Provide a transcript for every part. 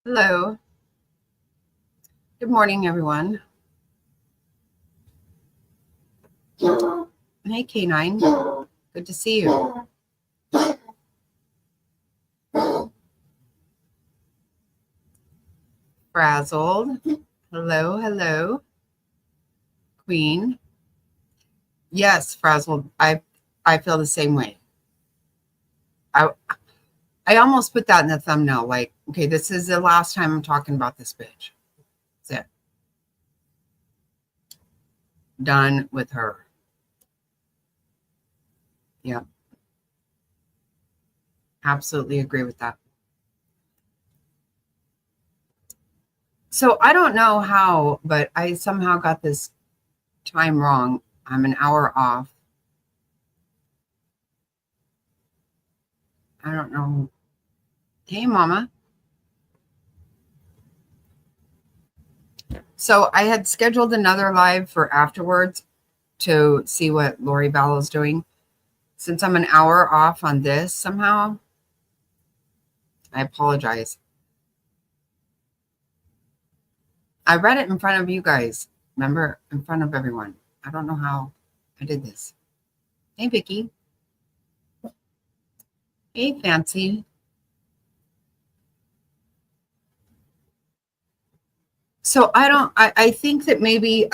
Hello. Good morning, everyone. Hey, Canine. Good to see you. Frazzled. Hello, hello. Queen. Yes, frazzled. I feel the same way. I I almost put that in the thumbnail. Like, okay, this is the last time I'm talking about this bitch. That's it. Done with her. Yeah. Absolutely agree with that. So I don't know how, but I somehow got this time wrong. I'm an hour off. I don't know. Hey, Mama. So I had scheduled another live for afterwards to see what Lori Vallow's doing. Since I'm an hour off on this somehow, I apologize. I read it in front of you guys. Remember, in front of everyone. I don't know how I did this. Hey, Vicky. Hey, Fancy. So I think that maybe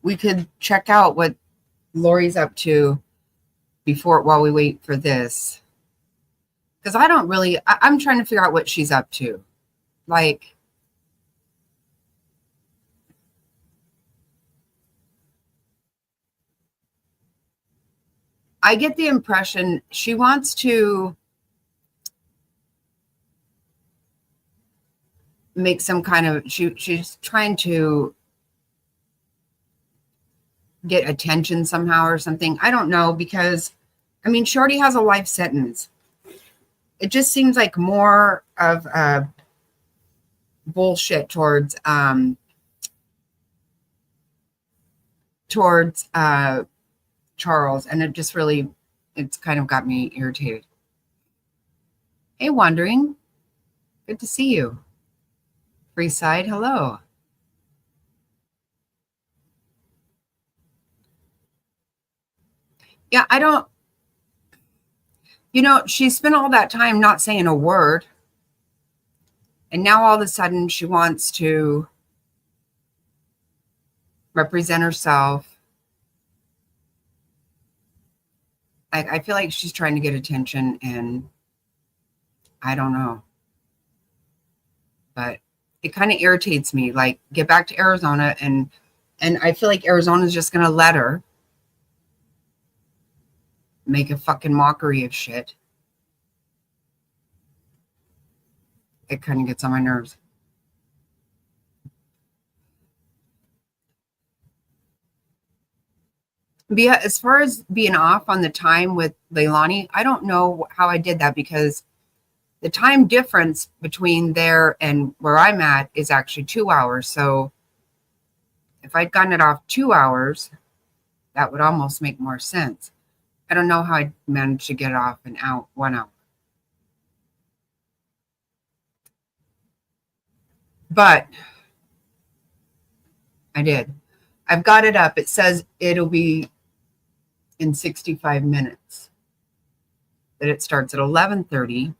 we could check out what Lori's up to while we wait for this. Because I'm trying to figure out what she's up to. Like, I get the impression she wants to make some kind of she's trying to get attention somehow or something. I don't know, because I mean, Shorty has a life sentence. It just seems like more of a bullshit towards Charles, and it's kind of got me irritated. Hey, Wandering, good to see you. Freeside, hello. Yeah, I don't. She spent all that time not saying a word, and now all of a sudden she wants to represent herself. I feel like she's trying to get attention, and I don't know. But it kind of irritates me. Like, get back to Arizona, and I feel like Arizona's just gonna let her make a fucking mockery of shit. It kind of gets on my nerves. But yeah, as far as being off on the time with Leilani, I don't know how I did that, because the time difference between there and where I'm at is actually 2 hours. So if I'd gotten it off 2 hours, that would almost make more sense. I don't know how I managed to get it off in 1 hour. But I did. I've got it up. It says it'll be in 65 minutes. That it starts at 11:30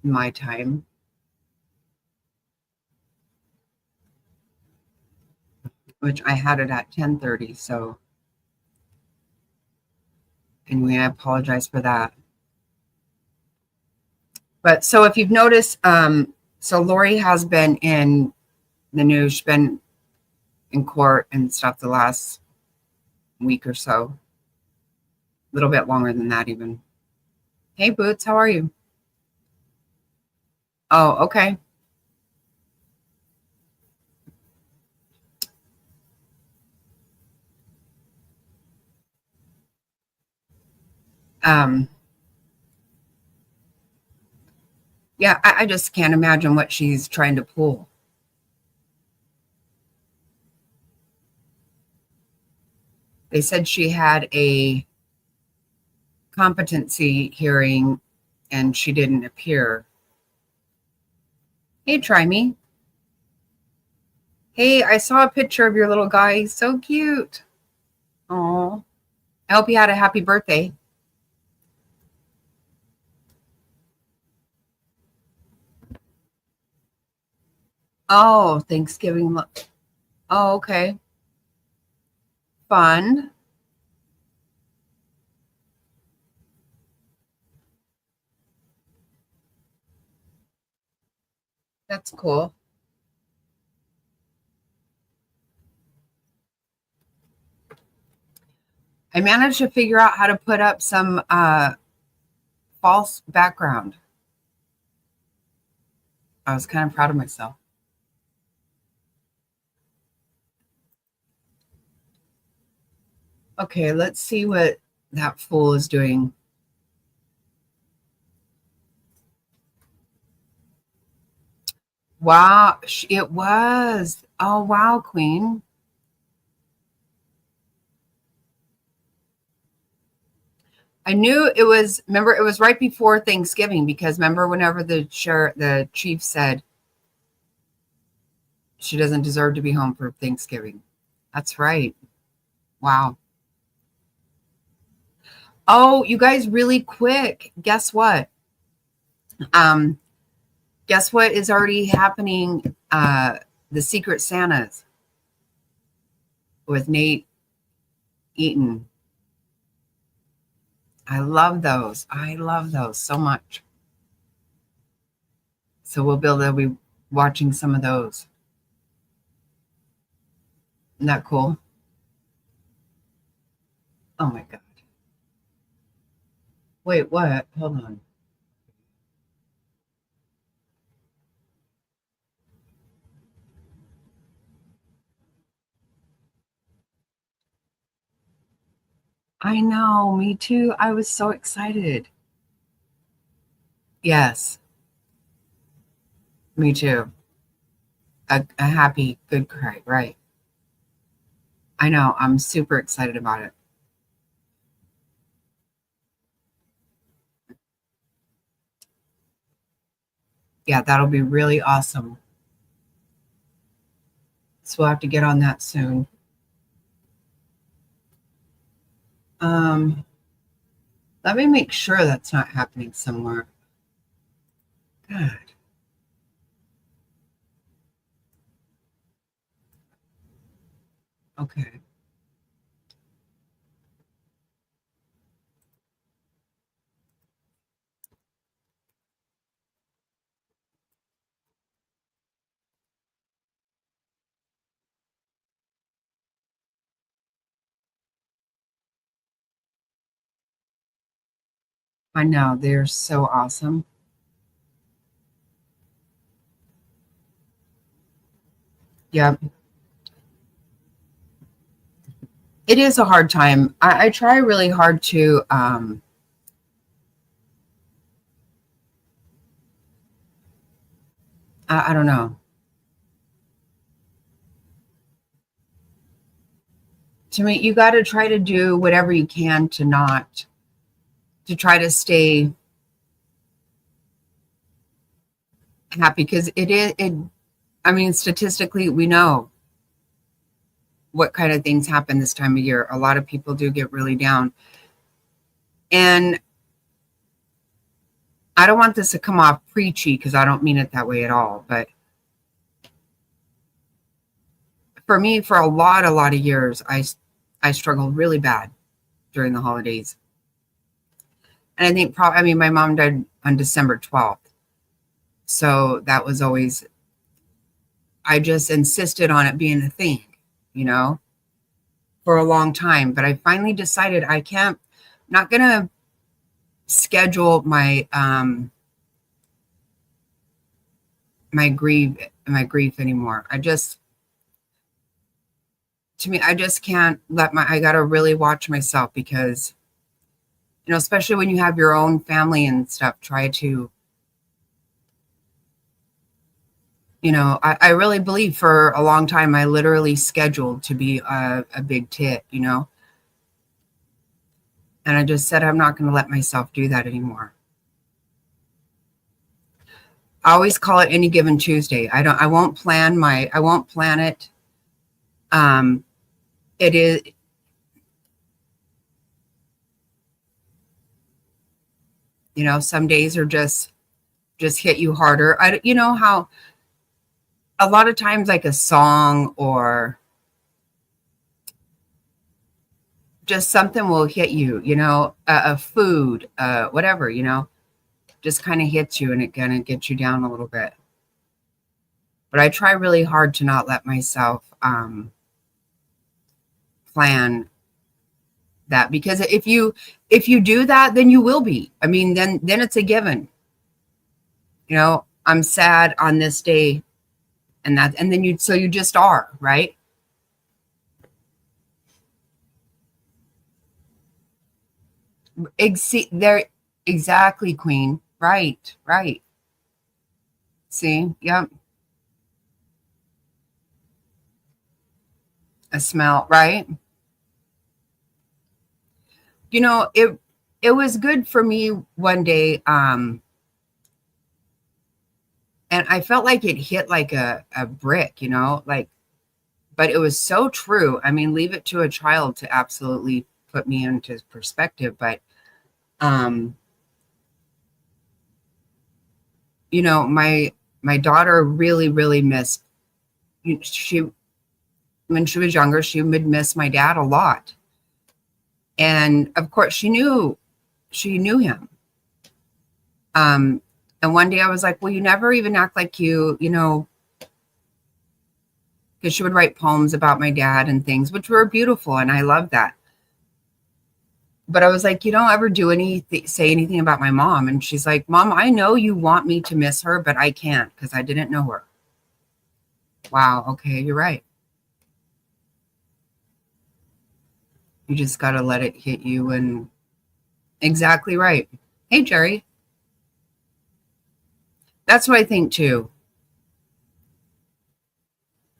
my time. Which I had it at 10:30. So anyway, I apologize for that. But so if you've noticed, so Lori has been in the news. She's been in court and stuff the last week or so. A little bit longer than that even. Hey, Boots, how are you? Oh, okay. Um, yeah, I just can't imagine what she's trying to pull. They said she had a competency hearing and she didn't appear. Hey, try me. Hey, I saw a picture of your little guy. He's so cute. Oh, I hope you had a happy birthday. Oh, Thanksgiving. Oh, okay. Fun. That's cool. I managed to figure out how to put up some false background. I was kind of proud of myself. Okay, let's see what that fool is doing. Wow, it was. Oh, wow, Queen. I knew it was. Remember, it was right before Thanksgiving because remember, whenever the chief said she doesn't deserve to be home for Thanksgiving. That's right. Wow. Oh, you guys, really quick. Guess what? Um, guess what is already happening? The Secret Santas with Nate Eaton. I love those. I love those so much. So we'll be able to be watching some of those. Isn't that cool? Oh my God. Wait, what? Hold on. I know, me too. I was so excited. Yes, me too. A happy, good cry, right? I know. I'm super excited about it. Yeah, that'll be really awesome. So we'll have to get on that soon. Um, Let me make sure that's not happening somewhere. God. Okay. I know they're so awesome. Yeah, it is a hard time. I try really hard to I don't know. To me, you got to try to do whatever you can to not to try to stay happy because it is it. I mean, statistically, we know what kind of things happen this time of year. A lot of people do get really down, and I don't want this to come off preachy because I don't mean it that way at all. But for me, for a lot of years, I struggled really bad during the holidays, and I think probably I mean my mom died on December 12th, so that was always I just insisted on it being a thing, you know, for a long time. But I finally decided I can't, I'm not gonna schedule my grief anymore. I just to me, I just can't let my I gotta really watch myself because, you know, especially when you have your own family and stuff, try to, you know, I really believe for a long time I literally scheduled to be a big tit, you know. And I just said, I'm not going to let myself do that anymore. I always call it any given Tuesday. I won't plan it. Um, it is, some days are just hit you harder. You know how a lot of times like a song or just something will hit you, a food, whatever, just kind of hits you and it kind of gets you down a little bit. But I try really hard to not let myself plan that, because if you do that, then you will be. I mean, then it's a given. I'm sad on this day, and then you just are, right? There, exactly, Queen. Right, right. See, yep. A smell, right? It was good for me one day, and I felt like it hit like a brick, like, but it was so true. I mean, leave it to a child to absolutely put me into perspective. But um, my daughter really, really missed, she when she was younger, she would miss my dad a lot. And of course she knew him. Um, and one day I was like, well, you never even act like because she would write poems about my dad and things, which were beautiful. And I love that. But I was like, you don't ever say anything about my mom. And she's like, Mom, I know you want me to miss her, but I can't because I didn't know her. Wow. Okay. You're right. You just got to let it hit you. And exactly right. Hey, Jerry. That's what I think too.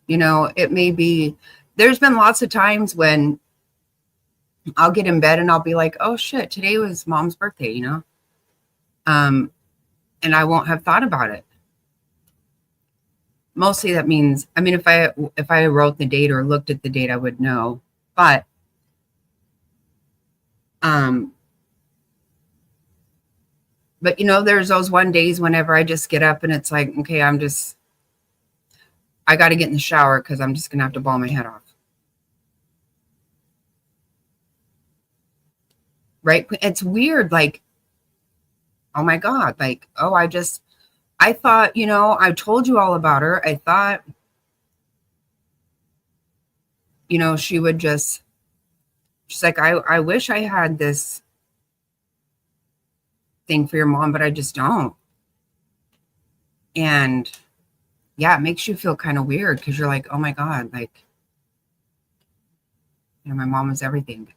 It may be, there's been lots of times when I'll get in bed and I'll be like, oh shit, today was Mom's birthday. Um, and I won't have thought about it. Mostly that means, I mean, if I wrote the date or looked at the date, I would know. But um, there's those one days whenever I just get up and it's like, okay, I got to get in the shower because I'm just gonna have to bawl my head off. Right? It's weird, like, oh my God, like, oh, I thought, I told you all about her. I thought, she would she's like, I wish I had this thing for your mom, but I just don't. And yeah, it makes you feel kind of weird because you're like, oh my God, like, my mom was everything.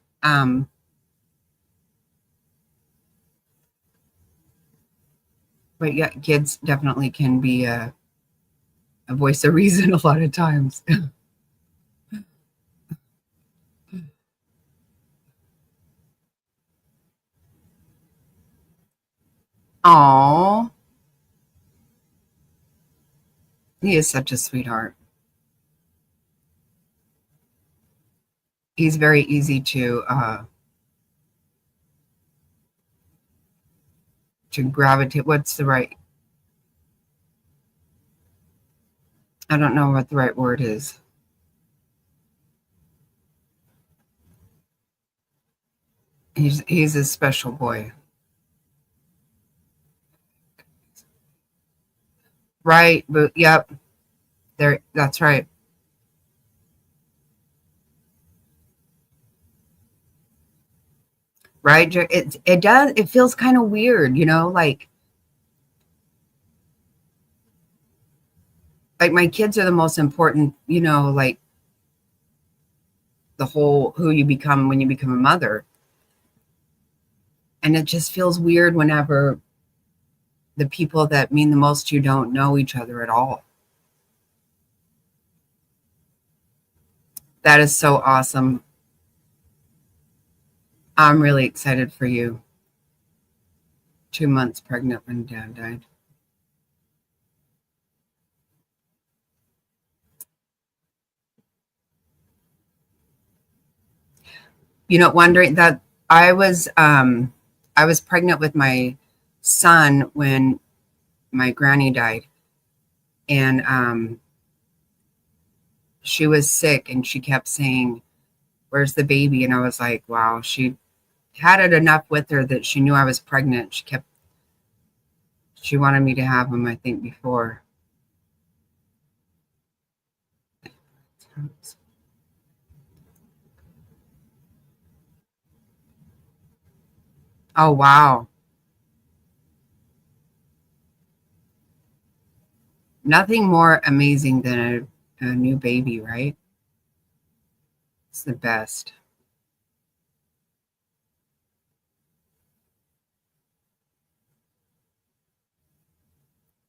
But yeah, kids definitely can be a voice of reason a lot of times. Oh, he is such a sweetheart. He's very easy to gravitate. What's the right? I don't know what the right word is. He's a special boy. Right, but yep, there. That's right. Right. It does. It feels kind of weird, like my kids are the most important, like the whole who you become when you become a mother. And it just feels weird whenever the people that mean the most to you don't know each other at all. That is so awesome. I'm really excited for you. 2 months pregnant when Dad died. Wondering that I was pregnant with my son when my granny died, and she was sick, and she kept saying, "Where's the baby?" And I was like, wow, she had it enough with her that she knew I was pregnant. She wanted me to have him, I think, before. Oh, wow. Nothing more amazing than a new baby, right? It's the best.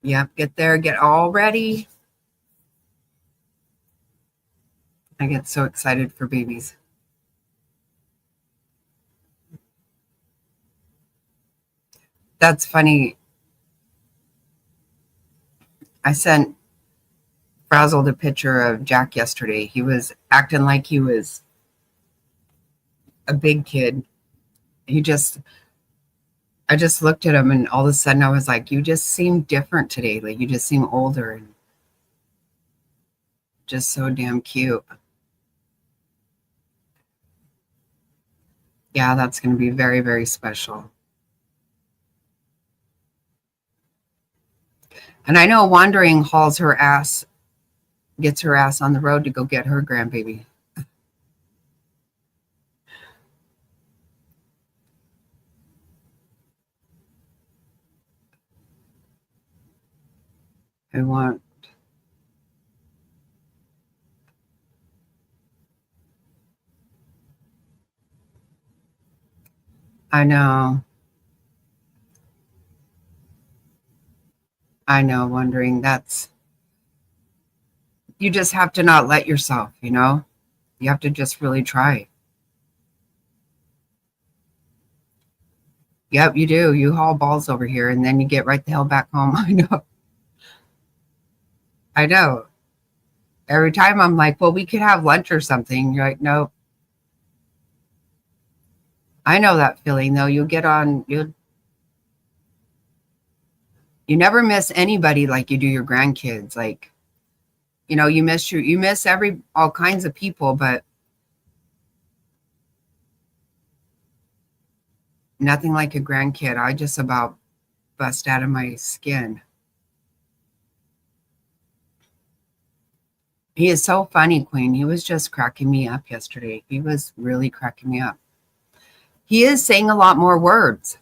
Yep, get there, get all ready. I get so excited for babies. That's funny. I sent Frazzled a picture of Jack yesterday. He was acting like he was a big kid. He just, I just looked at him, and all of a sudden I was like, you just seem different today. Like, you just seem older and just so damn cute. Yeah, that's going to be very, very special. And I know Wandering gets her ass on the road to go get her grandbaby. I want, I know, Wandering. You just have to not let yourself, You have to just really try. Yep, you do. You haul balls over here and then you get right the hell back home. I know. I know. Every time I'm like, well, we could have lunch or something. You're like, no. I know that feeling though. You never miss anybody like you do your grandkids. Like, you miss all kinds of people, but nothing like a grandkid. I just about bust out of my skin. He is so funny, Queen. He was just cracking me up yesterday. He was really cracking me up. He is saying a lot more words.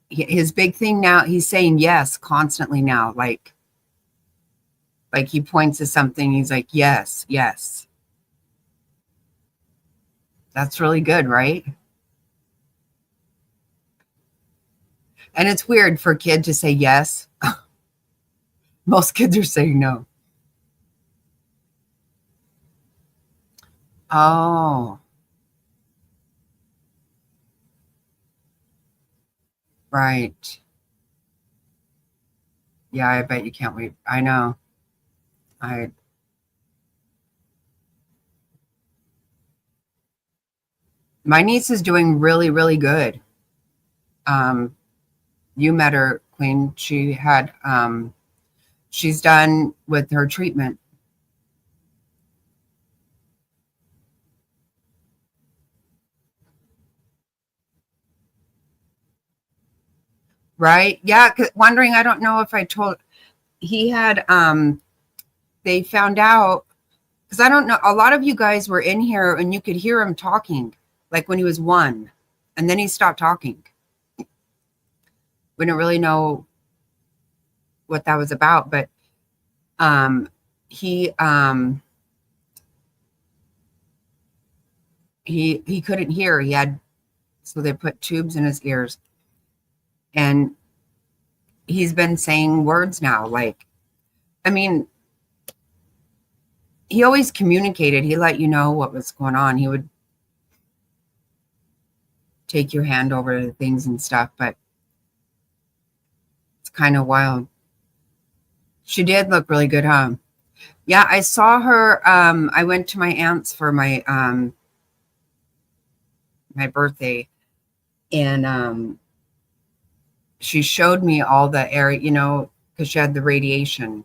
His big thing now, he's saying yes constantly now. Like he points to something, he's like, yes, yes. That's really good, right? And it's weird for a kid to say yes. Most kids are saying no. Oh, right. Yeah, I bet you can't wait. I know. I My niece is doing really, really good. Um, you met her, Queen. She's done with her treatment. Right? Yeah, wondering, I don't know if I told he had they found out because I don't know, a lot of you guys were in here and you could hear him talking like when he was 1 and then he stopped talking. We didn't really know what that was about, but um he um he couldn't hear. So they put tubes in his ears and he's been saying words now. Like, I mean, he always communicated. He let you know what was going on. He would take your hand over the things and stuff, but it's kind of wild. She did look really good, huh? Yeah, I saw her. I went to my aunt's for my birthday, and she showed me all the area, because she had the radiation.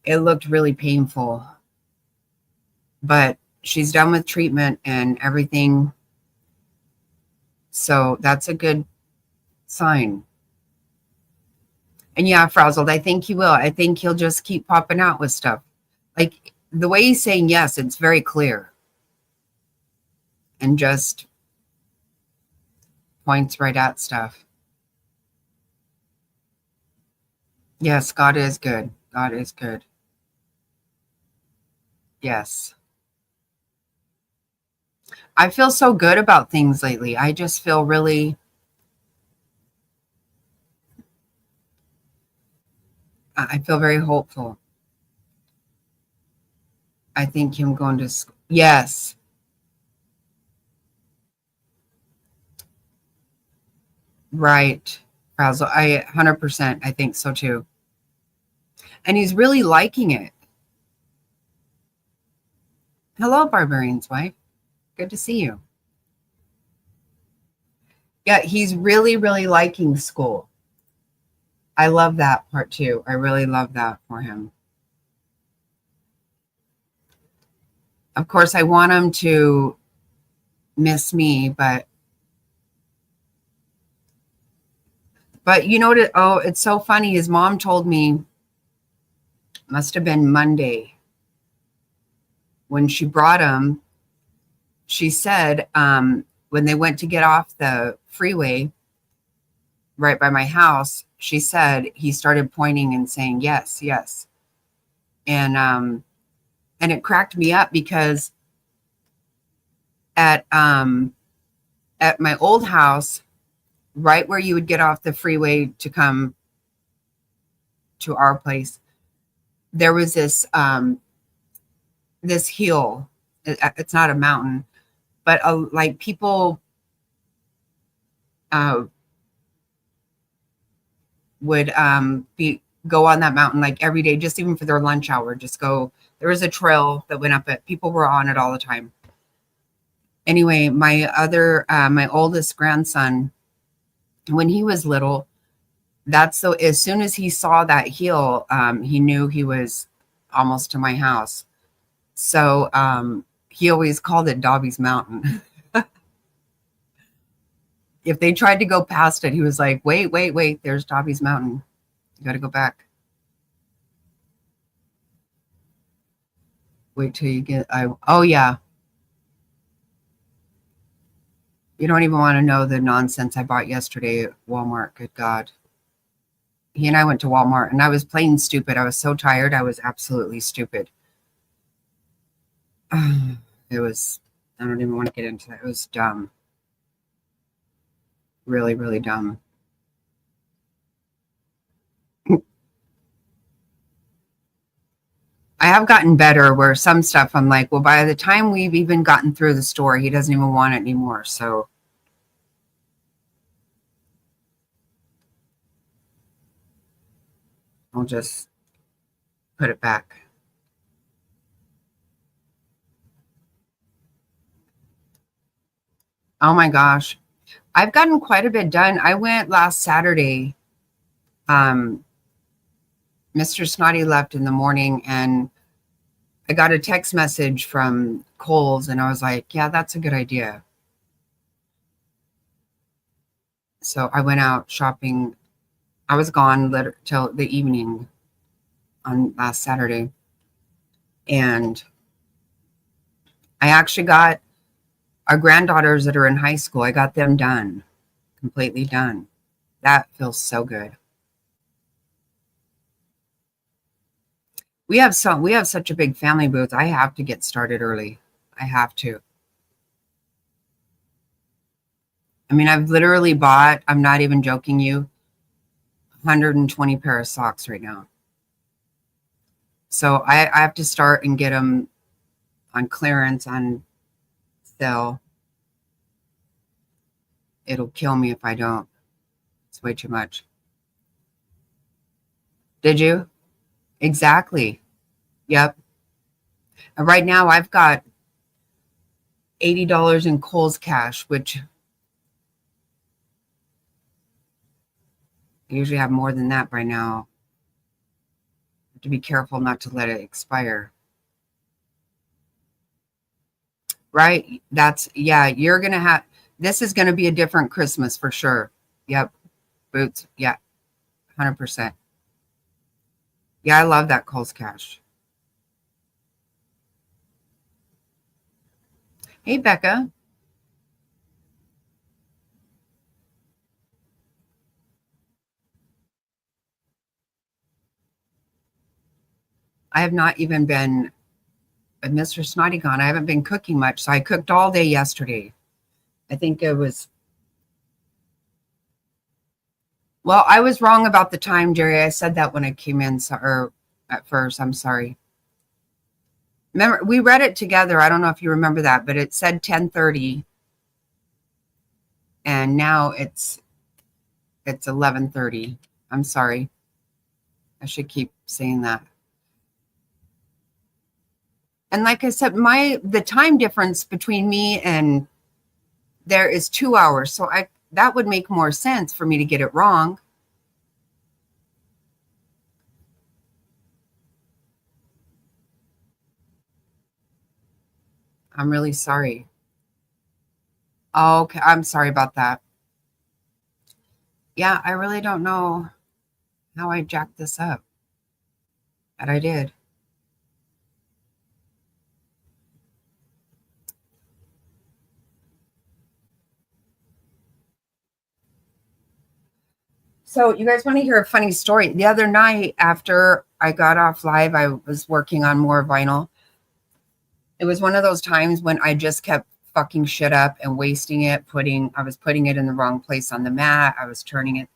It looked really painful, but she's done with treatment and everything. So that's a good sign. And yeah, Frazzled, I think he will. I think he'll just keep popping out with stuff. Like the way he's saying yes, it's very clear. And just points right at stuff. Yes, God is good. God is good. Yes. I feel so good about things lately. I just feel really, I feel very hopeful. I think him going to school. Yes. Right. Frazzle. 100%. I think so too. And he's really liking it. Hello, Barbarian's wife. Good to see you. Yeah, he's really, really liking school. I love that part too. I really love that for him. Of course, I want him to miss me, but you know what? Oh, it's so funny. His mom told me, must have been Monday, when she brought him. She said when they went to get off the freeway right by my house, she said he started pointing and saying yes, yes, and it cracked me up because at my old house, right where you would get off the freeway to come to our place, there was this hill. It's not a mountain, but like people would go on that mountain like every day, just even for their lunch hour. Just go. There was a trail that went up it. People were on it all the time. Anyway, my oldest grandson, when he was little, that's so as soon as he saw that hill, he knew he was almost to my house. So he always called it Dobby's Mountain. If they tried to go past it, he was like, wait, wait, wait, there's Dobby's Mountain. You got to go back. Wait till you oh, yeah. You don't even want to know the nonsense I bought yesterday at Walmart. Good God. He and I went to Walmart and I was plain stupid. I was so tired. I was absolutely stupid. It was, I don't even want to get into that. It was dumb. Really, really dumb. I have gotten better where some stuff I'm like, well, by the time we've even gotten through the store, he doesn't even want it anymore. So I'll just put it back. Oh my gosh. I've gotten quite a bit done. I went last Saturday. Um, Mr. Snotty left in the morning and I got a text message from Kohl's and I was like, yeah, that's a good idea. So I went out shopping. I was gone till the evening on last Saturday. And I actually got our granddaughters that are in high school, I got them done, completely done. That feels so good. We have such a big family booth. I have to get started early. I have to. I mean, I've literally bought, I'm not even joking you, 120 pair of socks right now. So I have to start and get them on clearance, on sale. It'll kill me if I don't. It's way too much. Did you? Exactly. Yep. And right now I've got $80 in Kohl's cash, which I usually have more than that by now. I have to be careful not to let it expire. Right? Yeah, you're going to have, this is going to be a different Christmas for sure. Yep. Boots. Yeah. 100%. Yeah, I love that Kohl's cash. Hey, Becca. I have not even been, Mr. Snotty gone. I haven't been cooking much. So I cooked all day yesterday. I think it was, well, I was wrong about the time, Jerry. I said that when I came in, or at first. I'm sorry. Remember, we read it together. I don't know if you remember that, but it said 10:30, and now it's 11:30. I'm sorry. I should keep saying that. And like I said, the time difference between me and there is 2 hours. So that would make more sense for me to get it wrong. I'm really sorry. Oh, okay. I'm sorry about that. Yeah, I really don't know how I jacked this up, but I did. So you guys want to hear a funny story? The other night after I got off live, I was working on more vinyl. It was one of those times when I just kept fucking shit up and wasting it. I was putting it in the wrong place on the mat. I was turning it.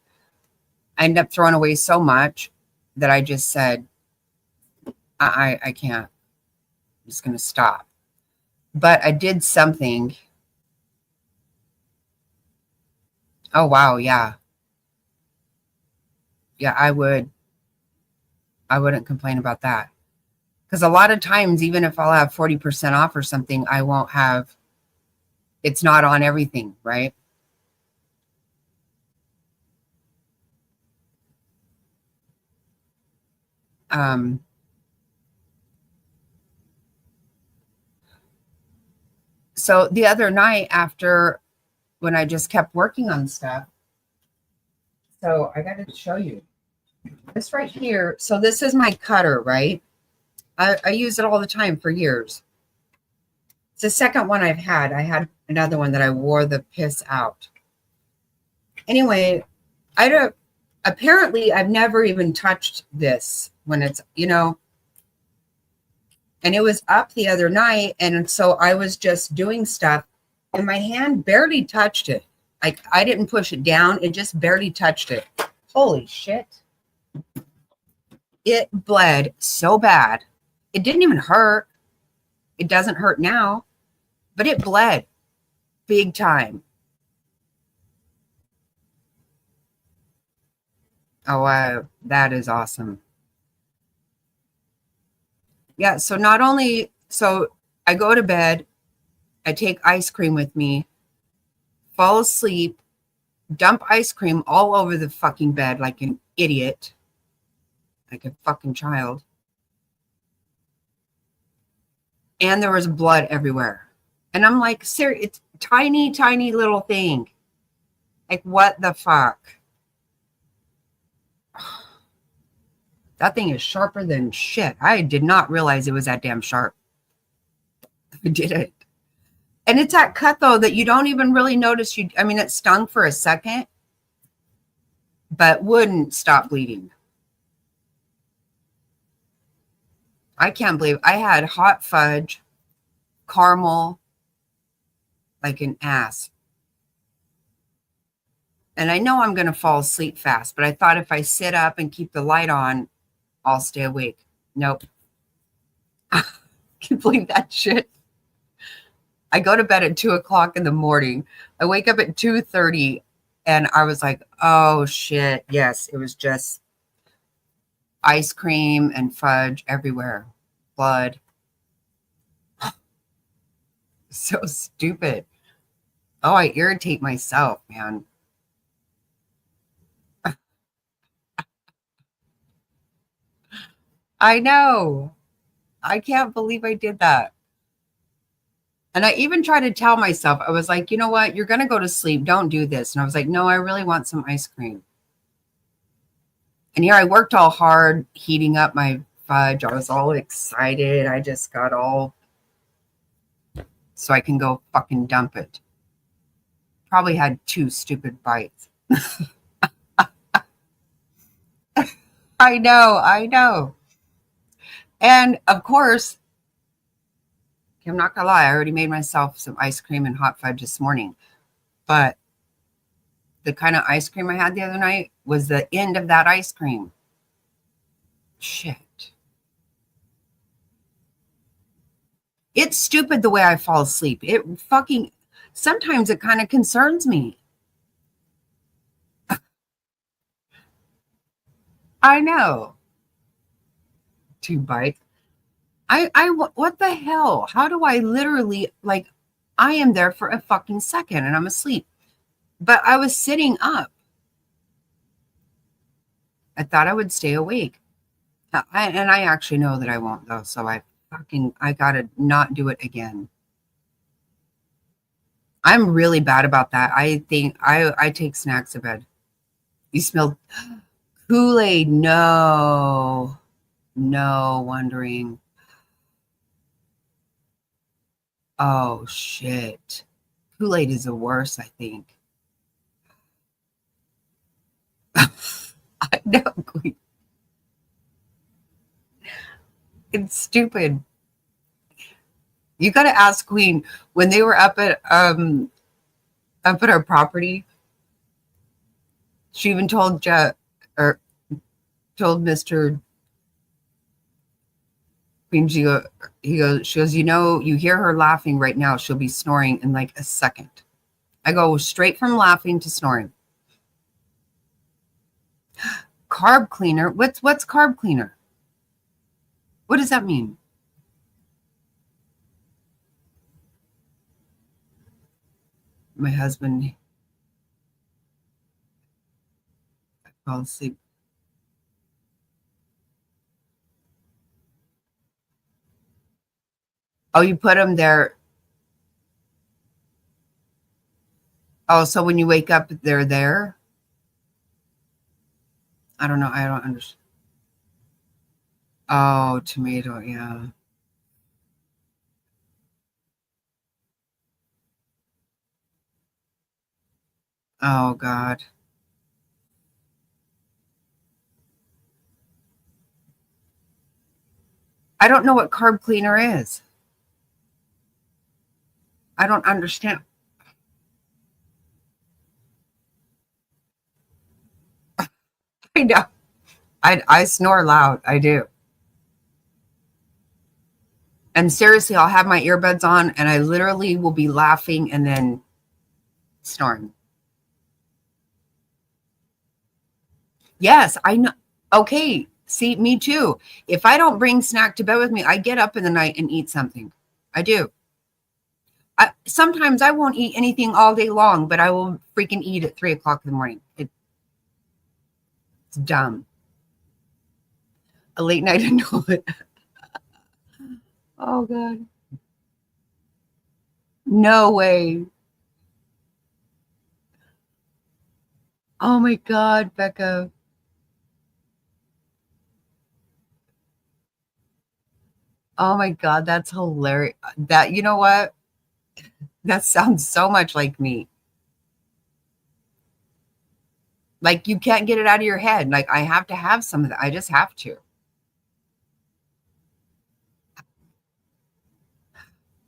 I ended up throwing away so much that I just said, I can't. I'm just going to stop. But I did something. Oh, wow. Yeah. Yeah, I wouldn't complain about that. Because a lot of times, even if I'll have 40% off or something, I won't have, it's not on everything, right? So the other night after, when I just kept working on stuff, so I got to show you this right here. So this is my cutter, right? I use it all the time for years. It's the second one I've had. I had another one that I wore the piss out. Anyway, I don't, apparently I've never even touched this when it's, and it was up the other night. And so I was just doing stuff and my hand barely touched it. Like I didn't push it down. It just barely touched it. Holy shit. It bled so bad. It didn't even hurt. It doesn't hurt now, but it bled big time. Oh, wow. That is awesome. Yeah. So I go to bed, I take ice cream with me, fall asleep, dump ice cream all over the fucking bed like an idiot, like a fucking child. And there was blood everywhere. And I'm like, seriously, it's tiny, tiny little thing. Like, what the fuck? That thing is sharper than shit. I did not realize it was that damn sharp. I did it. And it's that cut, though, that you don't even really notice. It stung for a second, but wouldn't stop bleeding. I can't believe I had hot fudge, caramel, like an ass. And I know I'm going to fall asleep fast, but I thought if I sit up and keep the light on, I'll stay awake. Nope. Can't believe that shit. I go to bed at 2 o'clock in the morning. I wake up at 2:30 and I was like, oh shit. Yes, it was just ice cream and fudge everywhere. Blood. So stupid. Oh, I irritate myself, man. I know. I can't believe I did that. And I even tried to tell myself, I was like, you know what? You're going to go to sleep. Don't do this. And I was like, no, I really want some ice cream. And here I worked all hard heating up my fudge. I was all excited. I just got all so I can go fucking dump it. Probably had two stupid bites. I know, I know. And of course, I'm not gonna lie, I already made myself some ice cream and hot fudge this morning. But the kind of ice cream I had the other night was the end of that ice cream. Shit. It's stupid the way I fall asleep. It fucking sometimes it kind of concerns me. I know. Two bites. What the hell? How do I literally like I am there for a fucking second and I'm asleep. But I was sitting up. I thought I would stay awake. And I actually know that I won't though. So I gotta not do it again. I'm really bad about that. I think I take snacks to bed. You smell Kool-Aid? No. No wondering. Oh shit. Kool-Aid is the worst, I think. I know. It's stupid. You got to ask Queen when they were up at our property. She even told or told Mr. Queen. She goes. You know, you hear her laughing right now. She'll be snoring in like a second. I go straight from laughing to snoring. Carb cleaner. What's carb cleaner? What does that mean? My husband fell asleep. Oh, you put them there. Oh, so when you wake up, they're there. I don't know. I don't understand. Oh, tomato. Yeah. Oh God. I don't know what carb cleaner is. I don't understand. I know. I snore loud. I do. And seriously, I'll have my earbuds on and I literally will be laughing and then snoring. Yes, I know. Okay. See, me too. If I don't bring snack to bed with me, I get up in the night and eat something. I do. Sometimes I won't eat anything all day long, but I will freaking eat at 3 o'clock in the morning. It's dumb. A late night and know it. Oh God. No way. Oh my God, Becca. Oh my God, that's hilarious. That you know what? That sounds so much like me. Like you can't get it out of your head. Like I have to have some of that. I just have to.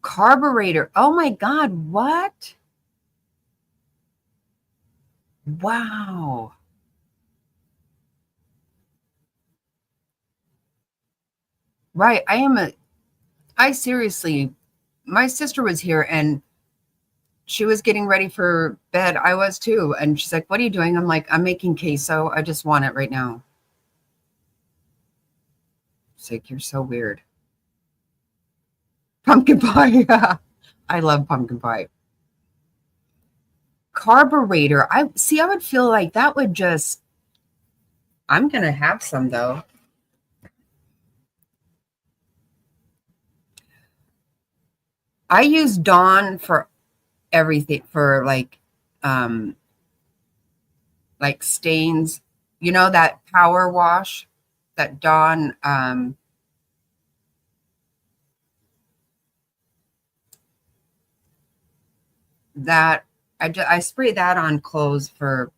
Carburetor. Oh my God, what? Wow. Right. I seriously, my sister was here and she was getting ready for bed. I was too. And she's like, "What are you doing?" I'm like, "I'm making queso. I just want it right now." She's like, "You're so weird." Pumpkin pie. I love pumpkin pie. Carburetor. I see, I would feel like that would just, I'm going to have some though. I use Dawn for everything, for like stains, that power wash that Dawn, that I spray that on clothes for,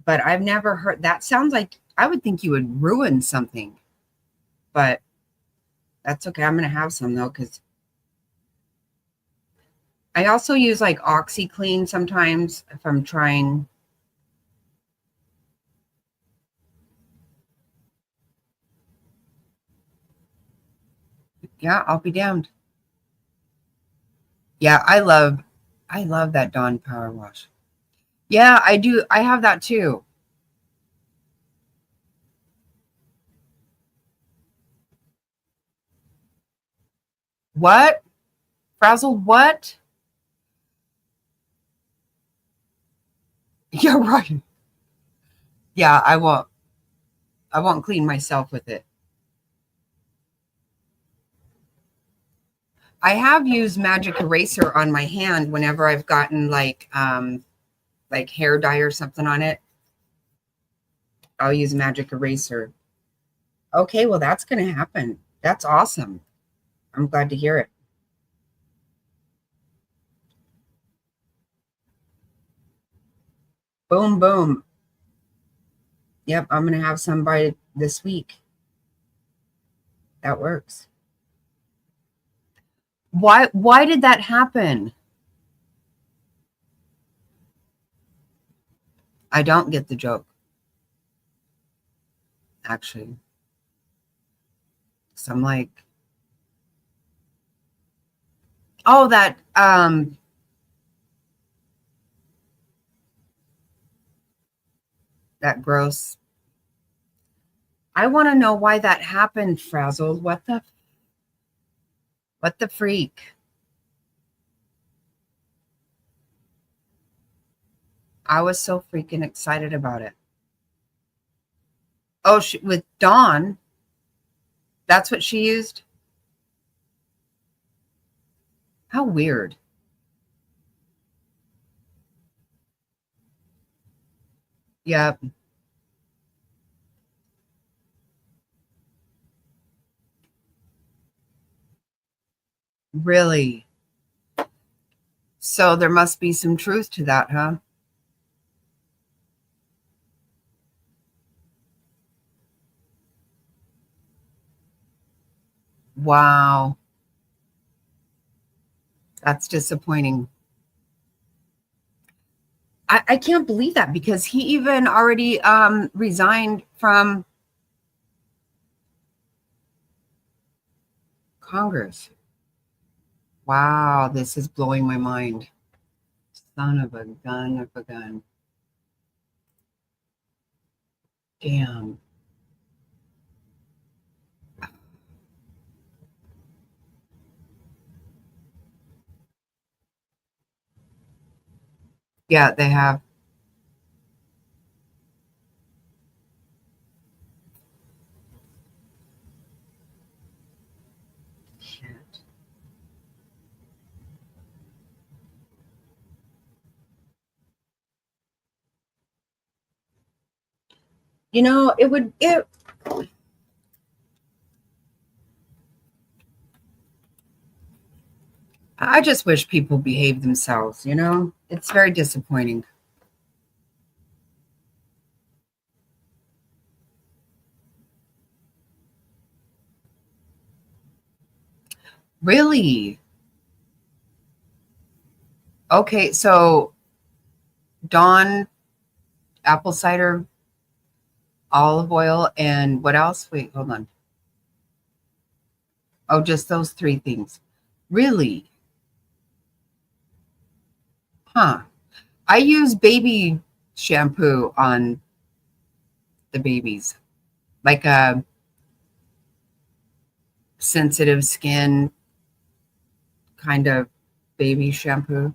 but I've never heard that. Sounds like I would think you would ruin something, but that's okay. I'm going to have some though, because I also use like OxyClean sometimes if I'm trying. Yeah, I'll be damned. Yeah, I love that Dawn Power Wash. Yeah, I do. I have that too. What? Frazzle what? Yeah, right. Yeah, I won't clean myself with it. I have used magic eraser on my hand whenever I've gotten like hair dye or something on it. I'll use magic eraser. Okay, well that's going to happen. That's awesome. I'm glad to hear it. Boom boom. Yep, I'm going to have some by this week. That works. Why did that happen? I don't get the joke, actually. So I'm like, oh, that gross. I want to know why that happened, Frazzled. What the freak? I was so freaking excited about it. Oh, with Dawn, that's what she used. How weird. Yep, really. So there must be some truth to that, huh? Wow, that's disappointing. I can't believe that because he even already resigned from Congress. Wow, this is blowing my mind. Son of a gun of a gun. Damn. Yeah, they have. Shit. It I just wish people behave themselves. It's very disappointing. Really? Okay, so Dawn, apple cider, olive oil, and what else? Wait, hold on. Oh, just those three things. Really? Huh. I use baby shampoo on the babies, like a sensitive skin kind of baby shampoo.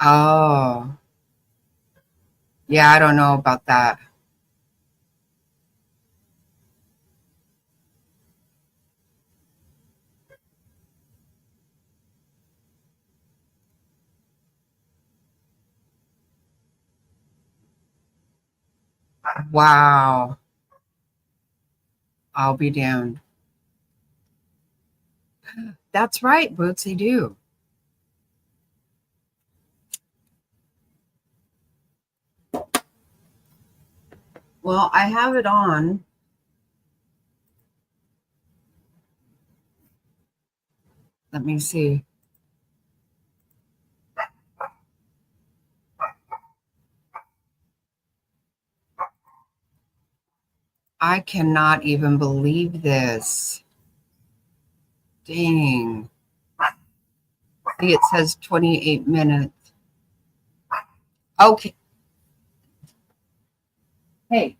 Oh, yeah, I don't know about that. Wow. I'll be damned. That's right, Boots, they do. Well, I have it on. Let me see. I cannot even believe this. Dang. See, it says 28 minutes. Okay. Hey.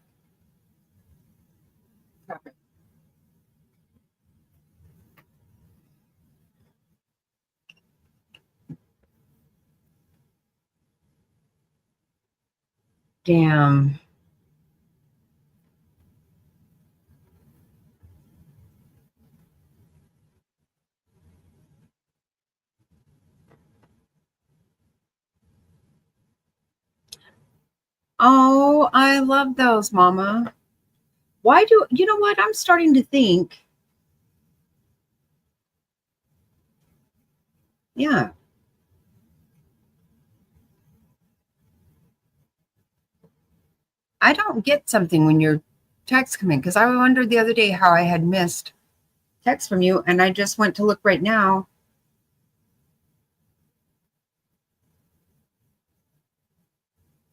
Damn. Oh, I love those, Mama. Why do you know what? I'm starting to think, yeah, I don't get something when your text come in because I wondered the other day how I had missed text from you, and I just went to look right now,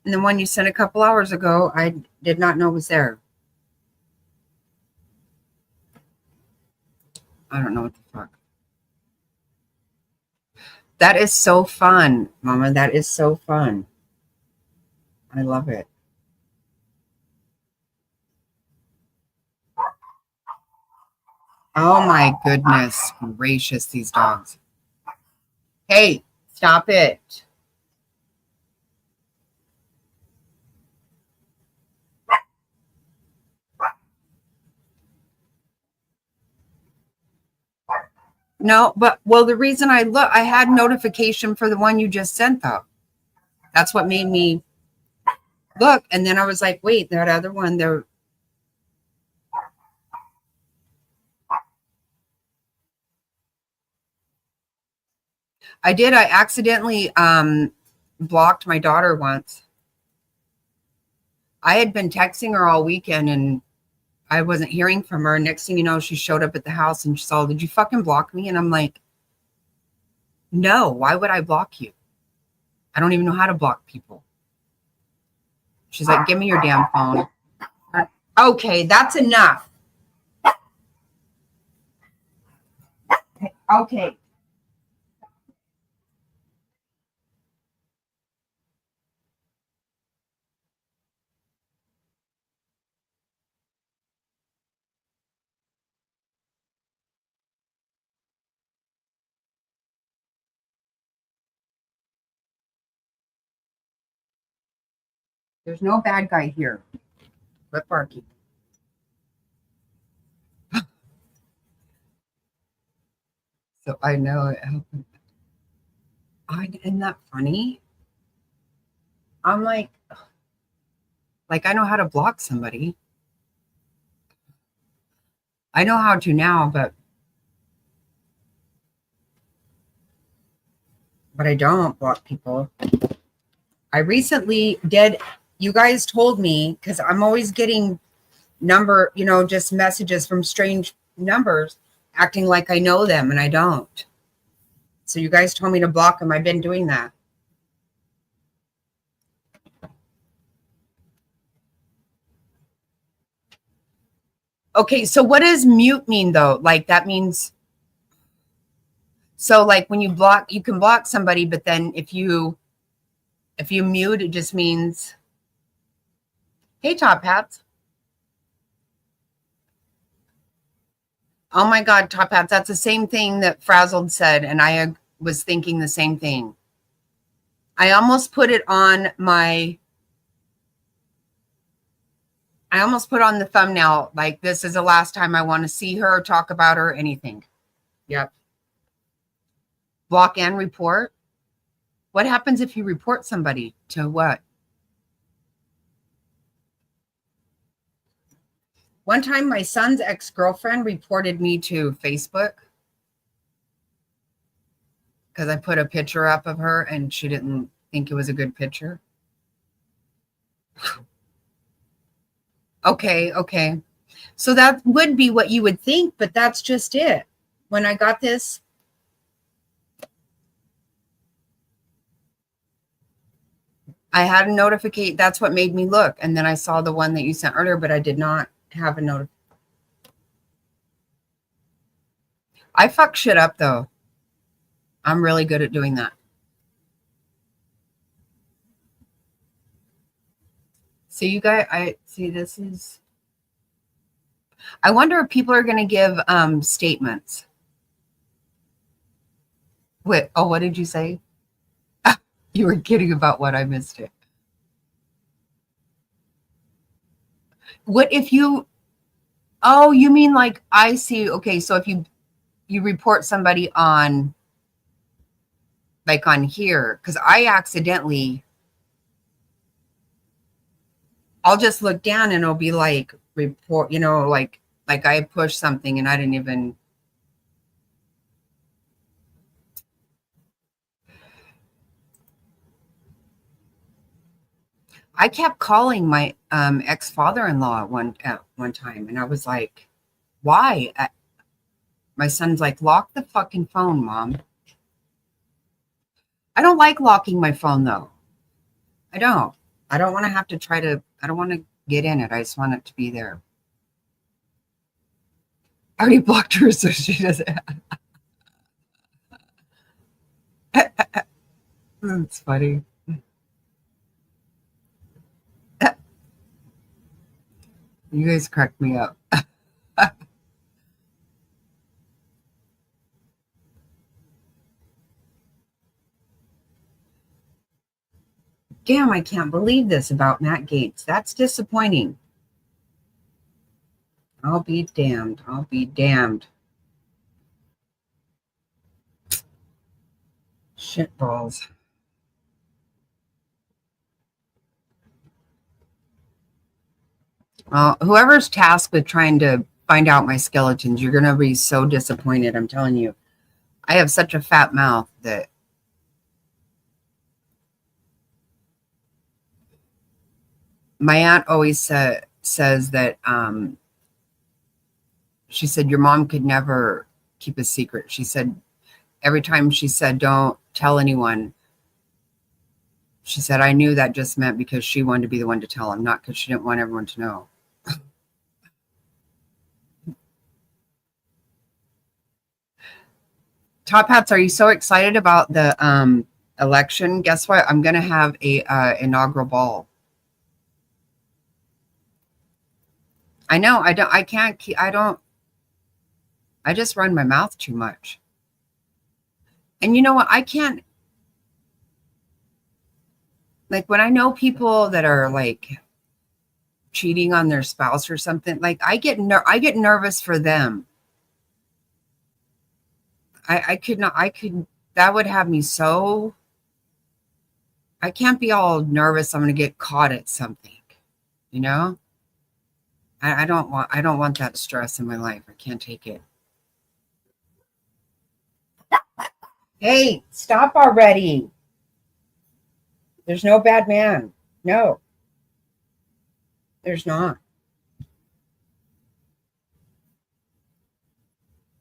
and the one you sent a couple hours ago, I did not know was there. I don't know what the fuck. That is so fun, Mama. That is so fun. I love it. Oh my goodness gracious, these dogs. Hey, stop it. No, but well, the reason I had notification for the one you just sent though. That's what made me look. And then I was like, wait, that other one there. I did. I accidentally blocked my daughter once. I had been texting her all weekend and I wasn't hearing from her. Next thing you know, she showed up at the house and she's all, did you fucking block me? And I'm like, no, why would I block you? I don't even know how to block people. She's like, give me your damn phone. Okay, that's enough. Okay. There's no bad guy here but Barky. So I know it happened. Isn't that funny? I'm like I know how to block somebody. I know how to now, but I don't block people. I recently did. You guys told me because I'm always getting just messages from strange numbers, acting like I know them, and I don't. So you guys told me to block them. I've been doing that. Okay, so what does mute mean though? Like that means, so like when you block, you can block somebody, but then if you mute, it just means, hey, Top Hats. Oh my God, Top Hats. That's the same thing that Frazzled said, and I was thinking the same thing. I almost put it on my, I almost put on the thumbnail, like this is the last time I want to see her, talk about her, anything. Yep. Block and report. What happens if you report somebody to what? One time, my son's ex-girlfriend reported me to Facebook because I put a picture up of her and she didn't think it was a good picture. Okay. So that would be what you would think, but that's just it. When I got this, I had a notification. That's what made me look. And then I saw the one that you sent earlier, but I did not have a notification. I fuck shit up though. I'm really good at doing that. So you guys, I see this is, I wonder if people are going to give statements. Wait, oh, what did you say? You were kidding about what? I missed it. What if you, oh, you mean like, I see. Okay, so if you report somebody on, like on here, because I accidentally, I'll just look down and it'll be like report, like I pushed something and I didn't even. I kept calling my ex-father-in-law at one time, and I was like, "Why?" My son's like, "Lock the fucking phone, Mom." I don't like locking my phone though. I don't. I don't want to have to try to. I don't want to get in it. I just want it to be there. I already blocked her, so she doesn't. It's funny. You guys cracked me up. Damn, I can't believe this about Matt Gaetz. That's disappointing. I'll be damned. I'll be damned. Shit balls. Whoever's tasked with trying to find out my skeletons, you're going to be so disappointed. I'm telling you. I have such a fat mouth that my aunt always says that she said your mom could never keep a secret. She said every time she said don't tell anyone, she said I knew that just meant because she wanted to be the one to tell him, not because she didn't want everyone to know. Top Hats, are you so excited about the election? Guess what? I'm going to have a inaugural ball. I know. I can't keep. I just run my mouth too much. And you know what? I can't. Like when I know people that are like cheating on their spouse or something, like I get nervous for them. I could not. That would have me so. I can't be all nervous. I'm going to get caught at something. You know. I don't want that stress in my life. I can't take it. Hey, stop already. There's no bad man. No, there's not.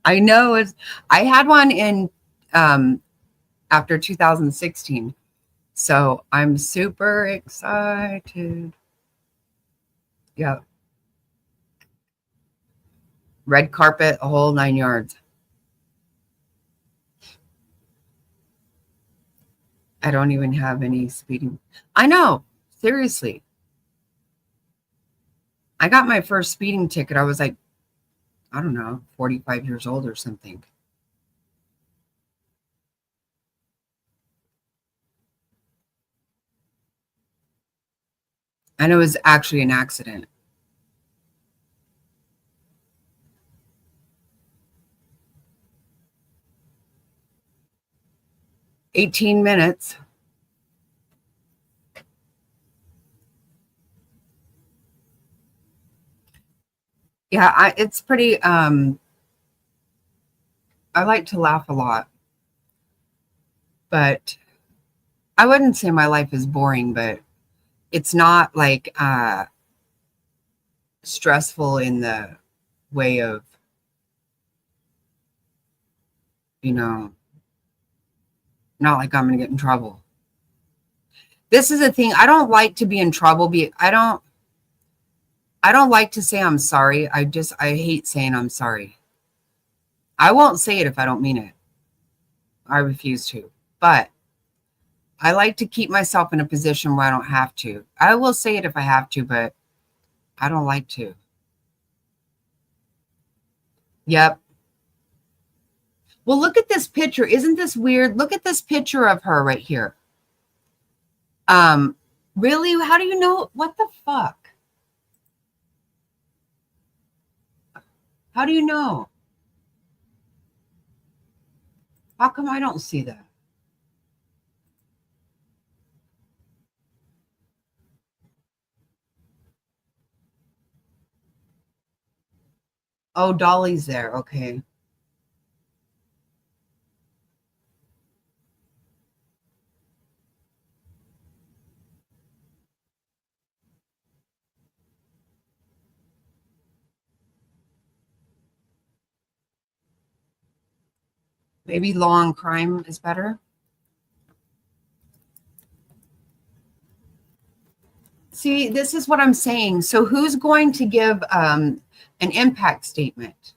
I know it's, I had one in after 2016. So I'm super excited. Yeah. Red carpet, a whole 9 yards. I don't even have any speeding. I know. Seriously. I got my first speeding ticket. I was like, I don't know, 45 years old or something. And it was actually an accident. $18. Yeah, it's pretty I like to laugh a lot, but I wouldn't say my life is boring, but it's not like stressful in the way of, you know, not like I'm going to get in trouble. This is the thing. I don't like to be in trouble. I don't like to say I'm sorry. I hate saying I'm sorry. I won't say it if I don't mean it. I refuse to. But I like to keep myself in a position where I don't have to. I will say it if I have to, but I don't like to. Yep. Well, look at this picture. Isn't this weird? Look at this picture of her right here. Really? How do you know? What the fuck? How do you know? How come I don't see that? Oh, Dolly's there. Okay. Maybe Law and Crime is better. See, this is what I'm saying. So who's going to give an impact statement?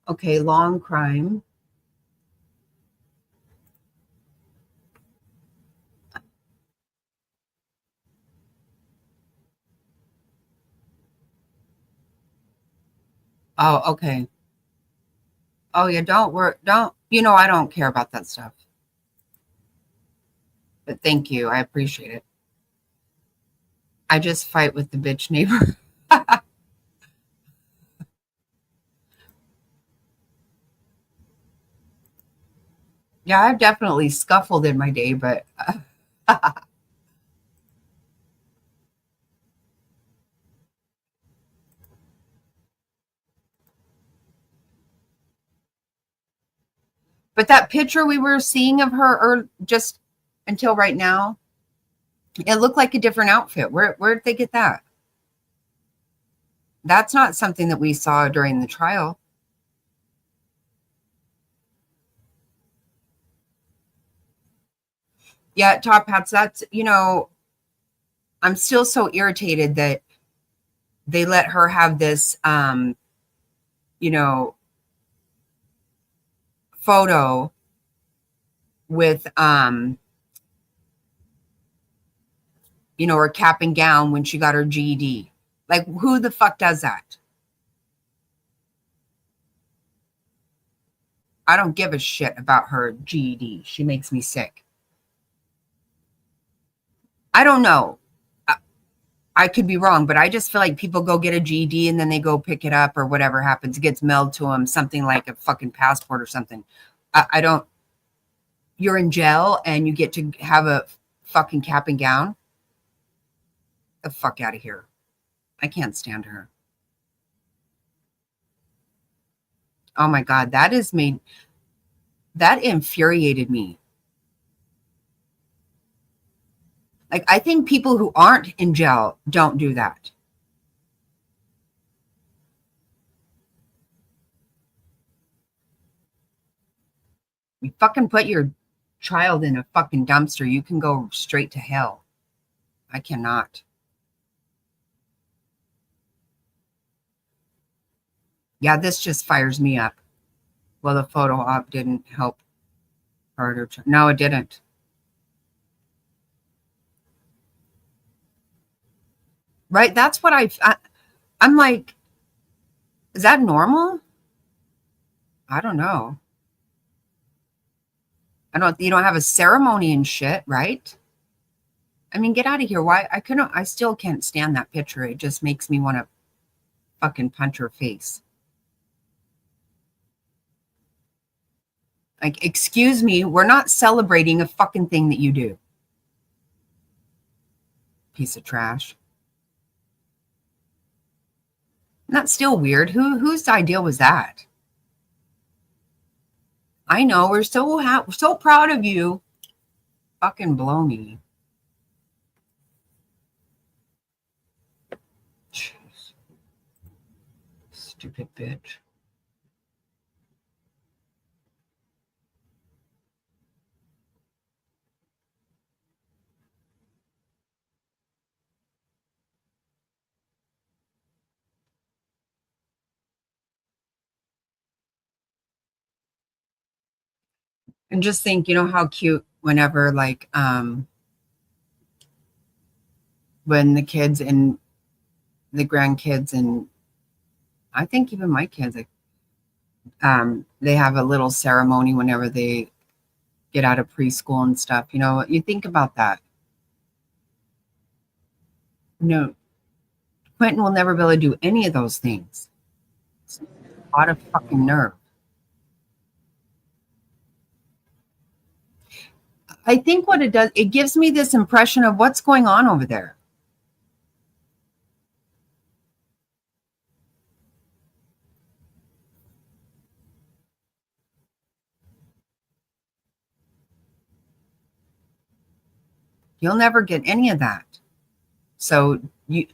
Okay, Law and Crime. Oh, okay. Oh yeah, don't work. Don't, I don't care about that stuff. But thank you. I appreciate it. I just fight with the bitch neighbor. Yeah, I've definitely scuffled in my day, but but that picture we were seeing of her, or just until right now, it looked like a different outfit. Where did they get that? That's not something that we saw during the trial. Yeah, top hats. That's, I'm still so irritated that they let her have this, you know, photo with, her cap and gown when she got her GED. Like, who the fuck does that? I don't give a shit about her GED. She makes me sick. I don't know. I could be wrong, but I just feel like people go get a GED and then they go pick it up or whatever happens. It gets mailed to them, something like a fucking passport or something. I don't. You're in jail and you get to have a fucking cap and gown. The fuck out of here. I can't stand her. Oh my God. That infuriated me. Like, I think people who aren't in jail don't do that. You fucking put your child in a fucking dumpster, you can go straight to hell. I cannot. Yeah, this just fires me up. Well, the photo op didn't help harder. No, it didn't. Right? That's what I'm like, is that normal? I don't know. You don't have a ceremony and shit, right? I mean, get out of here. Why? I still can't stand that picture. It just makes me want to fucking punch her face. Like, excuse me, we're not celebrating a fucking thing that you do. Piece of trash. And that's still weird. Whose idea was that? I know, we're so proud of you. Fucking blow me. Jeez. Stupid bitch. And just think, how cute whenever when the kids and the grandkids and I think even my kids, like, they have a little ceremony whenever they get out of preschool and stuff. You think about that. No, Quentin will never be able to do any of those things. It's a lot of fucking nerve. I think what it does, it gives me this impression of what's going on over there. You'll never get any of that. So even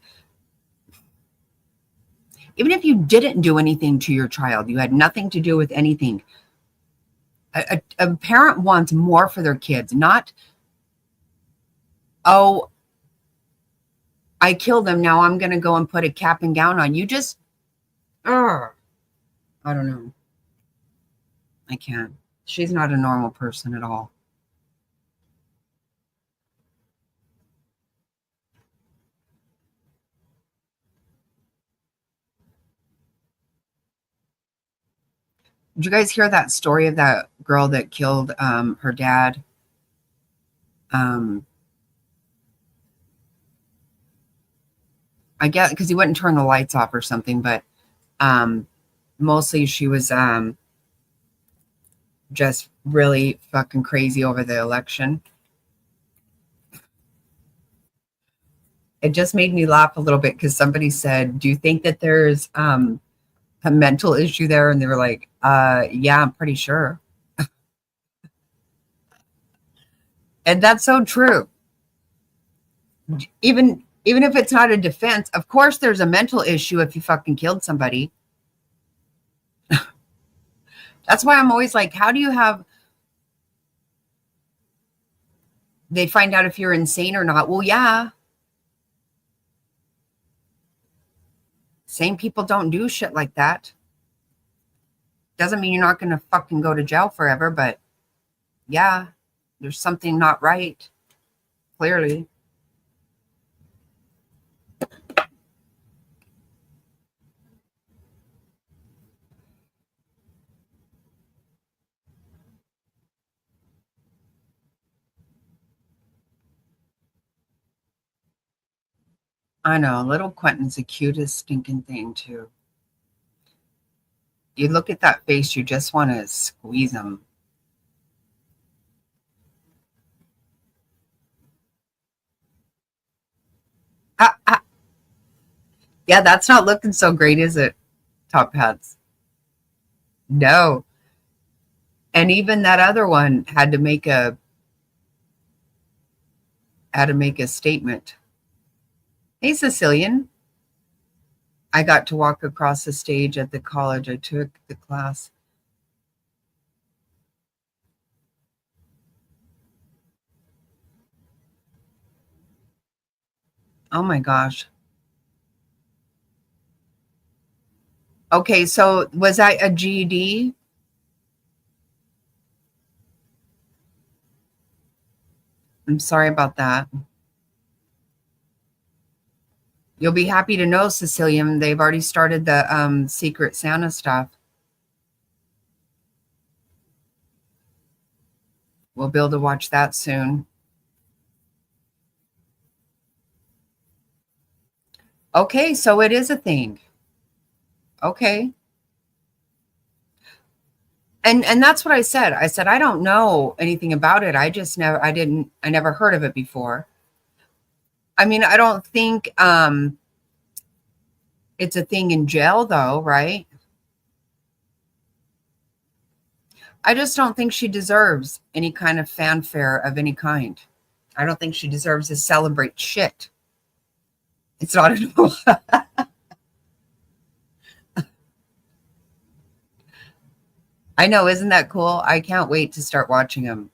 if you didn't do anything to your child, you had nothing to do with anything. A parent wants more for their kids, not, oh, I killed them. Now I'm going to go and put a cap and gown on. You just, I don't know. I can't. She's not a normal person at all. Did you guys hear that story of that girl that killed her dad? Um, I guess because he wouldn't turn the lights off or something, but um, mostly she was just really fucking crazy over the election. It just made me laugh a little bit because somebody said, "Do you think that there's a mental issue there?" And they were like, "Yeah, I'm pretty sure." And that's so true. Even if it's not a defense, of course there's a mental issue if you fucking killed somebody. That's why I'm always like, how do you have they find out if you're insane or not? Well, yeah. Sane people don't do shit like that. Doesn't mean you're not going to fucking go to jail forever, but yeah, there's something not right, clearly. I know, little Quentin's the cutest stinking thing, too. You look at that face, you just want to squeeze him. Ah, ah. Yeah, that's not looking so great, is it? Top hats. No. And even that other one had to make a statement. Hey, Sicilian. I got to walk across the stage at the college I took the class. Oh my gosh. Okay, so was that a GED? I'm sorry about that. You'll be happy to know, Cecilian, they've already started the Secret Santa stuff. We'll be able to watch that soon. Okay, so it is a thing. Okay. And that's what I said. I said I don't know anything about it. I never heard of it before. I mean, I don't think it's a thing in jail though, right? I just don't think she deserves any kind of fanfare of any kind. I don't think she deserves to celebrate shit. It's not a I know, isn't that cool? I can't wait to start watching them.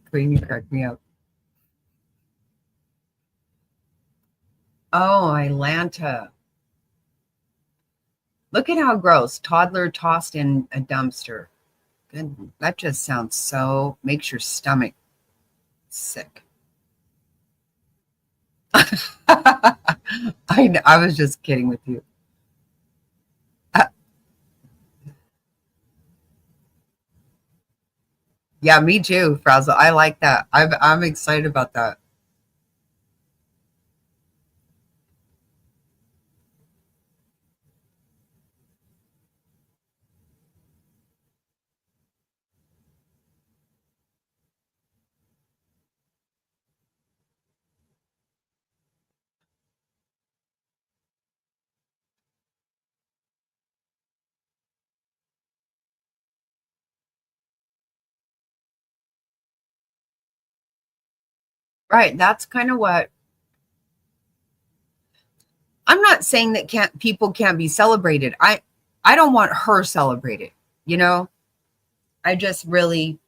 Queen, you crack me up. Oh, Atlanta. Look at how gross. Toddler tossed in a dumpster. Good. That just sounds so, makes your stomach sick. I was just kidding with you. Uh, yeah, me too, Frazzle. I like that. I'm excited about that. Right. That's kind of what I'm not saying that can't people can't be celebrated. I don't want her celebrated, you know? I just really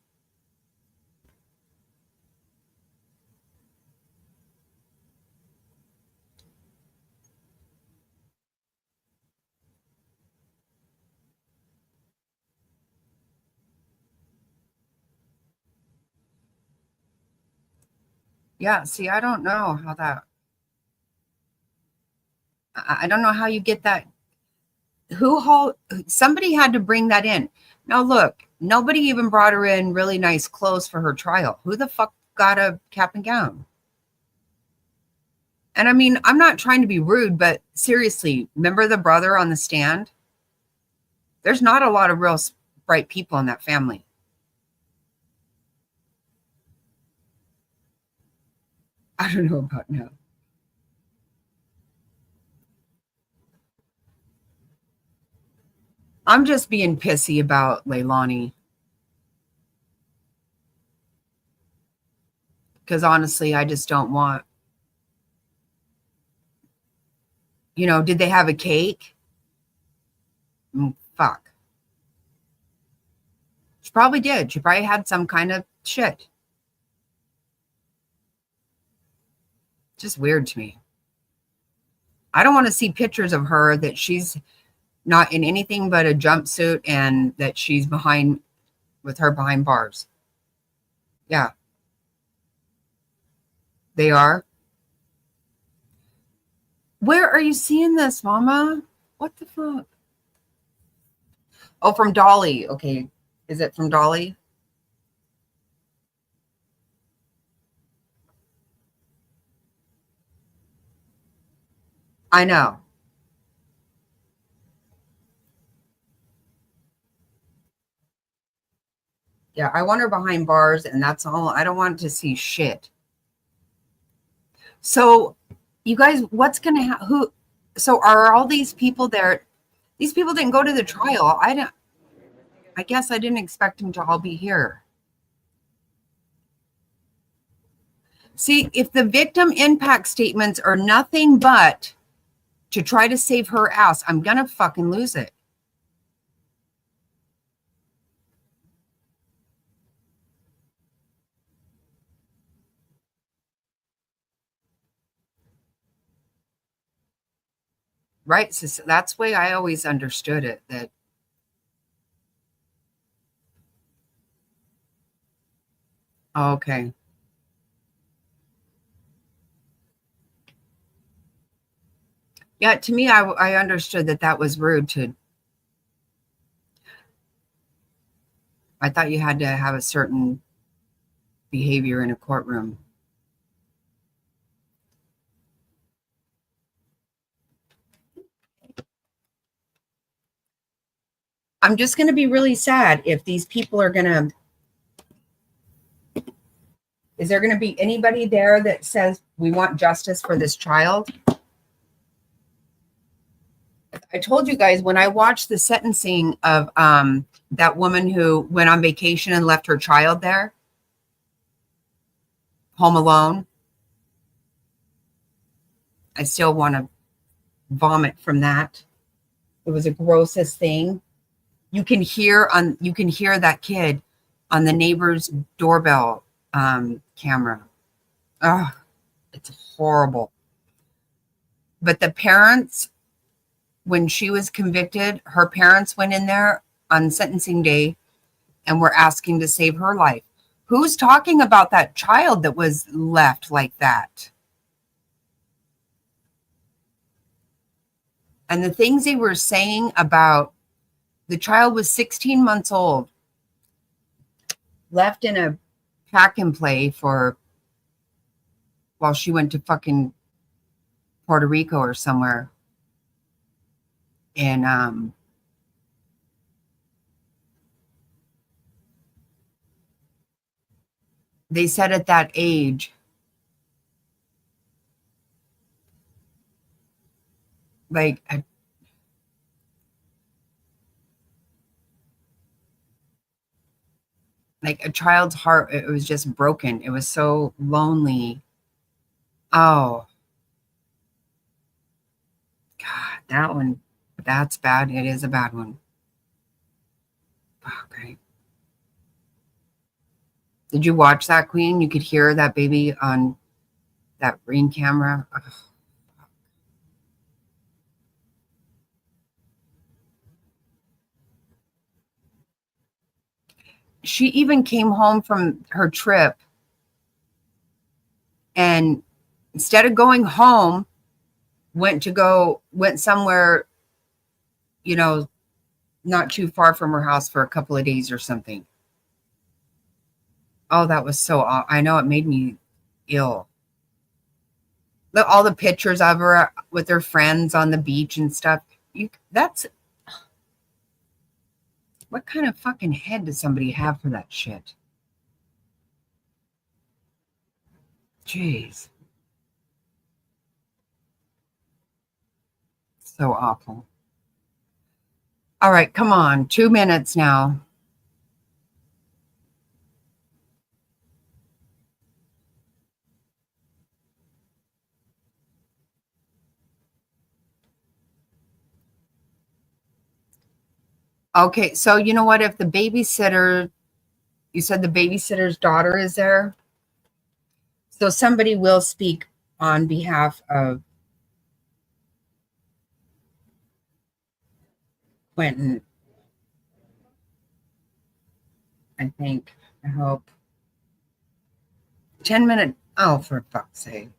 yeah, see, I don't know how that I don't know how you get that who haul somebody had to bring that in. Now look, nobody even brought her in really nice clothes for her trial. Who the fuck got a cap and gown? And I mean, I'm not trying to be rude, but seriously, remember the brother on the stand? There's not a lot of real bright people in that family. I don't know about now. I'm just being pissy about Leilani because honestly, I just don't want, did they have a cake? Fuck. She probably did. She probably had some kind of shit. Just weird to me. I don't want to see pictures of her that she's not in anything but a jumpsuit and that she's behind with her behind bars. Yeah, they are. Where are you seeing this, Mama? What the fuck? Oh, from Dolly. Okay. Is it from Dolly? I know. Yeah, I want her behind bars, and that's all. I don't want to see shit. So, you guys, what's gonna who? So, are all these people there? These people didn't go to the trial. I don't. I guess I didn't expect them to all be here. See, if the victim impact statements are nothing but to try to save her ass, I'm gonna fucking lose it. Right. So that's the way I always understood it. That okay. Yeah, to me, I understood that that was rude to. I thought you had to have a certain behavior in a courtroom. I'm just going to be really sad if these people are going to. Is there going to be anybody there that says we want justice for this child? I told you guys when I watched the sentencing of that woman who went on vacation and left her child there, home alone. I still want to vomit from that. It was the grossest thing. You can hear that kid on the neighbor's doorbell camera. Oh, it's horrible. But the parents, when she was convicted, her parents went in there on sentencing day and were asking to save her life. Who's talking about that child that was left like that? And the things they were saying about the child was 16 months old, left in a pack and play for while she went to fucking Puerto Rico or somewhere. And they said at that age, like like a child's heart, it was just broken. It was so lonely. Oh God, that one, that's bad. It is a bad one. Okay. Did you watch that, Queen? You could hear that baby on that ring camera. Ugh. She even came home from her trip, and instead of going home, went somewhere, you know, not too far from her house for a couple of days or something. Oh, that was so I know it made me ill. All the pictures of her with her friends on the beach and stuff. That's what kind of fucking head does somebody have for that shit? Jeez, so awful. All right, come on, 2 minutes now. Okay, so you know what? If the babysitter, you said the babysitter's daughter is there, so somebody will speak on behalf of Quentin, I think. I hope. 10 minute. Oh, for fuck's sake.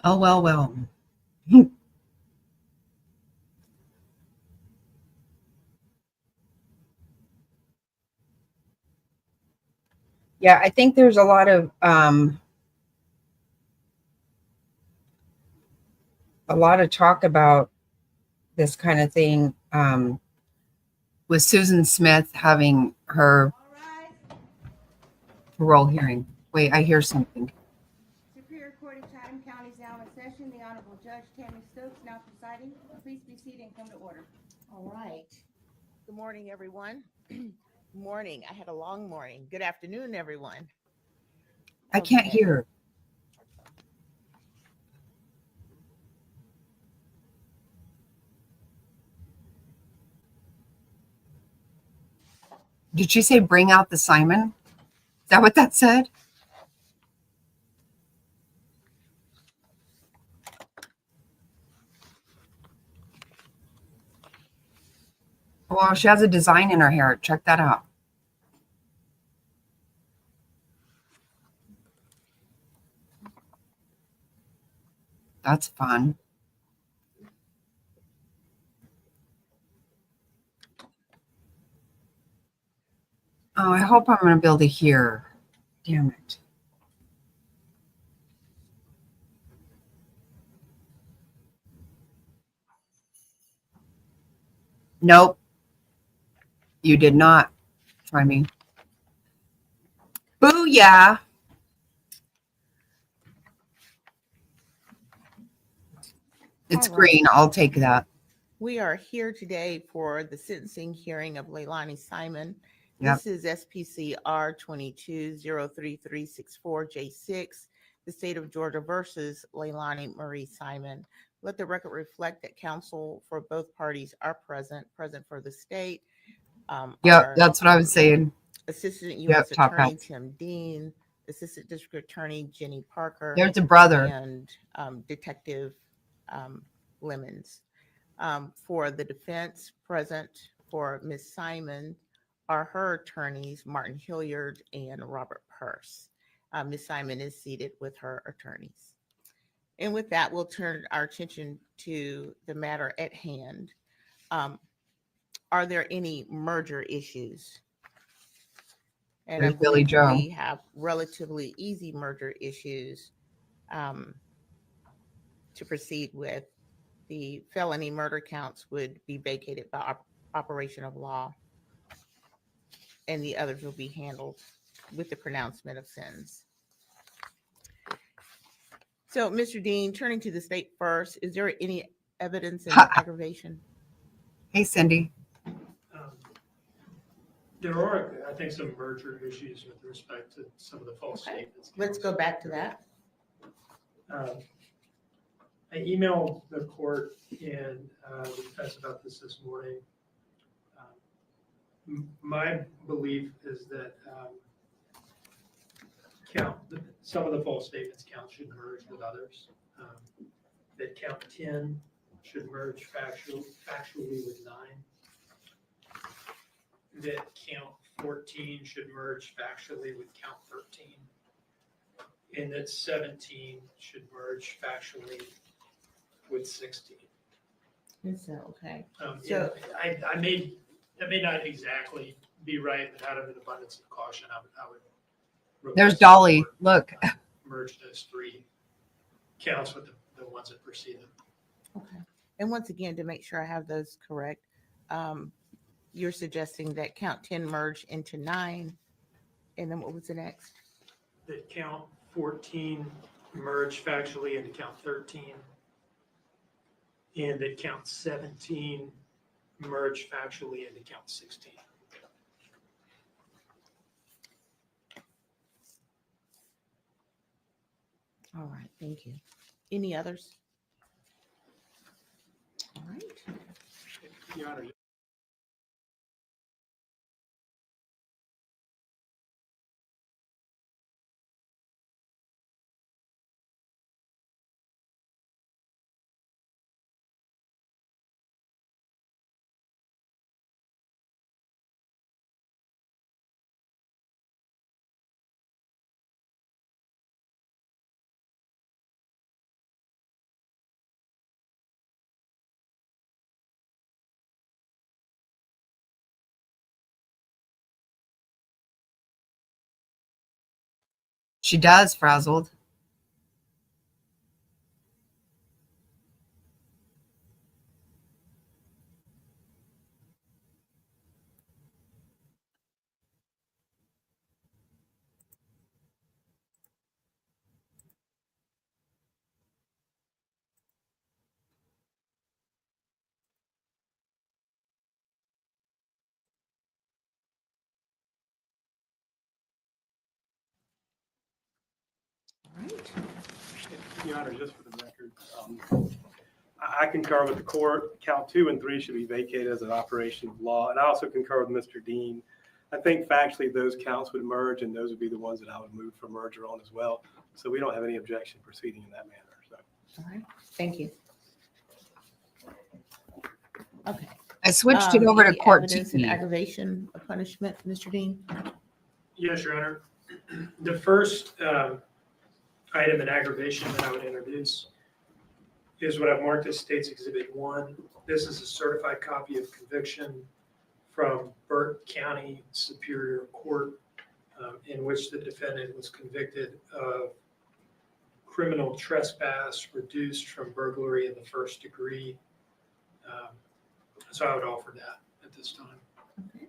Oh, well, well. Yeah, I think there's a lot of talk about this kind of thing with Susan Smith having her parole hearing. Wait, I hear something. Superior Court of Chatham County is now in session. The Honorable Judge Tammy Stokes now presiding. Please be seated and come to order. All right. Good morning, everyone. Morning. I had a long morning. Good afternoon, everyone. I can't Okay. hear. Did she say bring out the Simon? Is that what that said? Well, she has a design in her hair. Check that out. That's fun. Oh, I hope I'm going to be able to hear. Damn it. Nope. You did not try me. Booyah. It's All right. green. I'll take that. We are here today for the sentencing hearing of Leilani Simon. Yep. This is SPCR 22-03364J6, the state of Georgia versus Leilani Marie Simon. Let the record reflect that counsel for both parties are present for the state. Yep, that's what I was saying. Assistant U.S. Top Attorney hats. Tim Dean, Assistant District Attorney Jenny Parker, There's a brother. and Detective Lemons. For the defense, present for Ms. Simon are her attorneys, Martin Hilliard and Robert Purse. Ms. Simon is seated with her attorneys. And with that, we'll turn our attention to the matter at hand. Are there any merger issues? And I There's Billy believe Joe. we have relatively easy merger issues to proceed with. The felony murder counts would be vacated by operation of law, and the others will be handled with the pronouncement of sentence. So, Mr. Dean, turning to the state first, is there any evidence in aggravation? Hey, Cindy. There are, I think, some merger issues with respect to some of the false statements. Let's go back to that. I emailed the court and the defense about this morning. My belief is that some of the false statements count should merge with others. That count 10 should merge factually with 9. That count 14 should merge factually with count 13. And that 17 should merge factually with 16. Is that okay? So I may not exactly be right, but out of an abundance of caution, I would. There's Dolly. Look. Merge those 3 counts with the ones that precede them. Okay. And once again, to make sure I have those correct, you're suggesting that count 10 merge into 9, and then what was the next? That count 14 merge factually into count 13, and that count 17 merge factually into count 16. All right, thank you. Any others? All right. Your Honor, She does, frazzled. Your Honor, just for the record, I concur with the court. Count 2 and 3 should be vacated as an operation of law. And I also concur with Mr. Dean. I think factually those counts would merge, and those would be the ones that I would move for merger on as well. So we don't have any objection proceeding in that manner. So. All right, thank you. Okay. I switched it over to any court evidence and TV. aggravation of punishment, Mr. Dean? Yes, Your Honor. The first item in aggravation that I would introduce is what I've marked as State's Exhibit 1. This is a certified copy of conviction from Burke County Superior Court in which the defendant was convicted of criminal trespass reduced from burglary in the first degree. So I would offer that at this time. Okay.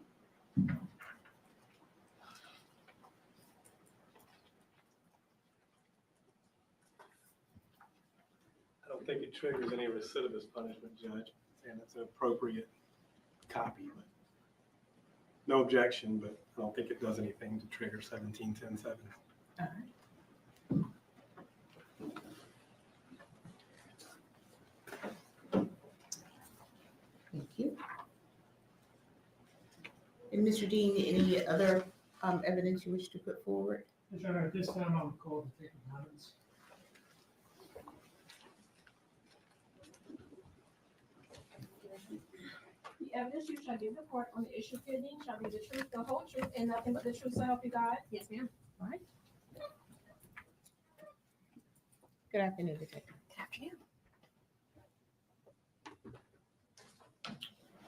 I don't think it triggers any recidivist punishment, Judge, and it's an appropriate copy. But no objection, but I don't think it does anything to trigger 1710-7. All right. Thank you. And Mr. Dean, any other evidence you wish to put forward? Yes, Your Honor, at this time, I'm called to take evidence. The evidence you shall give the court on the issue herein shall be the truth, the whole truth, and nothing but the truth, so help you God? Yes, ma'am. All right. Good afternoon, Detective. Good afternoon.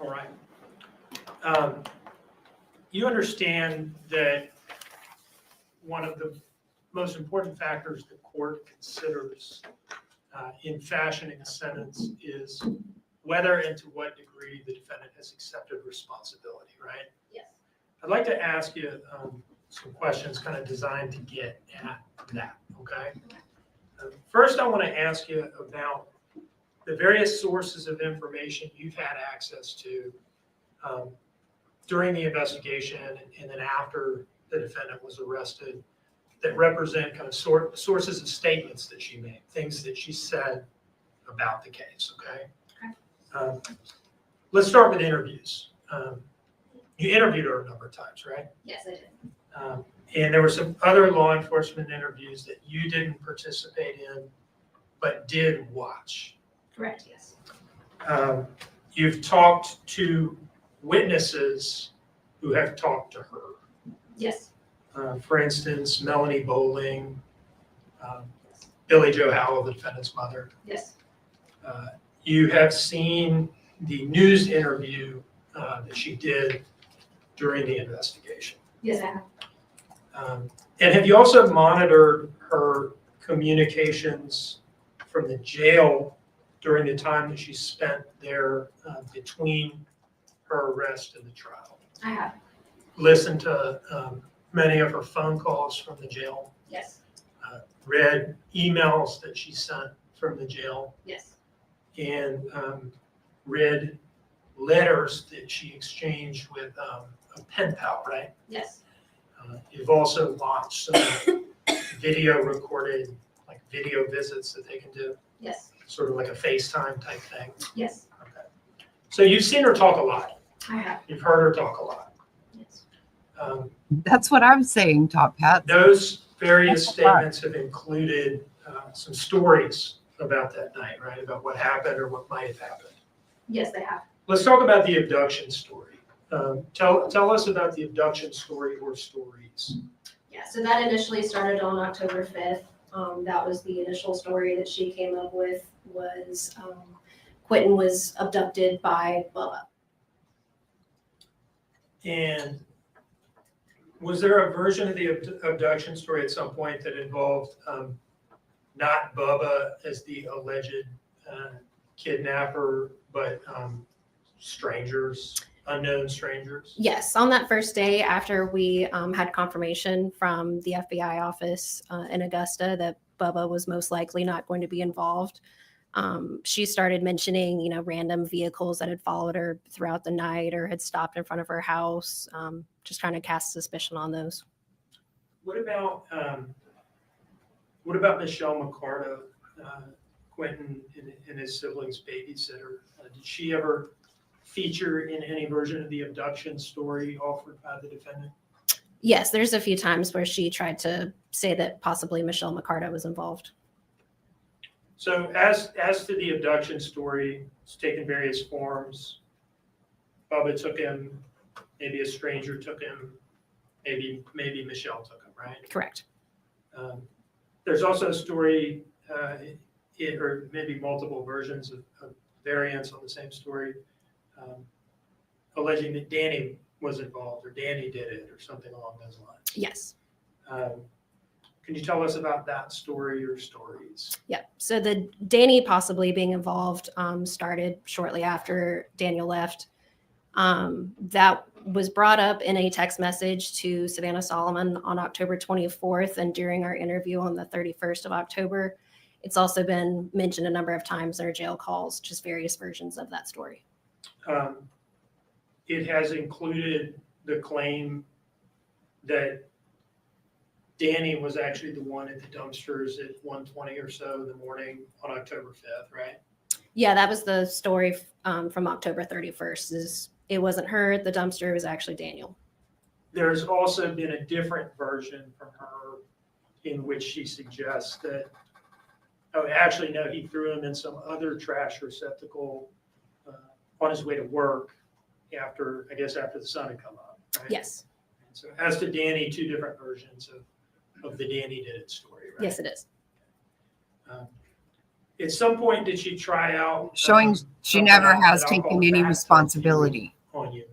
All right. You understand that one of the most important factors the court considers in fashioning a sentence is whether and to what degree the defendant has accepted responsibility, right? Yes. I'd like to ask you some questions kind of designed to get at that, okay? First, I want to ask you about the various sources of information you've had access to during the investigation and then after the defendant was arrested that represent kind of sources of statements that she made, things that she said about the case, okay? Let's start with interviews. You interviewed her a number of times, right? Yes, I did. And there were some other law enforcement interviews that you didn't participate in, but did watch. Correct, yes. You've talked to witnesses who have talked to her. Yes. For instance, Melanie Bowling, Billy Joe Howell, the defendant's mother. Yes. You have seen the news interview that she did during the investigation. Yes, I have. And have you also monitored her communications from the jail during the time that she spent there between her arrest and the trial? I have. Listened to many of her phone calls from the jail, Yes. read emails that she sent from the jail, Yes. and read letters that she exchanged with a pen pal, right? Yes. You've also watched some video recorded, like video visits that they can do, Yes. sort of like a FaceTime type thing. Yes. Okay. So you've seen her talk a lot. I have. You've heard her talk a lot. Yes. That's what I'm saying, Top Hat. Those various That's a lot. statements have included some stories about that night, right? About what happened or what might have happened. Yes, they have. Let's talk about the abduction story. Tell us about the abduction story or stories. Yeah, so that initially started on October 5th. That was the initial story that she came up with was Quentin was abducted by Bubba. And was there a version of the abduction story at some point that involved not Bubba as the alleged kidnapper, but strangers, unknown strangers? Yes, on that first day after we had confirmation from the FBI office in Augusta that Bubba was most likely not going to be involved, she started mentioning, random vehicles that had followed her throughout the night or had stopped in front of her house, just trying to cast suspicion on those. What about What about Michelle McCarta, Quentin and his siblings' babysitter? Did she ever feature in any version of the abduction story offered by the defendant? Yes, there's a few times where she tried to say that possibly Michelle McCarta was involved. So as to the abduction story, it's taken various forms. Bubba took him, maybe a stranger took him, maybe Michelle took him, right? Correct. There's also a story, or maybe multiple versions of variants on the same story, alleging that Danny was involved or Danny did it or something along those lines. Yes. Can you tell us about that story or stories? Yeah. So the Danny possibly being involved started shortly after Daniel left. That was brought up in a text message to Savannah Solomon on October 24th and during our interview on the 31st of October. It's also been mentioned a number of times in our jail calls, just various versions of that story. It has included the claim that Danny was actually the one at the dumpsters at 1:20 or so in the morning on October 5th, right? Yeah, that was the story from October 31st. It wasn't her at the dumpster, it was actually Daniel. There's also been a different version from her in which she suggests that, oh, actually, no, he threw him in some other trash receptacle on his way to work after the sun had come up, right? Yes. And so as to Danny, two different versions of the Danny did it story, right? Yes, it is. At some point, did she try out? Showing she something never else has that I'll taken call any back responsibility. on you?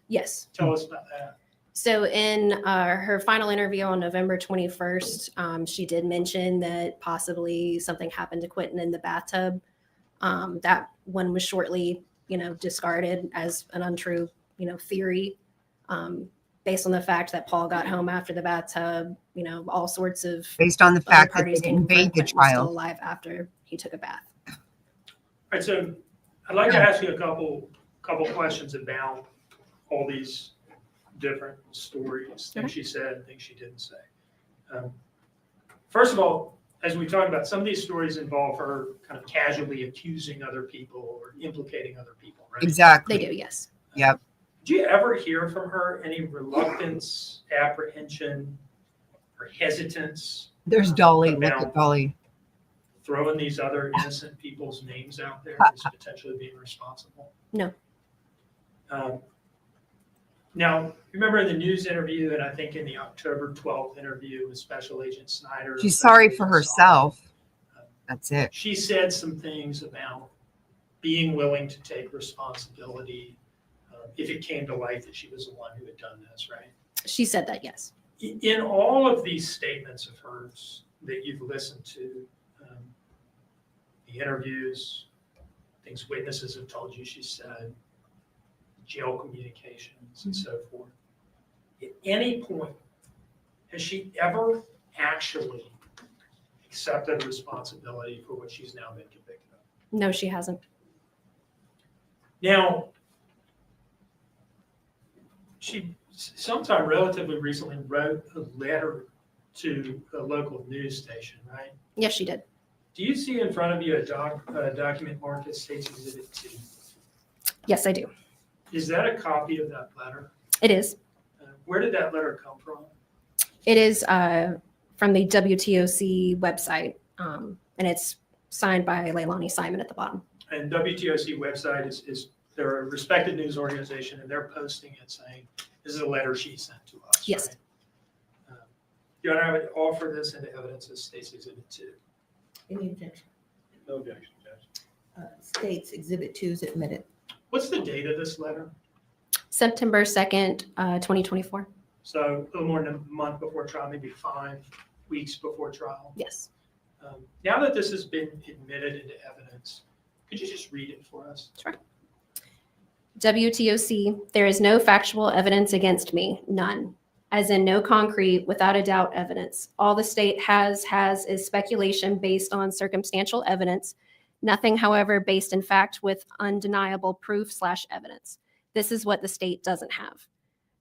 Yes. Tell us about that. So in her final interview on November 21st, she did mention that possibly something happened to Quentin in the bathtub. That one was shortly, discarded as an untrue, theory, based on the fact that Paul got home after the bathtub. All sorts of Based on the other fact that they parties came didn't to confirm bathe the Quentin was still child. alive after he took a bath. All right, so I'd like to ask you a couple questions about all these different stories, things she said, things she didn't say. First of all, as we talked about, some of these stories involve her kind of casually accusing other people or implicating other people, right? Exactly. They do, yes. Yep. Do you ever hear from her any reluctance, apprehension, or hesitance There's Dolly. Look about at Dolly. throwing these other innocent people's names out there as potentially being responsible? No. Now, remember in the news interview and I think in the October 12th interview with Special Agent Snyder. She's Special sorry Agent for Saul, herself. That's it. She said some things about being willing to take responsibility if it came to light that she was the one who had done this, right? She said that, yes. In all of these statements of hers that you've listened to, the interviews, things witnesses have told you she said, jail communications and so forth, at any point, has she ever actually accepted responsibility for what she's now been convicted of? No, she hasn't. Now, she sometime relatively recently wrote a letter to a local news station, right? Yes, she did. Do you see in front of you a document marked as States Exhibit 2? Yes, I do. Is that a copy of that letter? It is. Where did that letter come from? It is from the WTOC website, and it's signed by Leilani Simon at the bottom. And WTOC website is they're a respected news organization, and they're posting it saying, this is a letter she sent to us. Yes. Right? Your Honor, I would offer this into evidence as States Exhibit 2. Any objection? No objection, Judge. States Exhibit 2 is admitted. What's the date of this letter? September 2nd, 2024. So a little more than a month before trial, maybe 5 weeks before trial. Yes. Now that this has been admitted into evidence, could you just read it for us? Sure. WTOC, there is no factual evidence against me, none. As in no concrete, without a doubt evidence. All the state has is speculation based on circumstantial evidence. Nothing, however, based in fact with undeniable proof / evidence. This is what the state doesn't have.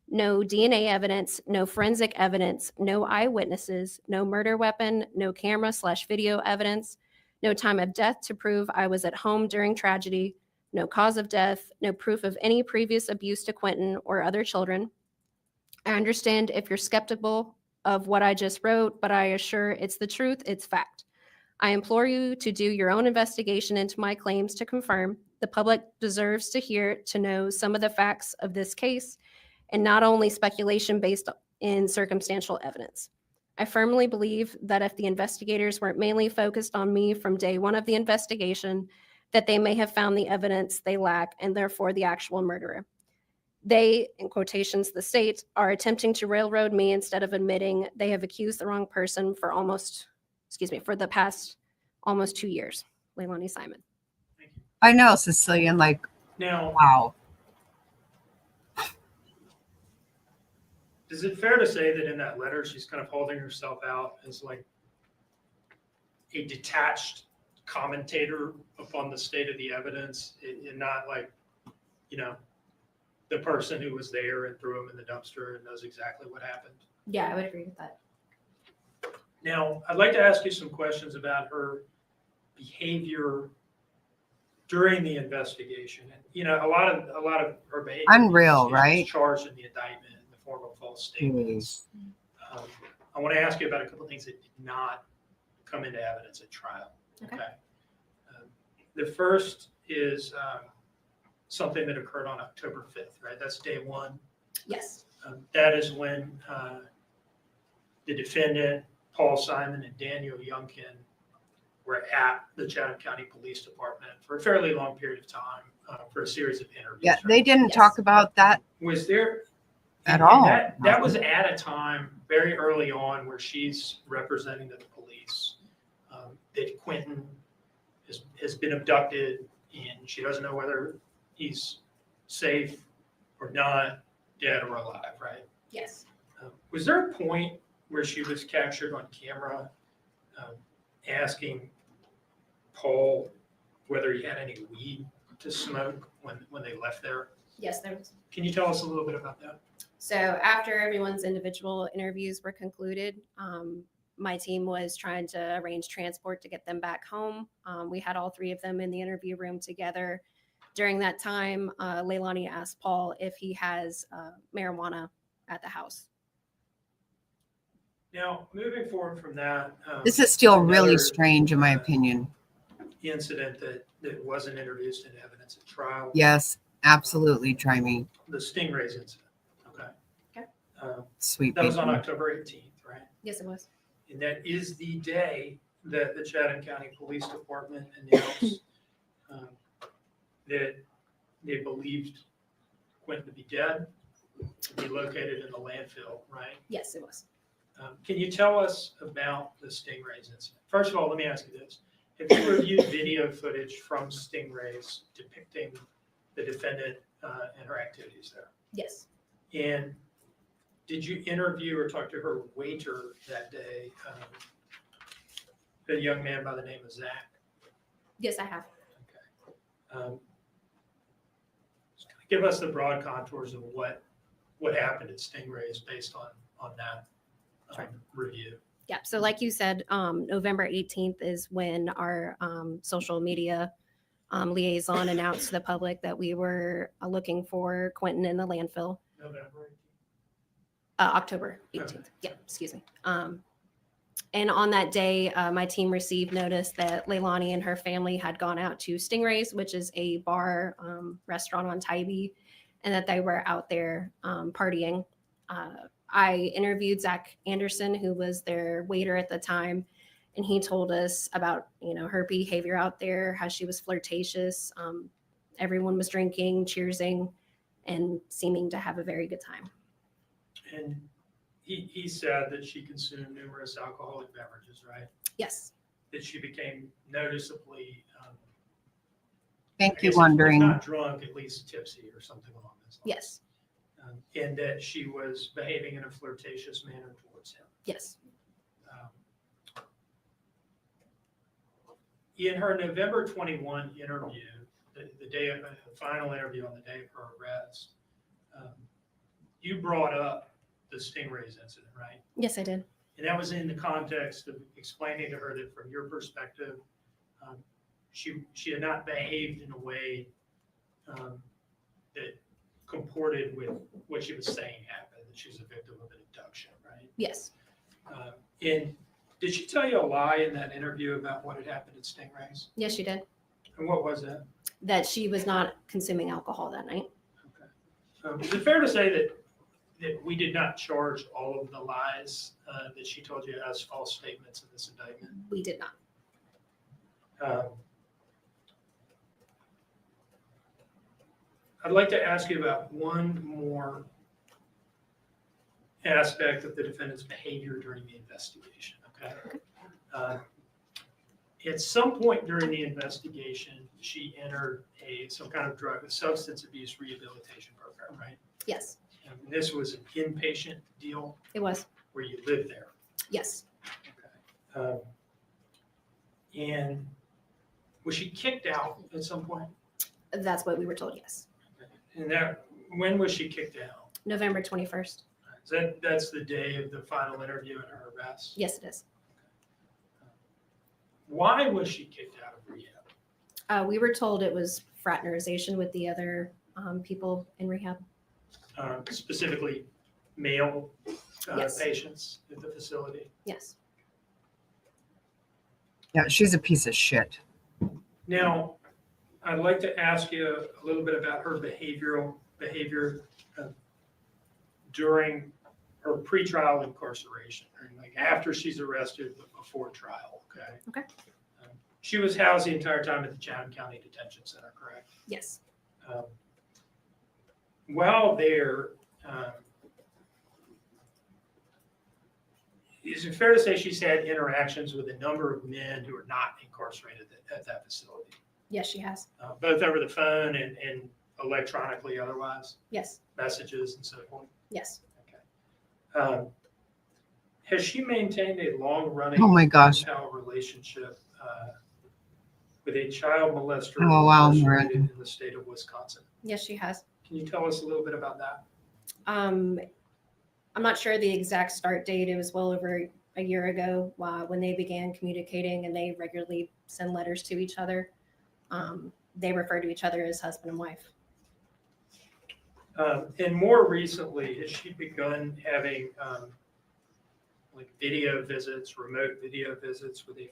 No DNA evidence, no forensic evidence, no eyewitnesses, no murder weapon, no camera/video evidence, no time of death to prove I was at home during tragedy, no cause of death, no proof of any previous abuse to Quentin or other children. I understand if you're skeptical of what I just wrote, but I assure it's the truth, it's fact. I implore you to do your own investigation into my claims to confirm. The public deserves to know some of the facts of this case and not only speculation based in circumstantial evidence. I firmly believe that if the investigators weren't mainly focused on me from day one of the investigation, that they may have found the evidence they lack and therefore the actual murderer. They, in quotations, the state, are attempting to railroad me instead of admitting they have accused the wrong person for the past almost 2 years. Leilani Simon. Thank you. I know, Cecilian, like, Now, wow. is it fair to say that in that letter, she's kind of holding herself out as like a detached commentator upon the state of the evidence and not like, you know, the person who was there and threw him in the dumpster and knows exactly what happened? Yeah, I would agree with that. Now, I'd like to ask you some questions about her behavior during the investigation. And, you know, a lot of her behavior Unreal, is right? charged in the indictment in the form of false statements. I want to ask you about a couple of things that did not come into evidence at trial. Okay. The first is something that occurred on October 5th, right? That's day one. Yes. That is when the defendant, Paul Simon and Daniel Youngkin, were at the Chatham County Police Department for a fairly long period of time for a series of interviews. Yeah, right? they didn't Yes. talk about that Was there at and all. that was at a time very early on where she's representing to the police that Quentin has been abducted and she doesn't know whether he's safe or not, dead or alive, right? Yes. Was there a point where she was captured on camera asking Paul whether he had any weed to smoke when they left there? Yes, there was. Can you tell us a little bit about that? So after everyone's individual interviews were concluded, my team was trying to arrange transport to get them back home. We had all three of them in the interview room together. During that time, Leilani asked Paul if he has marijuana at the house. Now, moving forward from that. This is still really another, strange, in my opinion. Incident that wasn't introduced into evidence at trial. Yes, absolutely. Try me. The Stingrays incident. Okay. Okay. Sweet That was on baby. October 18th, right? Yes, it was. And that is the day that the Chatham County Police Department announced that they believed Quentin to be dead, to be located in the landfill, right? Yes, it was. Can you tell us about the Stingrays incident? First of all, let me ask you this. Have you reviewed video footage from Stingrays depicting the defendant and her activities there? Yes. And did you interview or talk to her waiter that day, a young man by the name of Zach? Yes, I have. Okay. Just kind of give us the broad contours of what happened at Stingrays based on that review. Yeah. So like you said, November 18th is when our social media liaison announced to the public that we were looking for Quentin in the landfill. November October 18th. Okay. Yeah, excuse me. And on that day, my team received notice that Leilani and her family had gone out to Stingrays, which is a bar restaurant on Tybee, and that they were out there partying. I interviewed Zach Anderson, who was their waiter at the time, and he told us about, her behavior out there, how she was flirtatious. Everyone was drinking, cheersing, and seeming to have a very good time. And he said that she consumed numerous alcoholic beverages, right? Yes. That she became noticeably, Thank I you, guess if wondering. not drunk, at least tipsy or something along those lines. Yes. And that she was behaving in a flirtatious manner towards him. Yes. In her November 21 interview, the day of the final interview on the day of her arrest, you brought up the Stingrays incident, right? Yes, I did. And that was in the context of explaining to her that from your perspective, she had not behaved in a way that comported with what she was saying happened, that she was a victim of an abduction, right? Yes. And did she tell you a lie in that interview about what had happened at Stingrays? Yes, she did. And what was that? That she was not consuming alcohol that night. Okay. Is it fair to say that we did not charge all of the lies that she told you as false statements in this indictment? We did not. I'd like to ask you about one more aspect of the defendant's behavior during the investigation, okay? At some point during the investigation, she entered some kind of a substance abuse rehabilitation program, right? Yes, And this was an inpatient deal it was. where you lived there. Yes. Okay. And was she kicked out at some point? That's what we were told. Yes. And when was she kicked out? November 21st. That's the day of the final interview and her arrest? Yes, it is. Why was she kicked out of rehab? We were told it was fraternization with the other people in rehab. Specifically male Yes. patients at the facility? Yes. Yeah, she's a piece of shit. Now, I'd like to ask you a little bit about her behavior during her pretrial incarceration, like after she's arrested but before trial, okay? Okay. She was housed the entire time at the Chatham County Detention Center, correct? Yes. While there, is it fair to say she's had interactions with a number of men who are not incarcerated at that facility? Yes, she has. Both over the phone and electronically otherwise, Yes. messages and so forth? Yes. Okay. Has she maintained a long-running Oh my gosh. pal relationship with a child molester Oh, wow, incarcerated Miranda. in the state of Wisconsin? Yes, she has. Can you tell us a little bit about that? I'm not sure the exact start date. It was well over a year ago when they began communicating, and they regularly send letters to each other. They refer to each other as husband and wife. And more recently, has she begun having like video visits, remote video visits with a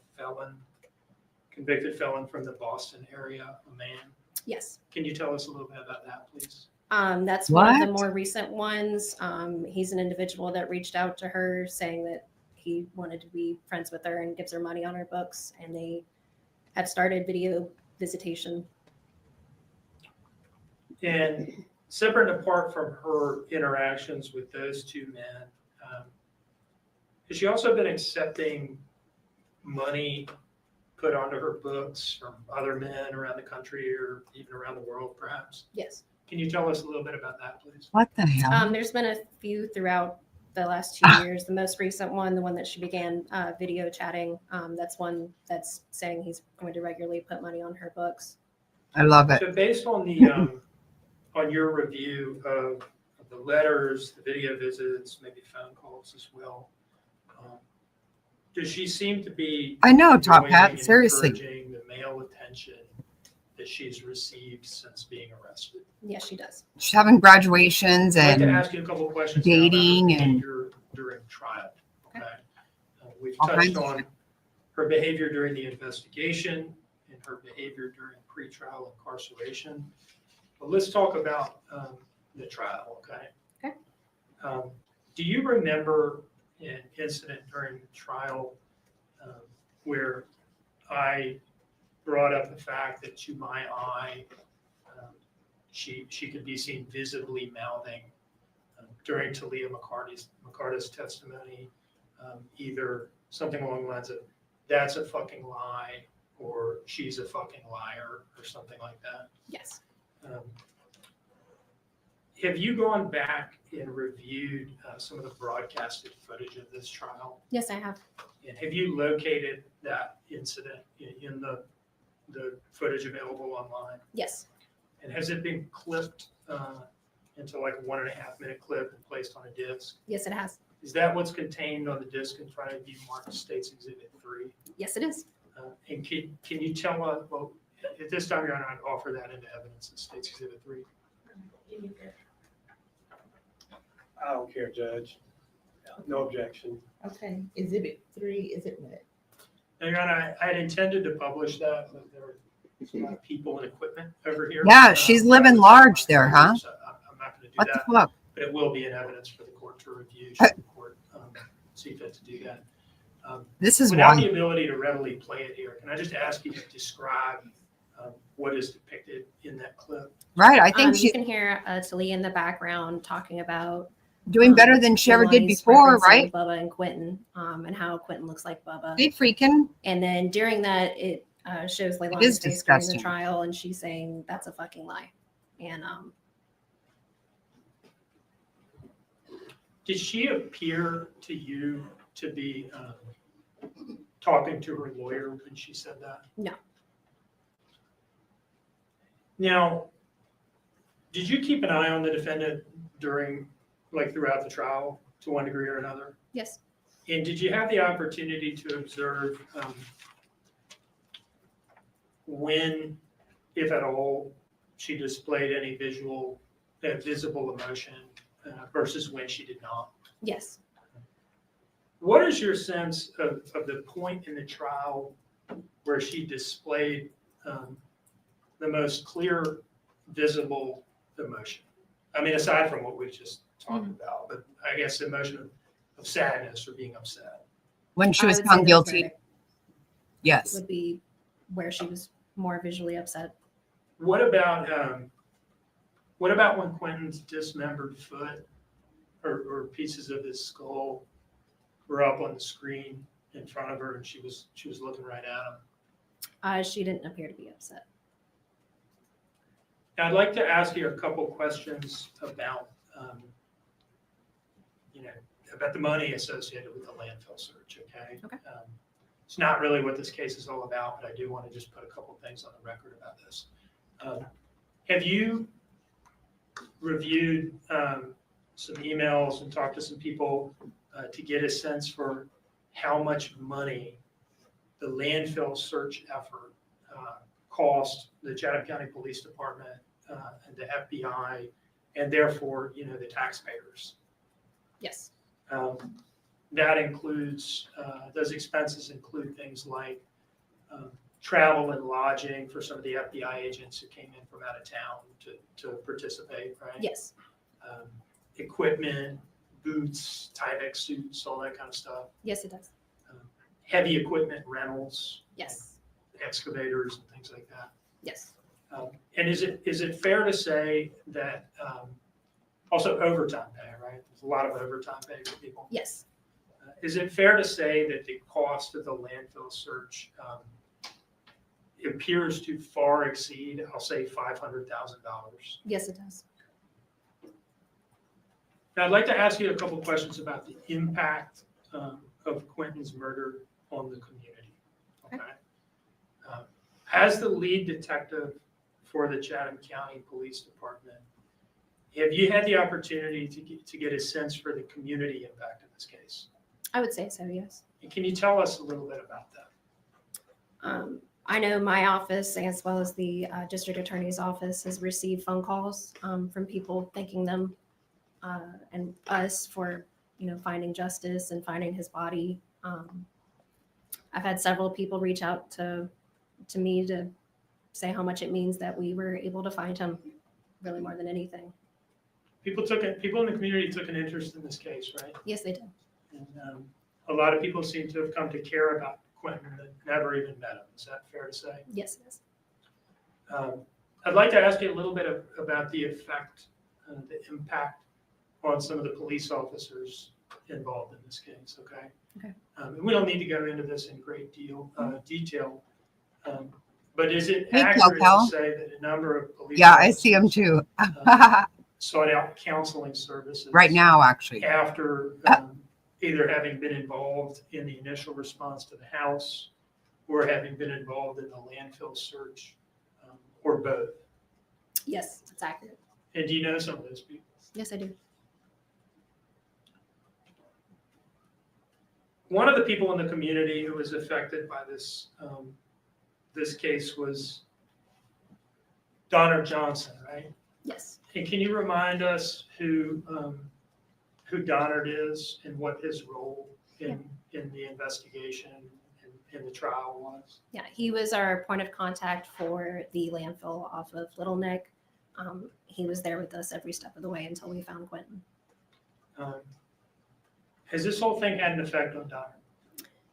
convicted felon from the Boston area, a man? Yes. Can you tell us a little bit about that, please? That's one of the What? more recent ones. He's an individual that reached out to her saying that he wanted to be friends with her and gives her money on her books, and they have started video visitation. And separate and apart from her interactions with those two men, has she also been accepting money put onto her books from other men around the country or even around the world, perhaps? Yes. Can you tell us a little bit about that, please? What the hell? There's been a few throughout the last 2 years. The most recent one, the one that she began video chatting, that's one that's saying he's going to regularly put money on her books. I love it. So based on the on your review of the letters, the video visits, maybe phone calls as well, does she seem to be I know, Top enjoying Hat. and Seriously. encouraging the male attention that she's received since being arrested? Yes, she does. She's having graduations I'd like to and ask you a couple of questions now about her dating and- behavior during trial. Okay, we've All touched kinds of on her behavior during the investigation and her behavior during pretrial incarceration. But let's talk about the trial. Okay. Okay. Do you remember an incident during the trial where I brought up the fact that to my eye, she could be seen visibly mouthing during Talia McCarty's testimony, either something along the lines of "that's a fucking lie" or "she's a fucking liar" or something like that. Yes. Have you gone back and reviewed some of the broadcasted footage of this trial? Yes, I have. And have you located that incident in the footage available online? Yes. And has it been clipped into like a 1.5 minute clip and placed on a disc. Yes, it has. Is that what's contained on the disc in front of you, marked State's Exhibit 3? Yes, it is. And can you tell us, well, at this time, Your Honor, I'd offer that into evidence as State's Exhibit 3. I don't care, Judge. No objection. Okay, Exhibit 3, is it what? Now, Your Honor, I had intended to publish that, but there were a lot of people and equipment over here. Yeah, she's living large there, huh? So I'm not going to do What the that, fuck? but it will be in evidence for the court to review, should the court see fit to do that. This is Without one. the ability to readily play it here, can I just ask you to describe what is depicted in that clip? Right. I think You she's can hear Talia in the background talking about doing better than she ever did Leilani's before, referencing right? Bubba and Quentin, and how Quentin looks like Bubba. Hey, freaking. And then during that, it shows is Leilani's face during the disgusting. trial, and she's saying that's a fucking lie. And Did she appear to you to be talking to her lawyer when she said that? No. Now, did you keep an eye on the defendant throughout the trial to one degree or another? yes, And did you have the opportunity to observe when, if at all, she displayed any visible emotion versus when she did not? yes. What is your sense of the point in the trial where she displayed the most clear, visible emotion? I mean, aside from what we just talked about, but I guess the emotion of sadness or being upset. When she I was would say found the guilty. verdict Yes. would be where she was more visually upset. What about when Quentin's dismembered foot or pieces of his skull were up on the screen in front of her and she was looking right at him? She didn't appear to be upset. Now, I'd like to ask you a couple questions about, about the money associated with the landfill search, okay? Okay. It's not really what this case is all about, but I do want to just put a couple things on the record about this. Have you reviewed some emails and talked to some people to get a sense for how much money the landfill search effort cost the Chatham County Police Department and the FBI, and therefore, the taxpayers? Yes. That includes, those expenses include things like travel and lodging for some of the FBI agents who came in from out of town to participate, right? Yes. Equipment, boots, Tyvek suits, all that kind of stuff. Yes, it does. Heavy equipment rentals, Yes. excavators and things like that. Yes. And is it fair to say that also overtime pay, right? There's a lot of overtime pay for people. Yes. Is it fair to say that the cost of the landfill search appears to far exceed, I'll say, $500,000? Yes, it does. Now, I'd like to ask you a couple questions about the impact of Quentin's murder on the community. Okay. As the lead detective for the Chatham County Police Department, have you had the opportunity to get a sense for the community impact of this case? I would say so, yes. And can you tell us a little bit about that? I know my office, as well as the district attorney's office, has received phone calls from people thanking them and us for, finding justice and finding his body. I've had several people reach out to me to say how much it means that we were able to find him, really more than anything. People in the community took an interest in this case, right? Yes, they did. And a lot of people seem to have come to care about Quentin that never even met him. Is that fair to say? Yes, it is. I'd like to ask you a little bit about the effect, the impact on some of the police officers involved in this case, okay? Okay. And we don't need to go into this in great detail, but is it Hey, accurate Cal. to say that a number of police Yeah, I see him officers, too. sought out counseling services Right now, actually. after either having been involved in the initial response to the house or having been involved in the landfill search, or both? Yes, it's accurate. And do you know some of those people? Yes, I do. One of the people in the community who was affected by this, this case was Donner Johnson, right? Yes. And can you remind us who Donner is and what his role in the investigation and in the trial was? Yeah, he was our point of contact for the landfill off of Little Neck. He was there with us every step of the way until we found Quentin. Has this whole thing had an effect on Donner?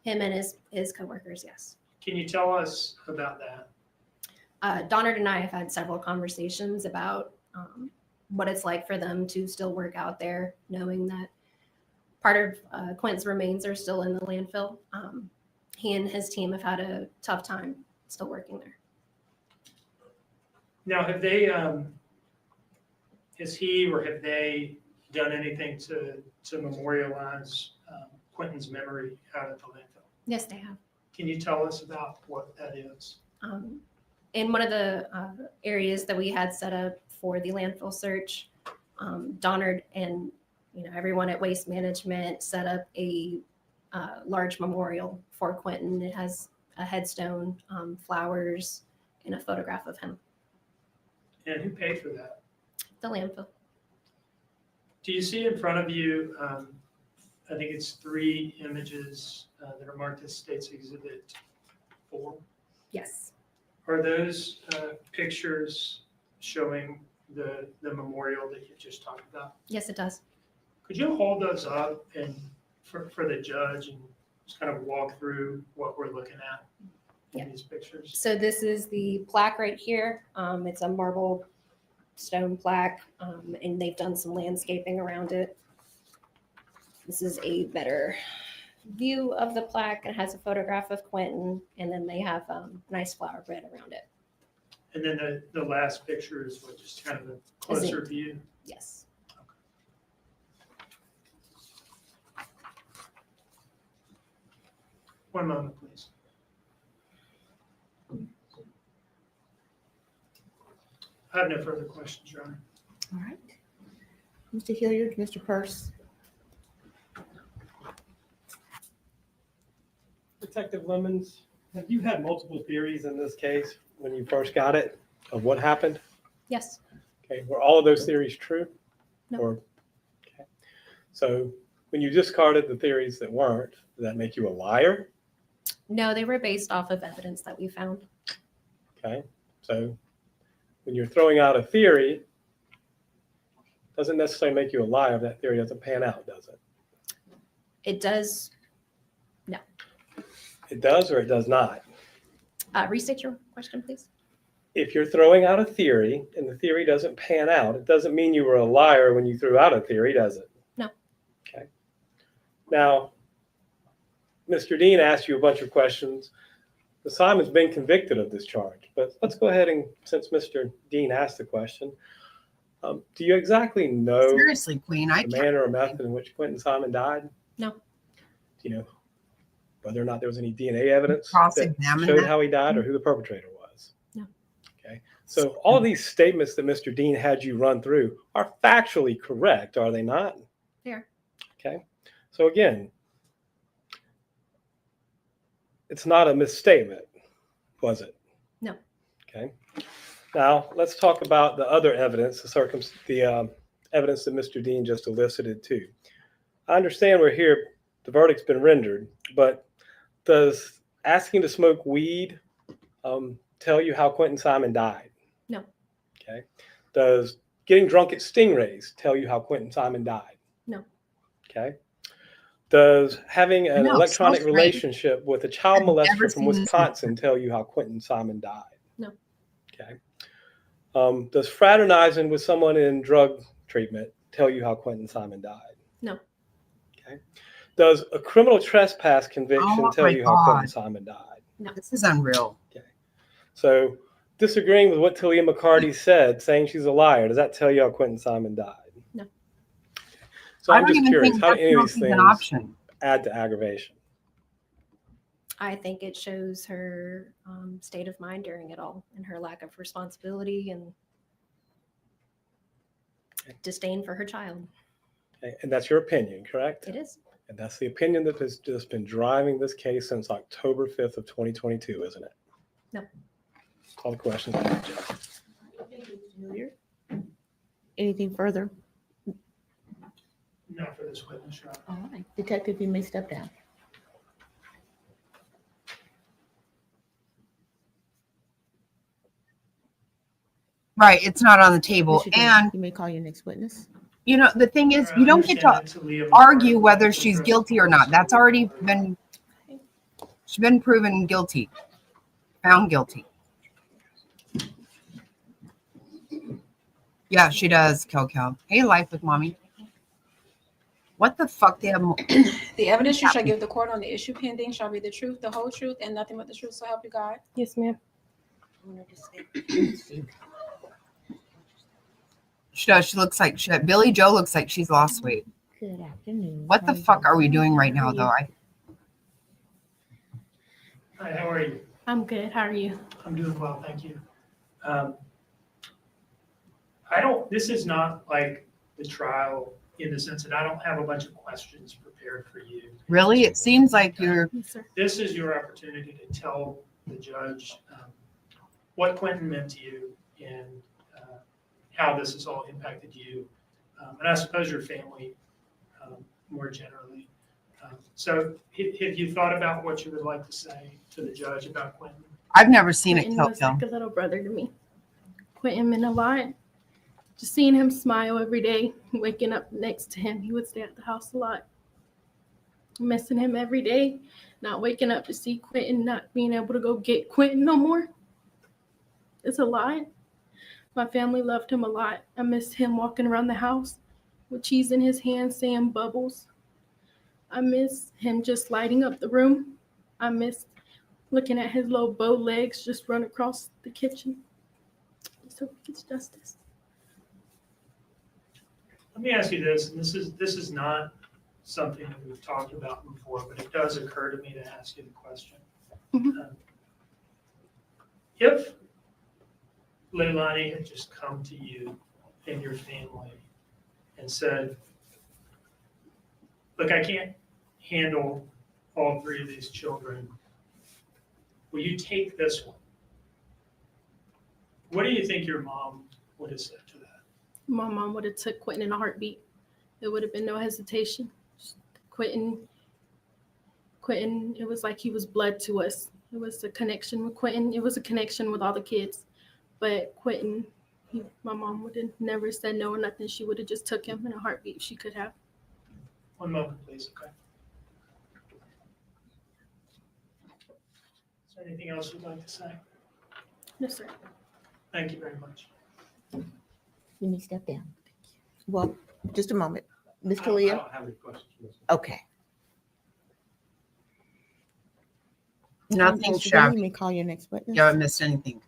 Him and his coworkers, yes. Can you tell us about that? Donard and I have had several conversations about what it's like for them to still work out there, knowing that part of Quentin's remains are still in the landfill. He and his team have had a tough time still working there. Now, have they, has he or have they done anything to memorialize Quentin's memory out at the landfill? Yes, they have. Can you tell us about what that is? In one of the areas that we had set up for the landfill search, Donard and everyone at Waste Management set up a large memorial for Quentin. It has a headstone, flowers, and a photograph of him. And who paid for that? The landfill. Do you see in front of you, I think it's 3 images that are marked as State's Exhibit 4? Yes. Are those pictures showing the memorial that you just talked about? Yes, it does. Could you hold those up and for the judge and just kind of walk through what we're looking at in these pictures? So this is the plaque right here. It's a marble stone plaque, and they've done some landscaping around it. This is a better view of the plaque. It has a photograph of Quentin, and then they have nice flower bed around it. And then the last picture is what, just kind of a closer view? Yes. One moment, please. I have no further questions, Your Honor. All right. Mr. Hilliard, Mr. Purse. Detective Lemons, have you had multiple theories in this case when you first got it of what happened? Yes. Okay, were all of those theories true? No. Okay. So when you discarded the theories that weren't, did that make you a liar? No, they were based off of evidence that we found. Okay. So when you're throwing out a theory, doesn't necessarily make you a liar if that theory doesn't pan out, does it? It does. It does or it does not? Restate your question, please. If you're throwing out a theory and the theory doesn't pan out, it doesn't mean you were a liar when you threw out a theory, does it? No. Okay. Now, Mr. Dean asked you a bunch of questions. The Simon's been convicted of this charge, but let's go ahead and, since Mr. Dean asked the question, do you exactly know Seriously, Queen, I the can't. manner or method in which Quentin Simon died? No. Do you know whether or not there was any DNA evidence that Cross-examine showed that? how he died or who the perpetrator was? No. Okay. So all of these statements that Mr. Dean had you run through are factually correct, are they not? Fair. Okay. So again, it's not a misstatement, was it? No. Okay. Now let's talk about the other evidence, the evidence that Mr. Dean just elicited too. I understand we're here, the verdict's been rendered, but does asking to smoke weed tell you how Quentin Simon died? No. Okay. Does getting drunk at Stingrays tell you how Quentin Simon died? No. Okay. Does having an No, electronic so strange. relationship with a child I've never molester from seen this Wisconsin tell you how Quentin Simon died? No. Okay. Does fraternizing with someone in drug treatment tell you how Quentin Simon died? No. Okay. Does a criminal trespass conviction Oh tell my you how Quentin God. Simon died? This is unreal. Okay. So disagreeing with what Talia McCarty said, saying she's a liar, does that tell you how Quentin Simon died? No. So I I'm don't just even curious, think how do death any of these penalty is things an option. add to aggravation? I think it shows her state of mind during it all and her lack of responsibility and disdain for her child. Okay, and that's your opinion, correct? It is. And that's the opinion that has just been driving this case since October 5th of 2022, isn't it? No. Call the question. Hilliard? Anything further? Not for this witness, Your Honor. All right, Detective, you may step down. Right. It's not on the table. Mr. Dean, And, you may call your next witness. you know, the thing is, you don't get to argue whether she's guilty or not. That's already been, she's been proven guilty, found guilty. Yeah, she does, Kel. Hey, life with mommy. What the fuck? They have The evidence you shall give the court on the issue pending shall be the truth, the whole truth, and nothing but the truth, so help you God. Yes, ma'am. She does. She looks like shit. Billy Joe looks like she's lost weight. Good afternoon. What the fuck are we doing right now, though? Hi, how are you? I'm good. How are you? I'm doing well, thank you. This is not like the trial in the sense that I don't have a bunch of questions prepared for you. Really? It seems like you're. Yes, sir. This is your opportunity to tell the judge what Quentin meant to you and how this has all impacted you, and I suppose your family more generally. So have you thought about what you would like to say to the judge about Quentin? I've never seen it, Quentin was Kel. like a little brother to me. Quentin meant a lot. Just seeing him smile every day, waking up next to him, he would stay at the house a lot. Missing him every day, not waking up to see Quentin, not being able to go get Quentin no more. It's a lot. My family loved him a lot. I missed him walking around the house with cheese in his hand saying bubbles. I miss him just lighting up the room. I miss looking at his little bow legs just run across the kitchen. So he gets justice. Let me ask you this, and this is not something that we've talked about before, but it does occur to me to ask you the question. Mhm. If Leilani had just come to you and your family and said, look, I can't handle all three of these children. Will you take this one? What do you think your mom would have said to that? My mom would have took Quentin in a heartbeat. There would have been no hesitation. Quentin, it was like he was blood to us. It was a connection with Quentin. It was a connection with all the kids. But Quentin, my mom would have never said no or nothing. She would have just took him in a heartbeat if she could have. One moment, please, okay? Is there anything else you'd like to say? No, sir. Thank you very much. You may step down. Well, just a moment. I Mr. Leah? don't have any questions. Okay. Nothing Mr. Dean, shabby. you may call your next witness. You haven't missed anything.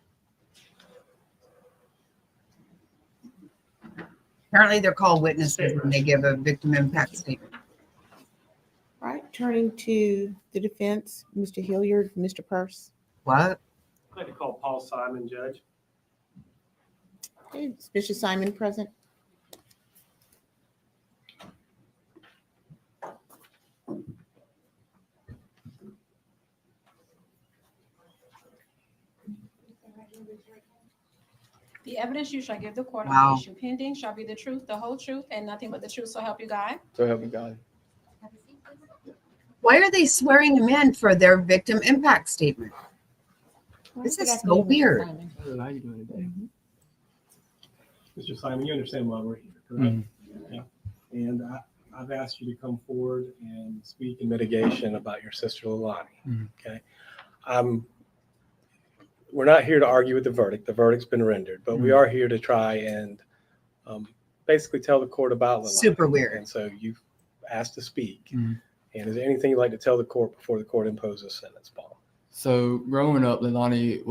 Apparently, they're called witnesses when they give a victim impact statement. All right, turning to the defense, Mr. Hilliard, Mr. Purse. What? I'd like to call Paul Simon, Judge. Okay, is Mr. Simon present? The evidence you shall give the court on Wow. the issue pending shall be the truth, the whole truth, and nothing but the truth, so help you God. So help me God. Why are they swearing him in for their victim impact statement? This is so weird. How you doing today? Mr. Simon, you understand why we're here, correct? Yeah. And I've asked you to come forward and speak in mitigation about your sister Leilani, okay? We're not here to argue with the verdict. The verdict's been rendered, but we are here to try and basically tell the court about Leilani. Super weird. And so you've asked to speak. Mhm. And is there anything you'd like to tell the court before the court imposes a sentence, Paul? So growing up, Leilani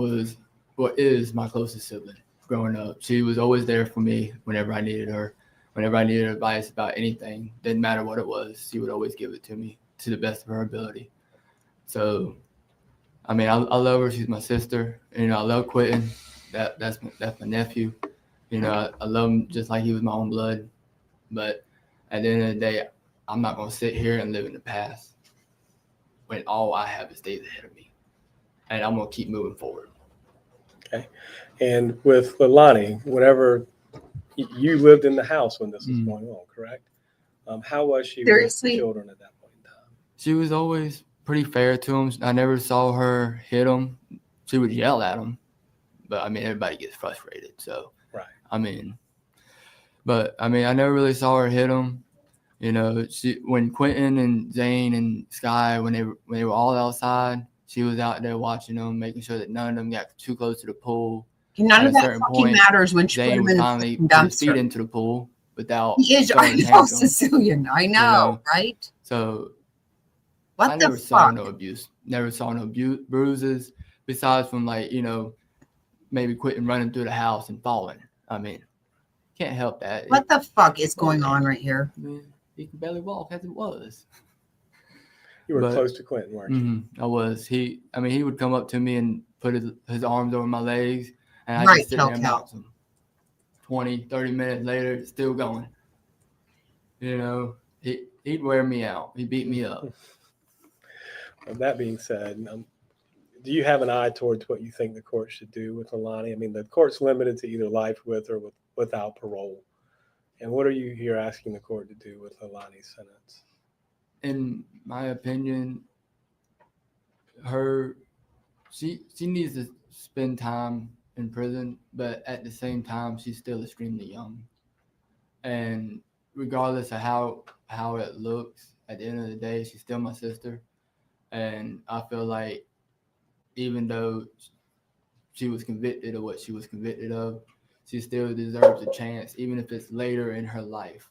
is my closest sibling. Growing up, she was always there for me whenever I needed her. Whenever I needed advice about anything, didn't matter what it was, she would always give it to me to the best of her ability. So, I love her. She's my sister. And, I love Quentin. That's my nephew. You know, I love him just like he was my own blood. But at the end of the day, I'm not going to sit here and live in the past when all I have is days ahead of me. And I'm going to keep moving forward. Okay. And with Leilani, whenever you lived in the house when this was going on, correct? How was she with Seriously? the children at that point in time? She was always pretty fair to him. I never saw her hit him. She would yell at him. But, I mean, everybody gets frustrated. So, Right. I mean, I never really saw her hit him. You know, when Quentin and Zane and Sky, when they were all outside, she was out there watching them, making sure that none of them got too close to the pool. None At of a that certain fucking point, matters when she put Zane him would in the finally fucking put his feet dumpster. into the pool without He is, throwing I a know, tantrum. Sicilian. I know, know? right? So What I the never saw fuck? no abuse. Never saw no bruises besides from, like, you know, maybe Quentin running through the house and falling. I mean, can't help that. What the fuck is going on right here? I mean, he can barely walk as it was. You were But- close to Quentin, weren't you? I was. He would come up to me and put his arms over my legs, and I Right, just sit there and Cal. bounce him. 20, 30 minutes later, still going. You know, he'd wear me out. He'd beat me up. With that being said, do you have an eye towards what you think the court should do with Leilani? I mean, the court's limited to either life with or without parole. And what are you here asking the court to do with Leilani's sentence? In my opinion, she needs to spend time in prison, but at the same time, she's still extremely young. And regardless of how it looks, at the end of the day, she's still my sister. And I feel like even though she was convicted of what she was convicted of, she still deserves a chance, even if it's later in her life,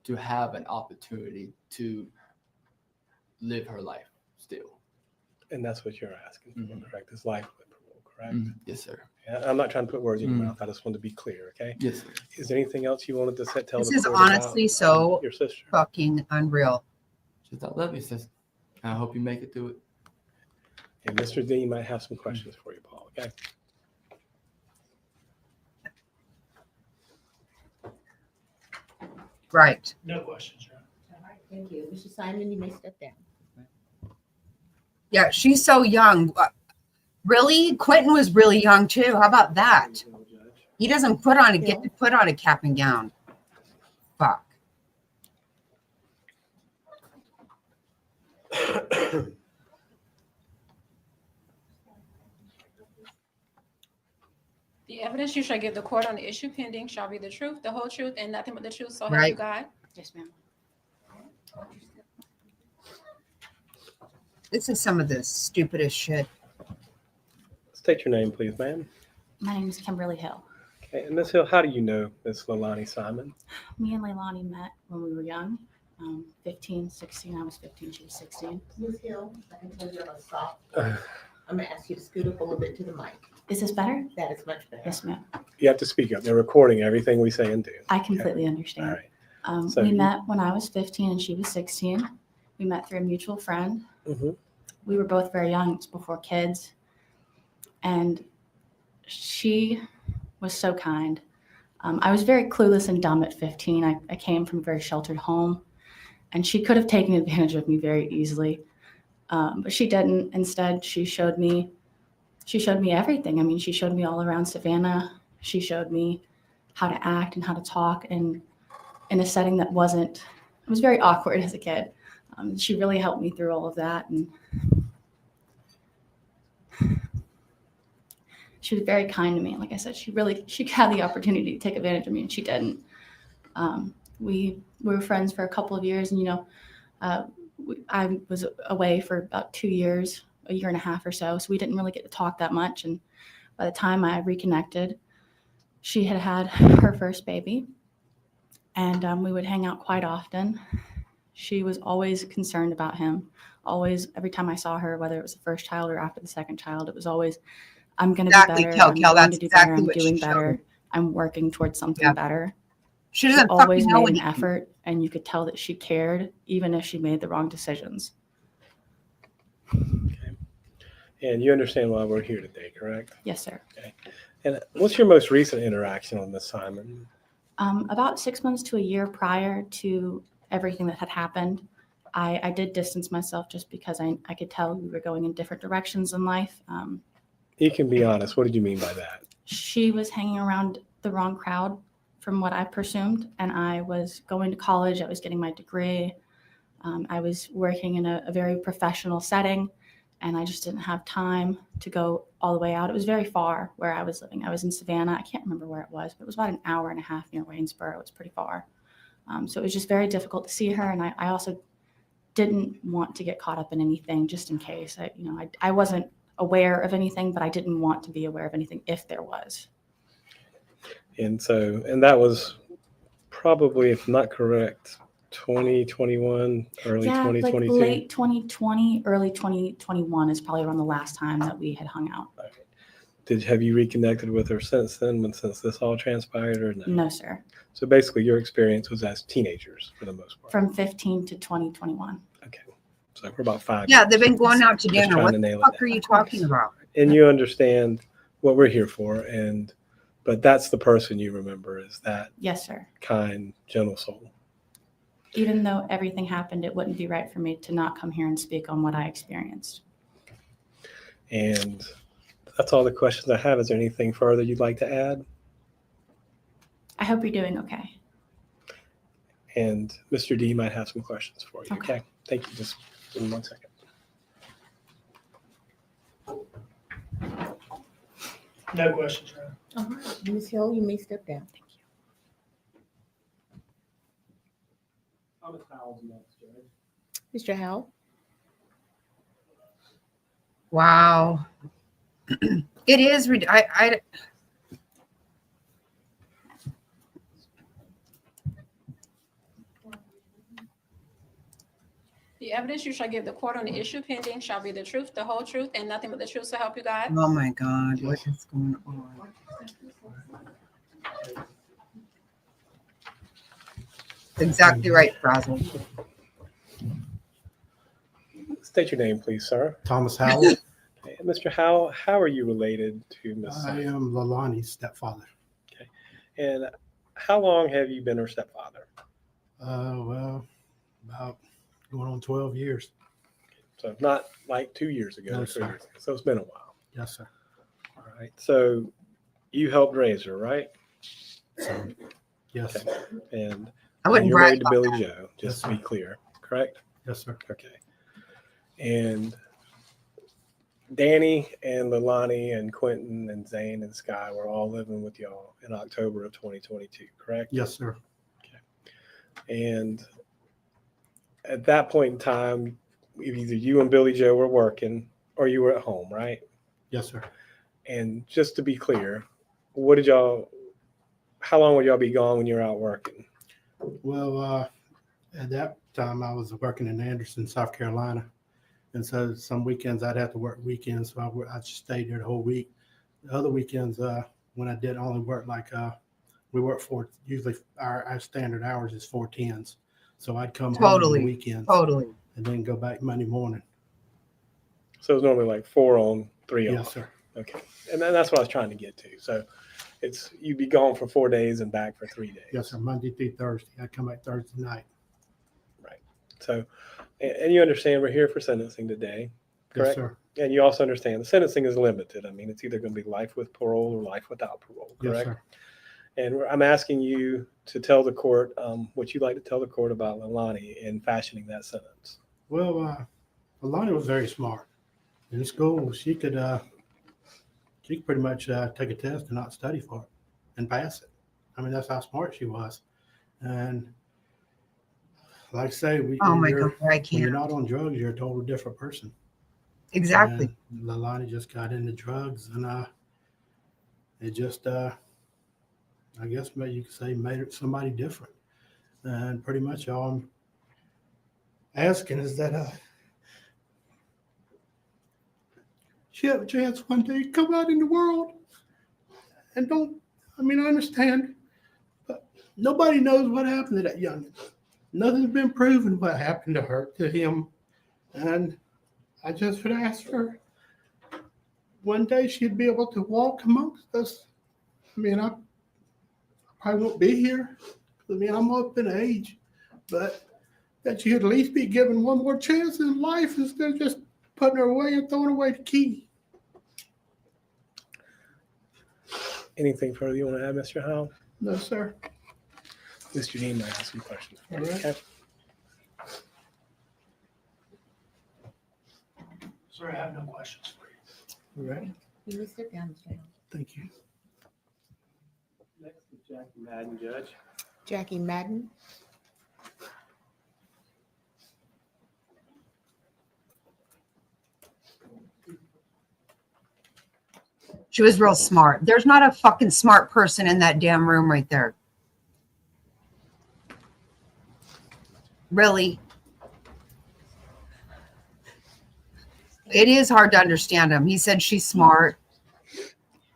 to have an opportunity to live her life still. And that's what you're asking for, correct? It's life with parole, correct? Yes, sir. Yeah, I'm not trying to put words in your mouth. I just want to be clear, okay? Yes, sir. Is there anything else you wanted to tell This the is court honestly about so your sister? fucking unreal. Just I love you, sis. I hope you make it through it. And Mr. Dean might have some questions for you, Paul, okay? Right. No questions, Your Honor. All right, thank you. Mr. Simon, you may step down. Yeah, she's so young. Really? Quentin was really young too. How about that? He doesn't get to put on a cap and gown. Fuck. The evidence you shall give the court on the issue pending shall be the truth, the whole truth, and nothing but the truth, so help you Right. God. Yes, ma'am. This is some of the stupidest shit. State your name, please, ma'am. My name is Kimberly Hill. Okay, and Ms. Hill, how do you know Ms. Leilani Simon? Me and Leilani met when we were young, 15, 16. I was 15, she was 16. Ms. Hill, I can tell you have a soft. I'm gonna ask you to scoot up a little bit to the mic. Is this better? That is much better. Yes, ma'am. You have to speak up. They're recording everything we say and do. I completely All understand. right. So We you- met when I was 15 and she was 16. We met through a mutual friend. Mhm. We were both very young, it was before kids. And she was so kind. I was very clueless and dumb at 15. I came from a very sheltered home, and she could have taken advantage of me very easily. But she didn't. Instead, she showed me everything. I mean, she showed me all around Savannah. She showed me how to act and how to talk in a setting that it was very awkward as a kid. She really helped me through all of that. And she was very kind to me. Like I said, she had the opportunity to take advantage of me, and she didn't. We were friends for a couple of years, and I was away for about 2 years, a year and a half or so. So we didn't really get to talk that much. And by the time I reconnected, she had her first baby, and we would hang out quite often. She was always concerned about him. Always, every time I saw her, whether it was the first child or after the second child, it was always, I'm going to Exactly, be better. Kel, I'm Kel, going that's to do exactly better. I'm what she doing showed better. me. I'm working towards something Yeah. better. She She doesn't always fucking know made an anything. effort, and you could tell that she cared, even if she made the wrong decisions. And you understand why we're here today, correct? Yes, sir. And what's your most recent interaction with Miss Simon? About 6 months to a year prior to everything that had happened, I did distance myself just because I could tell we were going in different directions in life. You can be honest. What did you mean by that? She was hanging around the wrong crowd from what I presumed, and I was going to college. I was getting my degree. I was working in a very professional setting, and I just didn't have time to go all the way out. It was very far where I was living. I was in Savannah. I can't remember where it was, but it was about an hour and a half near Waynesboro. It was pretty far. So it was just very difficult to see her, and I also didn't want to get caught up in anything just in case. I wasn't aware of anything, but I didn't want to be aware of anything if there was. And that was probably, if not correct, 2021, early Yeah, like 2022. late 2020, early 2021 is probably around the last time that we had hung out. Have you reconnected with her since then, since this all transpired, or no? No, sir. So basically, your experience was as teenagers for the most part. From 15 to 2021. Okay, so we're about 5 Yeah, years. they've been going out to Just dinner. trying What to the nail it fuck are down. you talking about? And you understand what we're here for, but that's the person you remember, is that Yes, sir. kind, gentle soul. Even though everything happened, it wouldn't be right for me to not come here and speak on what I experienced. And that's all the questions I have. Is there anything further you'd like to add? I hope you're doing okay. And Mr. D might have some questions for you. Okay. Okay. Thank you. Just give me 1 second. No questions, Your Honor. All right, Ms. Hill, you may step down. Thank you. Thomas Howell's next, Judge. Mr. Howell? Wow. It is. The evidence you shall give the court on the issue pending shall be the truth, the whole truth, and nothing but the truth, so help you God. Oh my God, what is going on? Exactly right, Frazzle. State your name, please, sir. Thomas Howell. Okay. Mr. Howell, how are you related to Miss I Simon? am Leilani's stepfather. And how long have you been her stepfather? Well, about going on 12 years. So not like 2 years ago No, or 3 sir. years ago. So it's been a while. Yes, sir. All right. So you helped raise her, right? So, yes. Okay. And I wouldn't you're brag married to about Billy that. Joe, just to be clear, correct? Yes, sir. Okay. And Danny and Leilani and Quentin and Zane and Sky were all living with y'all in October of 2022, correct? Yes, sir. And at that point in time, either you and Billy Joe were working or you were at home, right? Yes, sir. And just to be clear, how long would y'all be gone when you're out working? Well, at that time, I was working in Anderson, South Carolina. And so some weekends I'd have to work weekends. So I just stayed there the whole week. The other weekends, when I did only work, we work usually our standard hours is 4 10s. So I'd come home on the weekends Totally. and then go back Monday morning. So it's normally like 4 on, 3 off. Yes, sir. Okay. And then that's what I was trying to get to. So you'd be gone for 4 days and back for 3 days. Yes, sir. Monday through Thursday. I'd come back Thursday night. Right. So, and you understand we're here for sentencing today, correct? Yes, sir. And you also understand the sentencing is limited. I mean, it's either going to be life with parole or life without parole, correct? Yes, sir. And I'm asking you to tell the court what you'd like to tell the court about Leilani in fashioning that sentence. Well, Leilani was very smart. In school, she could pretty much take a test and not study for it and pass it. I mean, that's how smart she was. And like I say, when you're not on drugs, you're a total different person. Exactly. And Leilani just got into drugs, and it just, I guess maybe you could say, made it somebody different. And pretty much all I'm asking is that she have a chance one day to come out in the world and I understand, but nobody knows what happened to that youngin'. Nothing's been proven what happened to him. And I just would ask for one day she'd be able to walk amongst us. I mean, I probably won't be here. I mean, I'm up in age, but that she'd at least be given one more chance in life instead of just putting her away and throwing away the key. Anything further you want to add, Mr. Howell? No, sir. Mr. Dean might have some questions. All right. Okay. Sir, I have no questions for you. All right. Mr. Ramsdale. Thank you. Next is Jackie Madden, Judge. Jackie Madden. She was real smart. There's not a fucking smart person in that damn room right there. Really. It is hard to understand him. He said she's smart.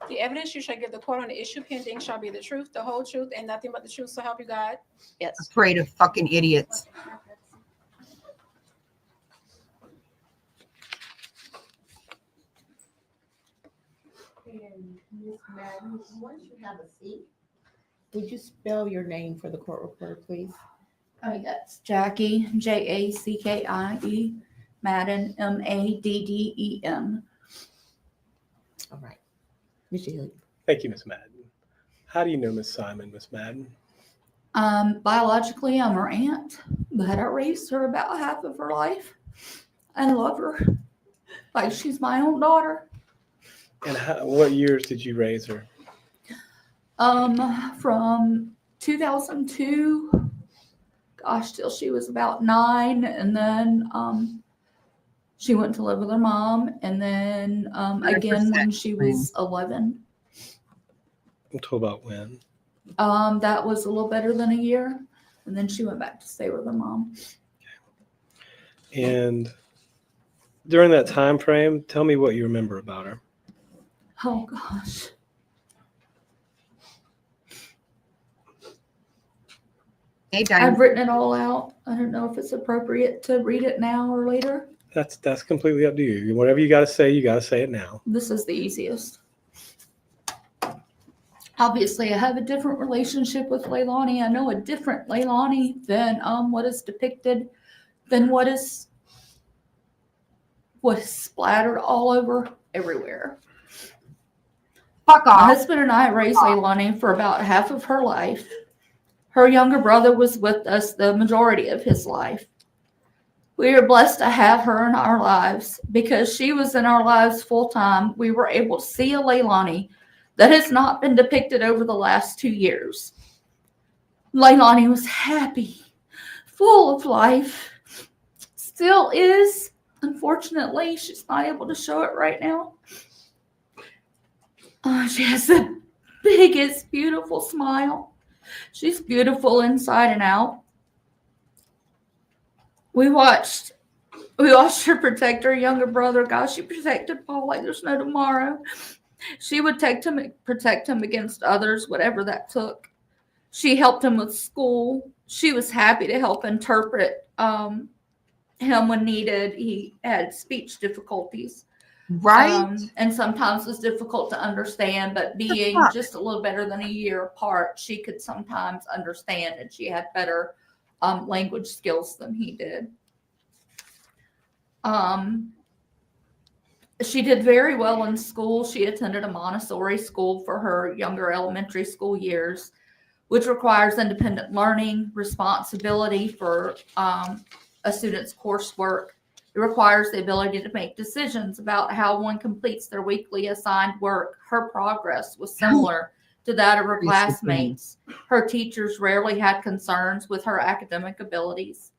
The evidence you shall give the court on the issue pending shall be the truth, the whole truth, and nothing but the truth, so help you God. Yes. Afraid of fucking idiots. And Ms. Madden, once you have a seat, would you spell your name for the court reporter, please? Oh, yes, Jackie, Jackie, Madden, Madden. All right. Mr. Hilliard. Thank you, Ms. Madden. How do you know Ms. Simon, Ms. Madden? Biologically, I'm her aunt, but I raised her about half of her life and love her like she's my own daughter. And what years did you raise her? From 2002, gosh, till she was about 9, and then she went to live with her mom, and then again when she was 11. Until about when? That was a little better than a year, and then she went back to stay with her mom. And during that time frame, tell me what you remember about her. Oh gosh. Hey, I've written it all out. I don't know if it's appropriate to read it now or later. That's completely up to you. Whatever you got to say it now. This is the easiest. Obviously, I have a different relationship with Leilani. I know a different Leilani than what is depicted, than what is splattered all over everywhere. Fuck My off. husband and I raised Leilani for about half of her life. Her younger brother was with us the majority of his life. We are blessed to have her in our lives. Because she was in our lives full time, we were able to see a Leilani that has not been depicted over the last 2 years. Leilani was happy, full of life, still is. Unfortunately, she's not able to show it right now. She has the biggest, beautiful smile. She's beautiful inside and out. We watched her protect her younger brother. Gosh, she protected Paul like there's no tomorrow. She would protect him against others, whatever that took. She helped him with school. She was happy to help interpret him when needed. He had speech difficulties. Right. And sometimes was difficult to understand, but being just a little better than a year apart, she could sometimes understand, and she had better language skills than he did. She did very well in school. She attended a Montessori school for her younger elementary school years, which requires independent learning, responsibility for a student's coursework. It requires the ability to make decisions about how one completes their weekly assigned work. Her progress was similar to that of her classmates. Her teachers rarely had concerns with her academic abilities.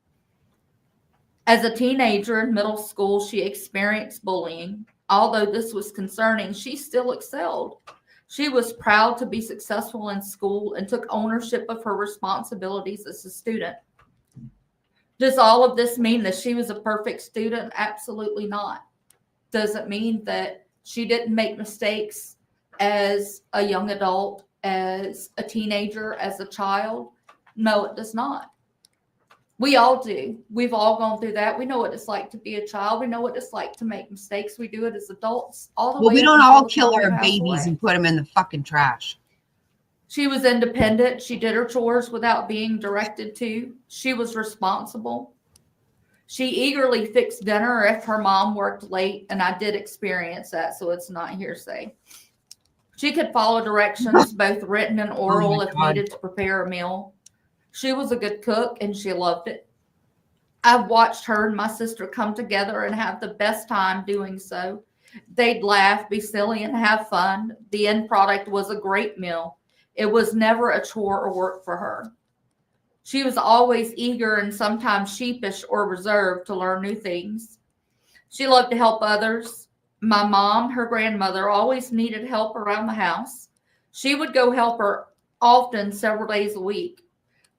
As a teenager in middle school, she experienced bullying. Although this was concerning, she still excelled. She was proud to be successful in school and took ownership of her responsibilities as a student. Does all of this mean that she was a perfect student? Absolutely not. Does it mean that she didn't make mistakes as a young adult, as a teenager, as a child? No, it does not. We all do. We've all gone through that. We know what it's like to be a child. We know what it's like to make mistakes. We do it as adults all the Well, way we up don't until all the kill time we our pass babies away. and put them in the fucking trash. She was independent. She did her chores without being directed to. She was responsible. She eagerly fixed dinner if her mom worked late, and I did experience that, so it's not hearsay. She could follow directions, both written and oral, if God. needed to prepare a meal. She was a good cook, and she loved it. I've watched her and my sister come together and have the best time doing so. They'd laugh, be silly, and have fun. The end product was a great meal. It was never a chore or work for her. She was always eager and sometimes sheepish or reserved to learn new things. She loved to help others. My mom, her grandmother, always needed help around the house. She would go help her often, several days a week.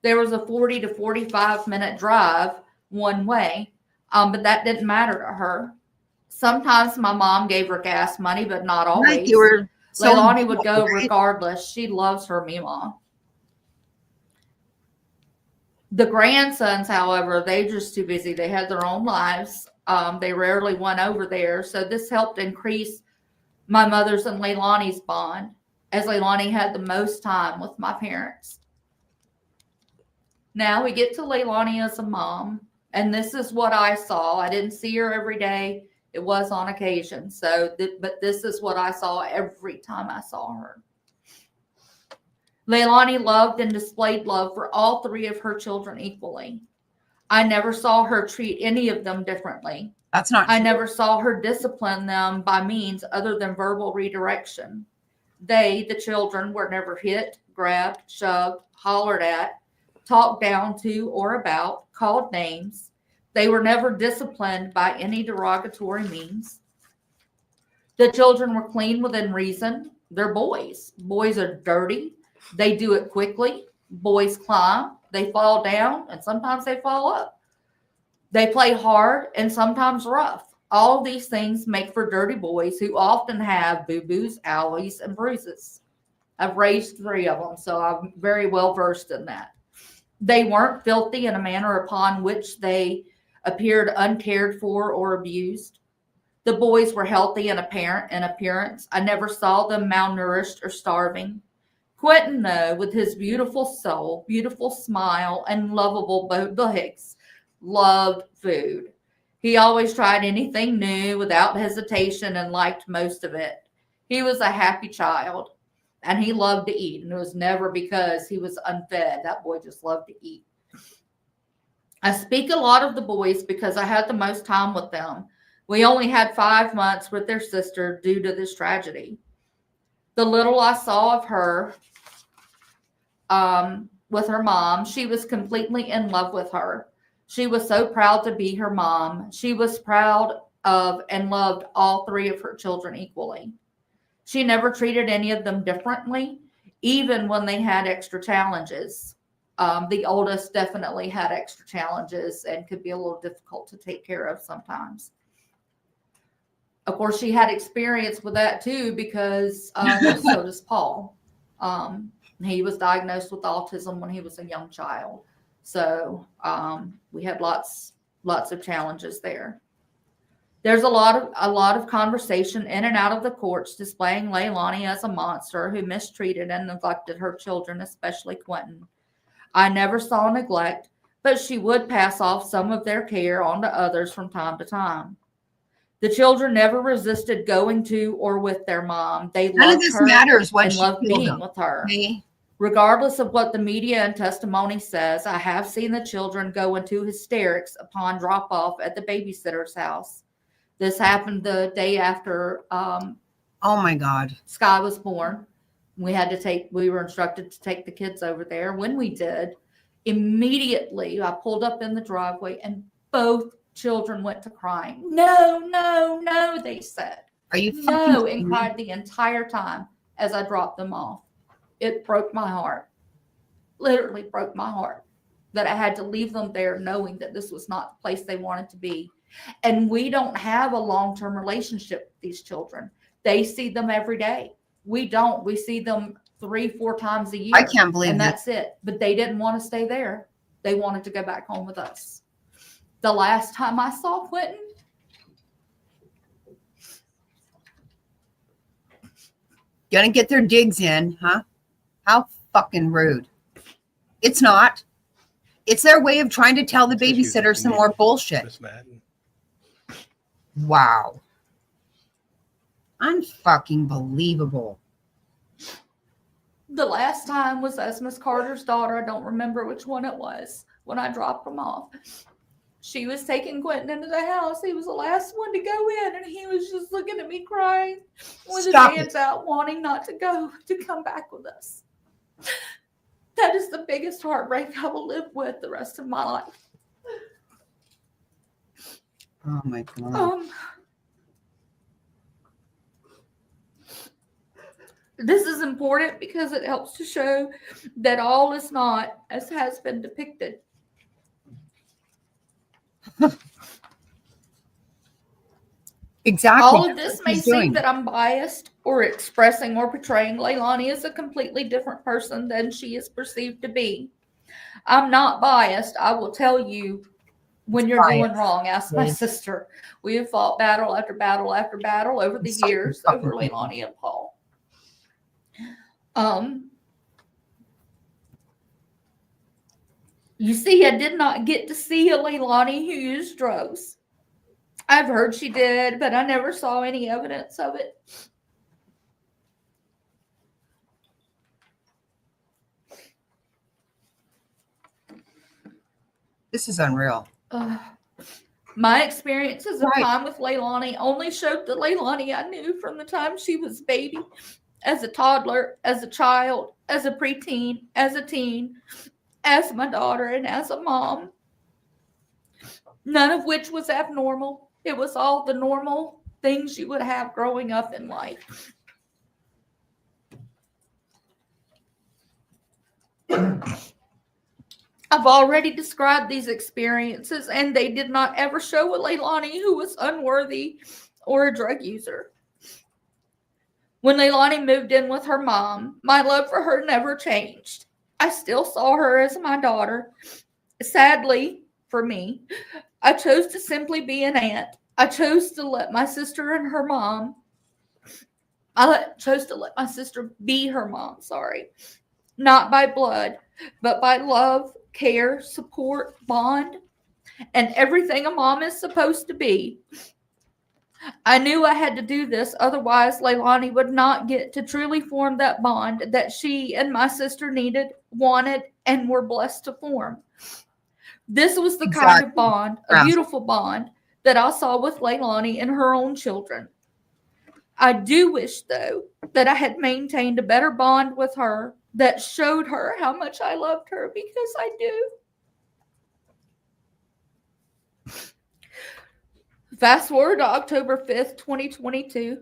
There was a 40 to 45-minute drive one way, but that didn't matter to her. Sometimes my mom gave her gas money, but not always. Right, you were so Leilani would go right? regardless. She loves her Mima. The grandsons, however, they're just too busy. They had their own lives. They rarely went over there. So this helped increase my mother's and Leilani's bond, as Leilani had the most time with my parents. Now we get to Leilani as a mom, and this is what I saw. I didn't see her every day. It was on occasion. But this is what I saw every time I saw her. Leilani loved and displayed love for all three of her children equally. I never saw her treat any of them differently. That's not I true. never saw her discipline them by means other than verbal redirection. They, the children, were never hit, grabbed, shoved, hollered at, talked down to or about, called names. They were never disciplined by any derogatory means. The children were clean within reason. They're boys. Boys are dirty. They do it quickly. Boys climb. They fall down, and sometimes they fall up. They play hard and sometimes rough. All these things make for dirty boys who often have boo-boos, owies, and bruises. I've raised 3 of them, so I'm very well versed in that. They weren't filthy in a manner upon which they appeared uncared for or abused. The boys were healthy in appearance. I never saw them malnourished or starving. Quentin, though, with his beautiful soul, beautiful smile, and lovable legs, loved food. He always tried anything new without hesitation and liked most of it. He was a happy child, and he loved to eat, and it was never because he was unfed. That boy just loved to eat. I speak a lot of the boys because I had the most time with them. We only had 5 months with their sister due to this tragedy. The little I saw of her with her mom, she was completely in love with her. She was so proud to be her mom. She was proud of and loved all 3 of her children equally. She never treated any of them differently, even when they had extra challenges. The oldest definitely had extra challenges and could be a little difficult to take care of sometimes. Of course, she had experience with that too, because so does Paul. He was diagnosed with autism when he was a young child. So we had lots of challenges there. There's a lot of conversation in and out of the courts displaying Leilani as a monster who mistreated and neglected her children, especially Quentin. I never saw neglect, but she would pass off some of their care onto others from time to time. The children never resisted going to or with their mom. They None of loved this her matters when and she loved killed being them. with her. Okay? Regardless of what the media and testimony says, I have seen the children go into hysterics upon drop off at the babysitter's house. This happened the day after oh my God, Sky was born. We were instructed to take the kids over there. When we did, immediately I pulled up in the driveway and both children went to crying. No, no, no, they said. Are you no, and cried the entire time as I dropped them off. It broke my heart. Literally broke my heart that I had to leave them there knowing that this was not the place they wanted to be. And we don't have a long-term relationship with these children. They see them every day. We don't. We see them 3-4 times a year. I can't believe and that. that's it. But they didn't want to stay there. They wanted to go back home with us. The last time I saw Quentin, Gonna get their digs in, huh? How fucking rude. It's not. It's their way of trying to tell the babysitter some more bullshit. Miss Madden. Wow. Unfucking believable. the last time was as Miss Carter's daughter. I don't remember which one it was when I dropped them off. She was taking Quentin into the house. He was the last one to go in, and he was just looking at me crying with his hands out, wanting not to go, to come back with us. That is the biggest heartbreak I will live with the rest of my life. Oh my God. This is important because it helps to show that all is not as has been depicted. Exactly. All of this may seem that I'm biased or expressing or portraying Leilani as a completely different person than she is perceived to be. I'm not biased. I will tell you when you're doing wrong. Ask my sister. We have fought battle after battle after battle over the years over Leilani and Paul. You see, I did not get to see a Leilani who used drugs. I've heard she did, but I never saw any evidence of it. This is unreal. My experiences of time with Leilani only showed the Leilani I knew from the time she was a baby, as a toddler, as a child, as a preteen, as a teen, as my daughter, and as a mom. None of which was abnormal. It was all the normal things you would have growing up in life. I've already described these experiences, and they did not ever show a Leilani who was unworthy or a drug user. When Leilani moved in with her mom, my love for her never changed. I still saw her as my daughter. Sadly, for me, I chose to simply be an aunt. I chose to let my sister and her mom, chose to let my sister be her mom, not by blood, but by love, care, support, bond, and everything a mom is supposed to be. I knew I had to do this, otherwise Leilani would not get to truly form that bond that she and my sister needed, wanted, and were blessed to form. This was the kind of bond, a beautiful bond, that I saw with Leilani and her own children. I do wish, though, that I had maintained a better bond with her that showed her how much I loved her, because I do. Fast forward to October 5th, 2022.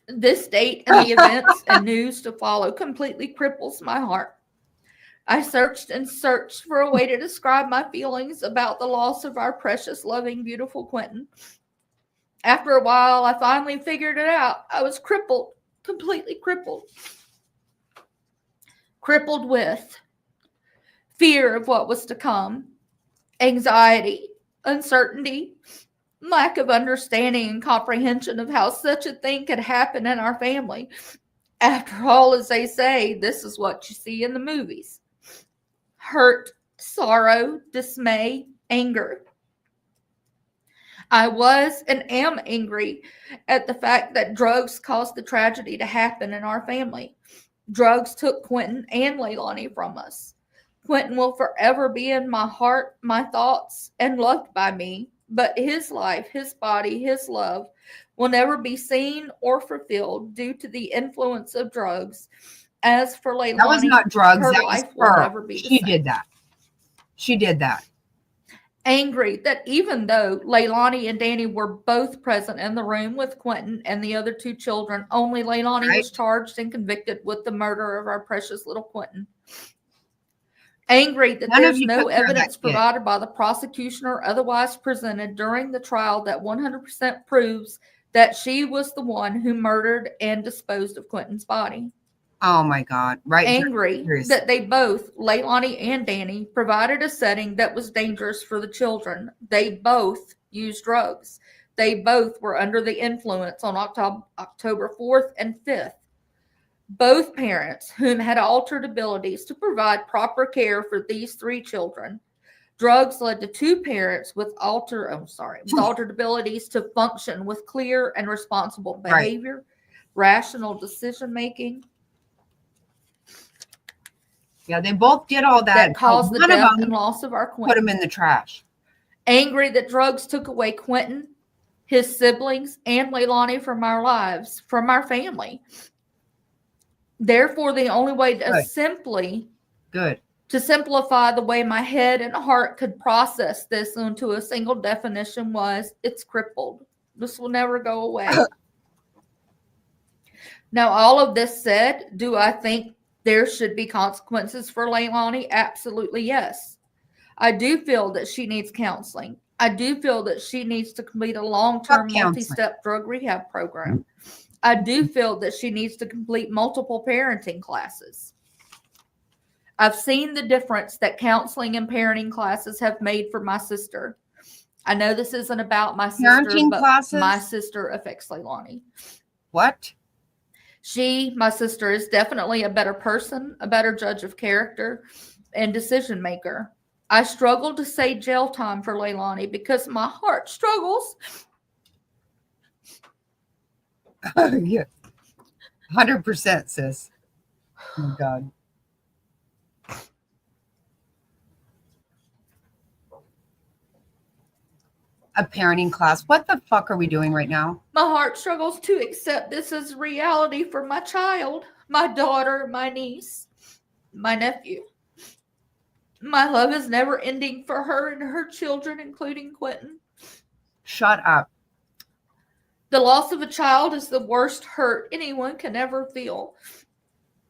This date and the events and news to follow completely cripples my heart. I searched and searched for a way to describe my feelings about the loss of our precious, loving, beautiful Quentin. After a while, I finally figured it out. I was crippled, completely crippled. Crippled with fear of what was to come, anxiety, uncertainty, lack of understanding and comprehension of how such a thing could happen in our family. After all, as they say, this is what you see in the movies. Hurt, sorrow, dismay, anger. I was and am angry at the fact that drugs caused the tragedy to happen in our family. Drugs took Quentin and Leilani from us. Quentin will forever be in my heart, my thoughts, and loved by me, but his life, his body, his love will never be seen or fulfilled due to the influence of drugs. As for Leilani, that was not drugs. Her that was life will her. never be the She same. did that. She did that. Angry that even though Leilani and Danny were both present in the room with Quentin and the other two children, only Leilani was charged and convicted with the murder of our precious little Quentin. Angry that there's no evidence provided by the prosecution or otherwise presented during the trial that 100% proves that she was the one who murdered and disposed of Quentin's body. Oh my God. Right. Angry Seriously. that they both, Leilani and Danny, provided a setting that was dangerous for the children. They both used drugs. They both were under the influence on October 4th and 5th. Both parents, whom had altered abilities to provide proper care for these 3 children. Drugs led to 2 parents with altered abilities to function with clear and responsible behavior, rational decision making. Yeah, they both did all that. That caused the One of death them and loss of our put Quentin. him in the trash. Angry that drugs took away Quentin, his siblings, and Leilani from our lives, from our family. Therefore, the only way to simplify the way my head and heart could process this into a single definition was, it's crippled. This will never go away. Now, all of this said, do I think there should be consequences for Leilani? Absolutely, yes. I do feel that she needs counseling. I do feel that she needs to complete a long-term multi-step drug rehab program. I do feel that she needs to complete multiple parenting classes. I've seen the difference that counseling and parenting classes have made for my sister. I know this isn't about my sister, Parenting but classes? my sister affects Leilani. What? My sister, is definitely a better person, a better judge of character, and decision maker. I struggle to say jail time for Leilani because my heart struggles. Yeah. 100%, sis. Oh my God. A parenting class. What the fuck are we doing right now? My heart struggles to accept this as reality for my child, my daughter, my niece, my nephew. My love is never ending for her and her children, including Quentin. Shut up. The loss of a child is the worst hurt anyone can ever feel.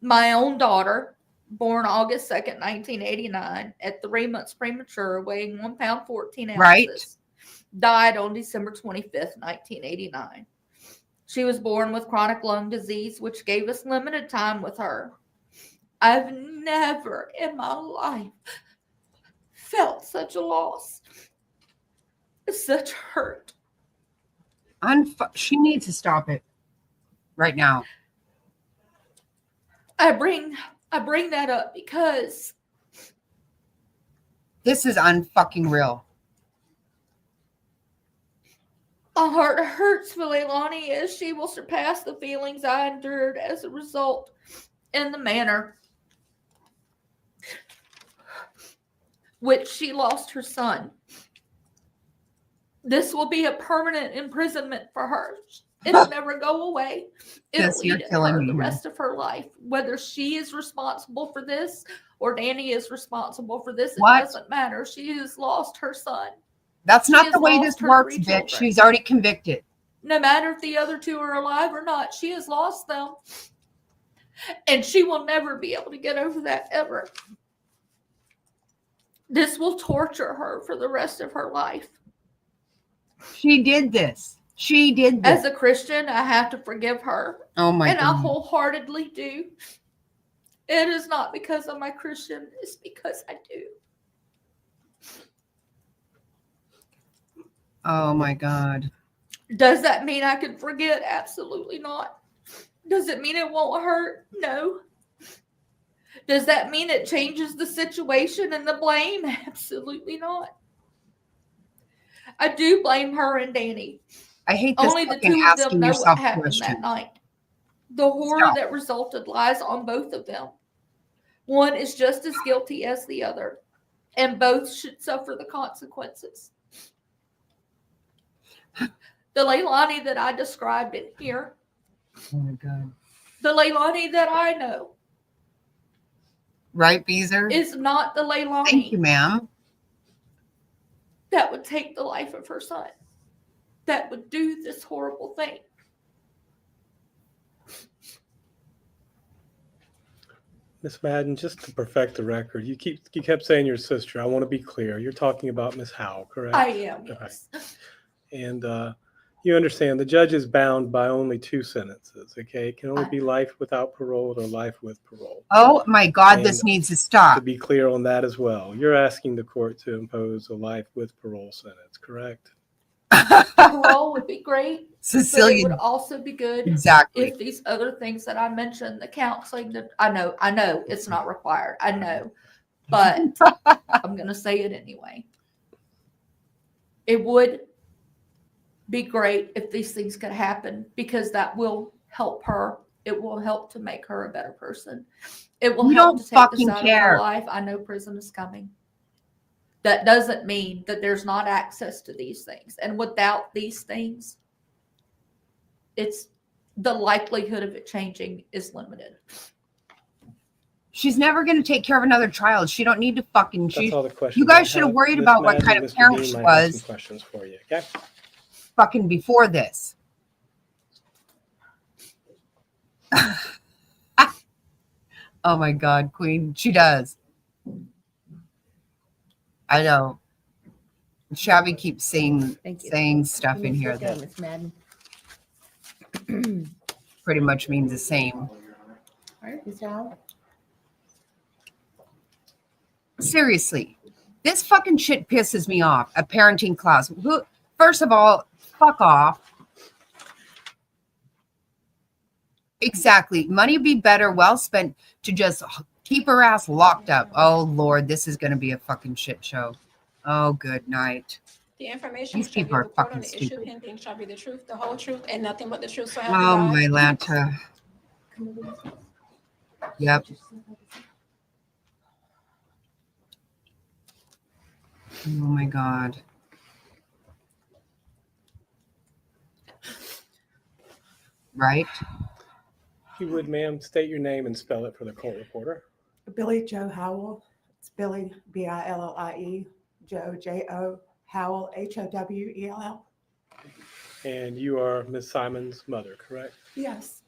My own daughter, born August 2nd, 1989, at 3 months premature, weighing 1 pound 14 ounces, died on December 25th, 1989. She was born with chronic lung disease, which gave us limited time with her. I've never in my life felt such a loss, such hurt. She needs to stop it right now. I bring that up because this is unfucking real. My heart hurts for Leilani as she will surpass the feelings I endured as a result in the manner which she lost her son. This will be a permanent imprisonment for her. It'll never go away. It'll eat at her the rest of her life. Whether she is responsible for this or Danny is responsible for this, it doesn't matter. She has lost her son. That's not the way this works, bitch. She's already convicted. No matter if the other 2 are alive or not, she has lost them. And she will never be able to get over that ever. This will torture her for the rest of her life. She did this. She did this. As a Christian, I have to forgive her. Oh my God. And I wholeheartedly do. It is not because I'm a Christian. It's because I do. Oh my God. Does that mean I can forget? Absolutely not. Does it mean it won't hurt? No. Does that mean it changes the situation and the blame? Absolutely not. I do blame her and Danny. I hate this. Only the 2 of them know what happened that night. The horror that resulted lies on both of them. One is just as guilty as the other, and both should suffer the consequences. The Leilani that I described in here. Oh my God. The Leilani that I know. Right, Beezer? Is not the Leilani. Thank you, ma'am. That would take the life of her son. That would do this horrible thing. Miss Madden, just to perfect the record, you kept saying your sister. I want to be clear. You're talking about Miss Howe, correct? I am, yes. And You understand, the judge is bound by only 2 sentences, okay? It can only be life without parole or life with parole. Oh my God, this And needs to To stop. be clear on that as well, you're asking the court to impose a life with parole sentence, correct? Parole would be great, but it Cecilia, would also be good exactly. if these other things that I mentioned, the counseling, I know it's not required. I know, but I'm going to say it anyway. It would be great if these things could happen because that will help her. It will help to make her a better person. It will You help don't to take this fucking out of her care. life. I know prison is coming. That doesn't mean that there's not access to these things. And without these things, it's the likelihood of it changing is limited. She's never going to take care of another child. She don't need to fucking. That's all the questions. You guys I should have worried Ms. about what Madden, kind of Mr. parent Dean she might have some was questions for you, okay? fucking before this. Oh my God, Queen. She does. I know. Shabby keeps saying stuff in here that Miss Madden. pretty much means the same. All right, Ms. Howell. Seriously, this fucking shit pisses me off. A parenting class. First of all, fuck off. Exactly. Money would be better, well spent to just keep her ass locked up. Oh Lord, this is going to be a fucking shit show. Oh, good night. The information These which I people give are the court on fucking the issue stupid. pending shall be the truth, the whole truth, and nothing but the truth. So help me Oh God. my Lanta. Yep. Oh my God. Right? If you would, ma'am, state your name and spell it for the court reporter. Billy Joe Howell. It's Billy, Billie, Joe, J-O, Howell, Howell. And you are Ms. Simon's mother, correct? Yes.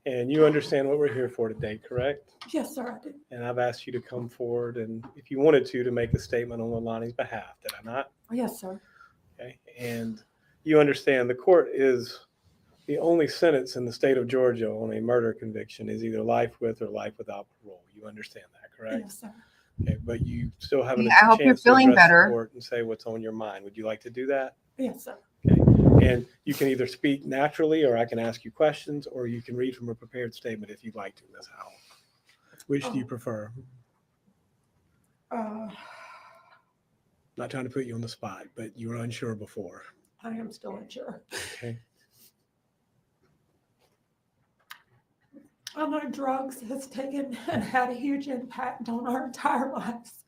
And you understand what we're here for today, correct? Yes, sir, I do. And I've asked you to come forward and if you wanted to make a statement on Leilani's behalf, did I not? Yes, sir. Okay. And you understand the court is the only sentence in the state of Georgia on a murder conviction is either life with or life without parole. You understand that, correct? Yes, sir. Okay, but you still have a I hope you're chance to feeling address better. the court and say what's on your mind. Would you like to do that? Yes, sir. Okay. And you can either speak naturally or I can ask you questions or you can read from a prepared statement if you'd like to, Ms. Howell. Which do you prefer? Not trying to put you on the spot, but you were unsure before. I am still unsure. Okay. I know drugs has taken and had a huge impact on our entire lives.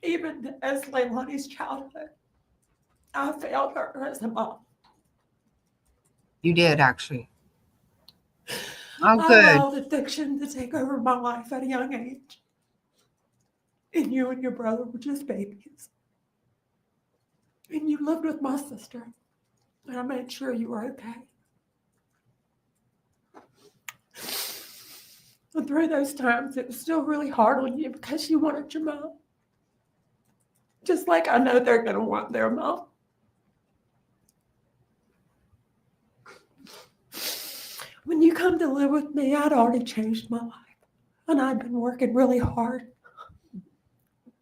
Even as Leilani's childhood, I failed her as a mom. You did, actually. Oh, I good. allowed addiction to take over my life at a young age. And you and your brother were just babies. And you lived with my sister. And I made sure you were okay. And through those times, it was still really hard on you because you wanted your mom. Just like I know they're going to want their mom. When you come to live with me, I'd already changed my life. And I'd been working really hard.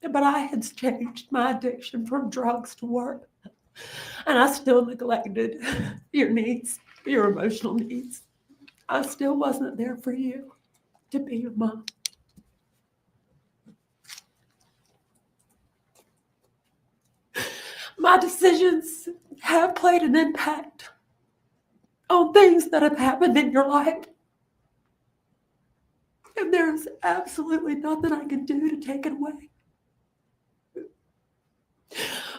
But I had changed my addiction from drugs to work. And I still neglected your needs, your emotional needs. I still wasn't there for you to be your mom. My decisions have played an impact on things that have happened in your life. And there's absolutely nothing I can do to take it away.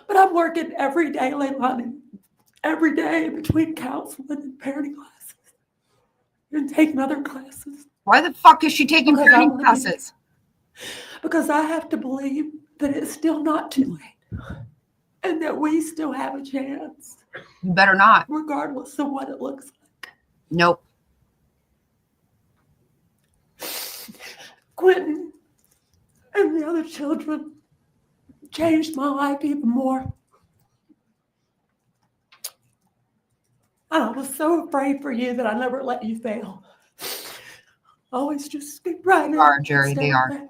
But I'm working every day, Leilani, every day between counseling and parenting classes and taking other classes. Why the fuck is she taking parenting classes? Because I have to believe that it's still not too late and that we still have a chance. You better not. Regardless of what it looks like. Nope. Quentin and the other children changed my life even more. And I was so afraid for you that I never let you fail. Always just keep right They are, in. Jerry, they are.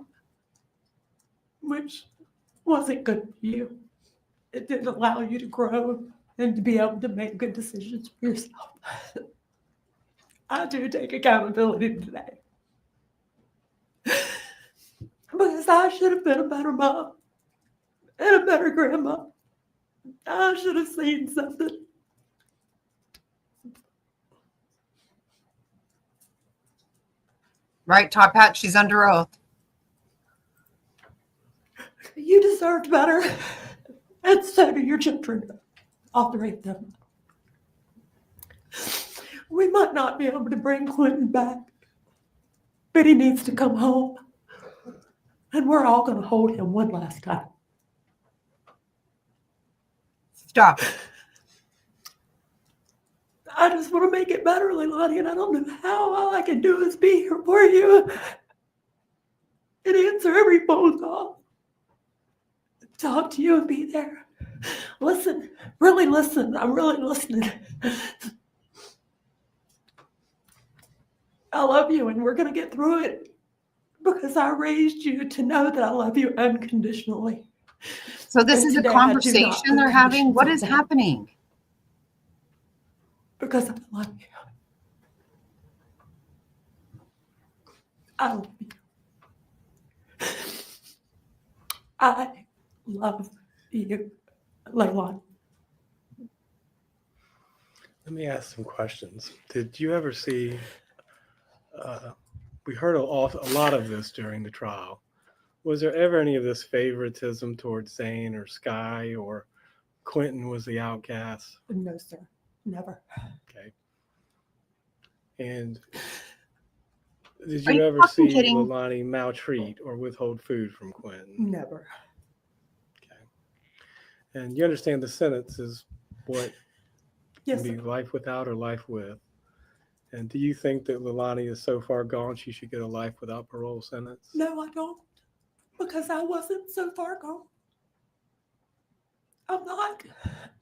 Which wasn't good for you. It didn't allow you to grow and to be able to make good decisions for yourself. I do take accountability today. Because I should have been a better mom and a better grandma. I should have seen something. Right, Top Hat? She's under oath. You deserved better. And so do your children. All three of them. We might not be able to bring Quentin back, but he needs to come home. And we're all going to hold him one last time. Stop. I just want to make it better, Leilani, and I don't know how. All I can do is be here for you and answer every phone call. Talk to you and be there. Listen, really listen. I'm really listening. I love you, and we're going to get through it because I raised you to know that I love you unconditionally. So this And is a today I do not conversation put they're having? conditions What on is that. happening? Because I love you. I love you. I love you, Leilani. Let me ask some questions. Did you ever see, we heard a lot of this during the trial. Was there ever any of this favoritism towards Zane or Sky, or Quentin was the outcast? No, sir. Never. Okay. And did Are you you ever fucking see kidding? Leilani maltreat or withhold food from Quentin? Never. And you understand the sentence is what Yes, can be sir. life without or life with. And do you think that Leilani is so far gone she should get a life without parole sentence? No, I don't. Because I wasn't so far gone. I'm not.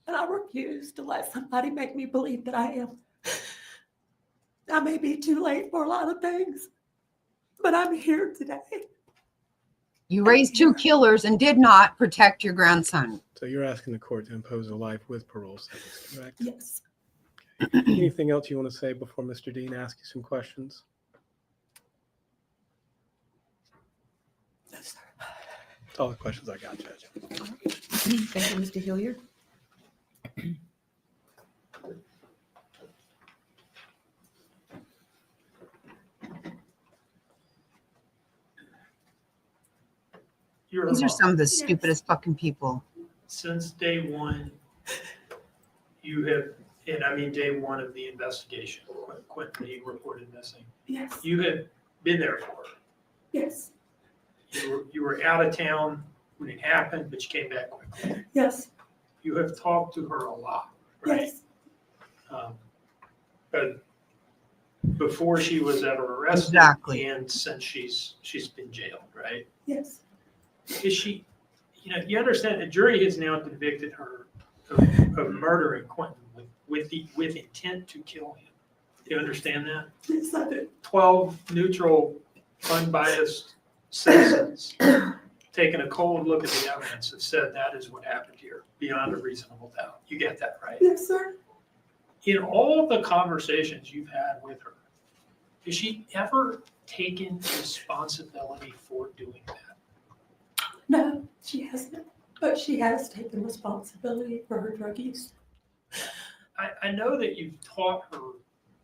And I refuse to let somebody make me believe that I am. I may be too late for a lot of things, but I'm here today. You raised two killers and did not protect your grandson. So you're asking the court to impose a life with parole sentence, correct? Yes. Anything else you want to say before Mr. Dean asks you some questions? No, sir. That's all the questions I got, Judge. Thank you, Mr. Hilliard. These are some of the stupidest fucking people. Since day one, you have, and I mean day one of the investigation, when Quentin being reported missing, Yes. you have been there for her. Yes. You were out of town when it happened, but you came back quickly. Yes. You have talked to her a lot, right? Yes. But before she was ever arrested, Exactly. and since she's been jailed, right? Yes. Is she, you understand the jury has now convicted her of murdering Quentin with intent to kill him. Do you understand that? Yes, I do. 12 neutral, unbiased citizens taking a cold look at the evidence have said that is what happened here, beyond a reasonable doubt. You get that, right? Yes, sir. In all the conversations you've had with her, has she ever taken responsibility for doing that? No, she hasn't. But she has taken responsibility for her drug use. I know that you've taught her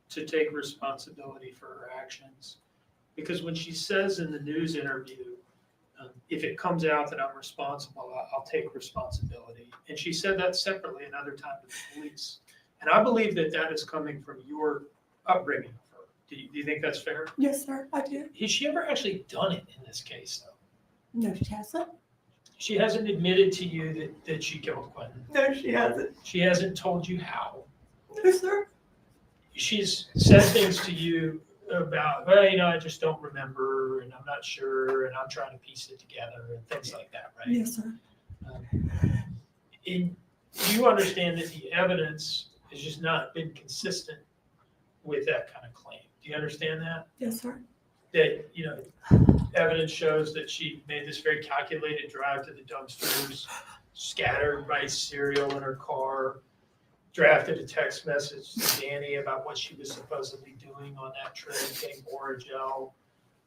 to take responsibility for her actions, because when she says in the news interview, if it comes out that I'm responsible, I'll take responsibility. And she said that separately another time to the police. And I believe that that is coming from your upbringing of her. Do you think that's fair? Yes, sir, I do. Has she ever actually done it in this case, though? No, she hasn't. She hasn't admitted to you that she killed Quentin. No, she hasn't. She hasn't told you how. No, sir. She's said things to you about, well, I just don't remember, and I'm not sure, and I'm trying to piece it together, and things like that, right? Yes, sir. And do you understand that the evidence has just not been consistent with that kind of claim. Do you understand that? Yes, sir. That, evidence shows that she made this very calculated drive to the dumpsters, scattered rice cereal in her car, drafted a text message to Danny about what she was supposedly doing on that trip, getting Boragel,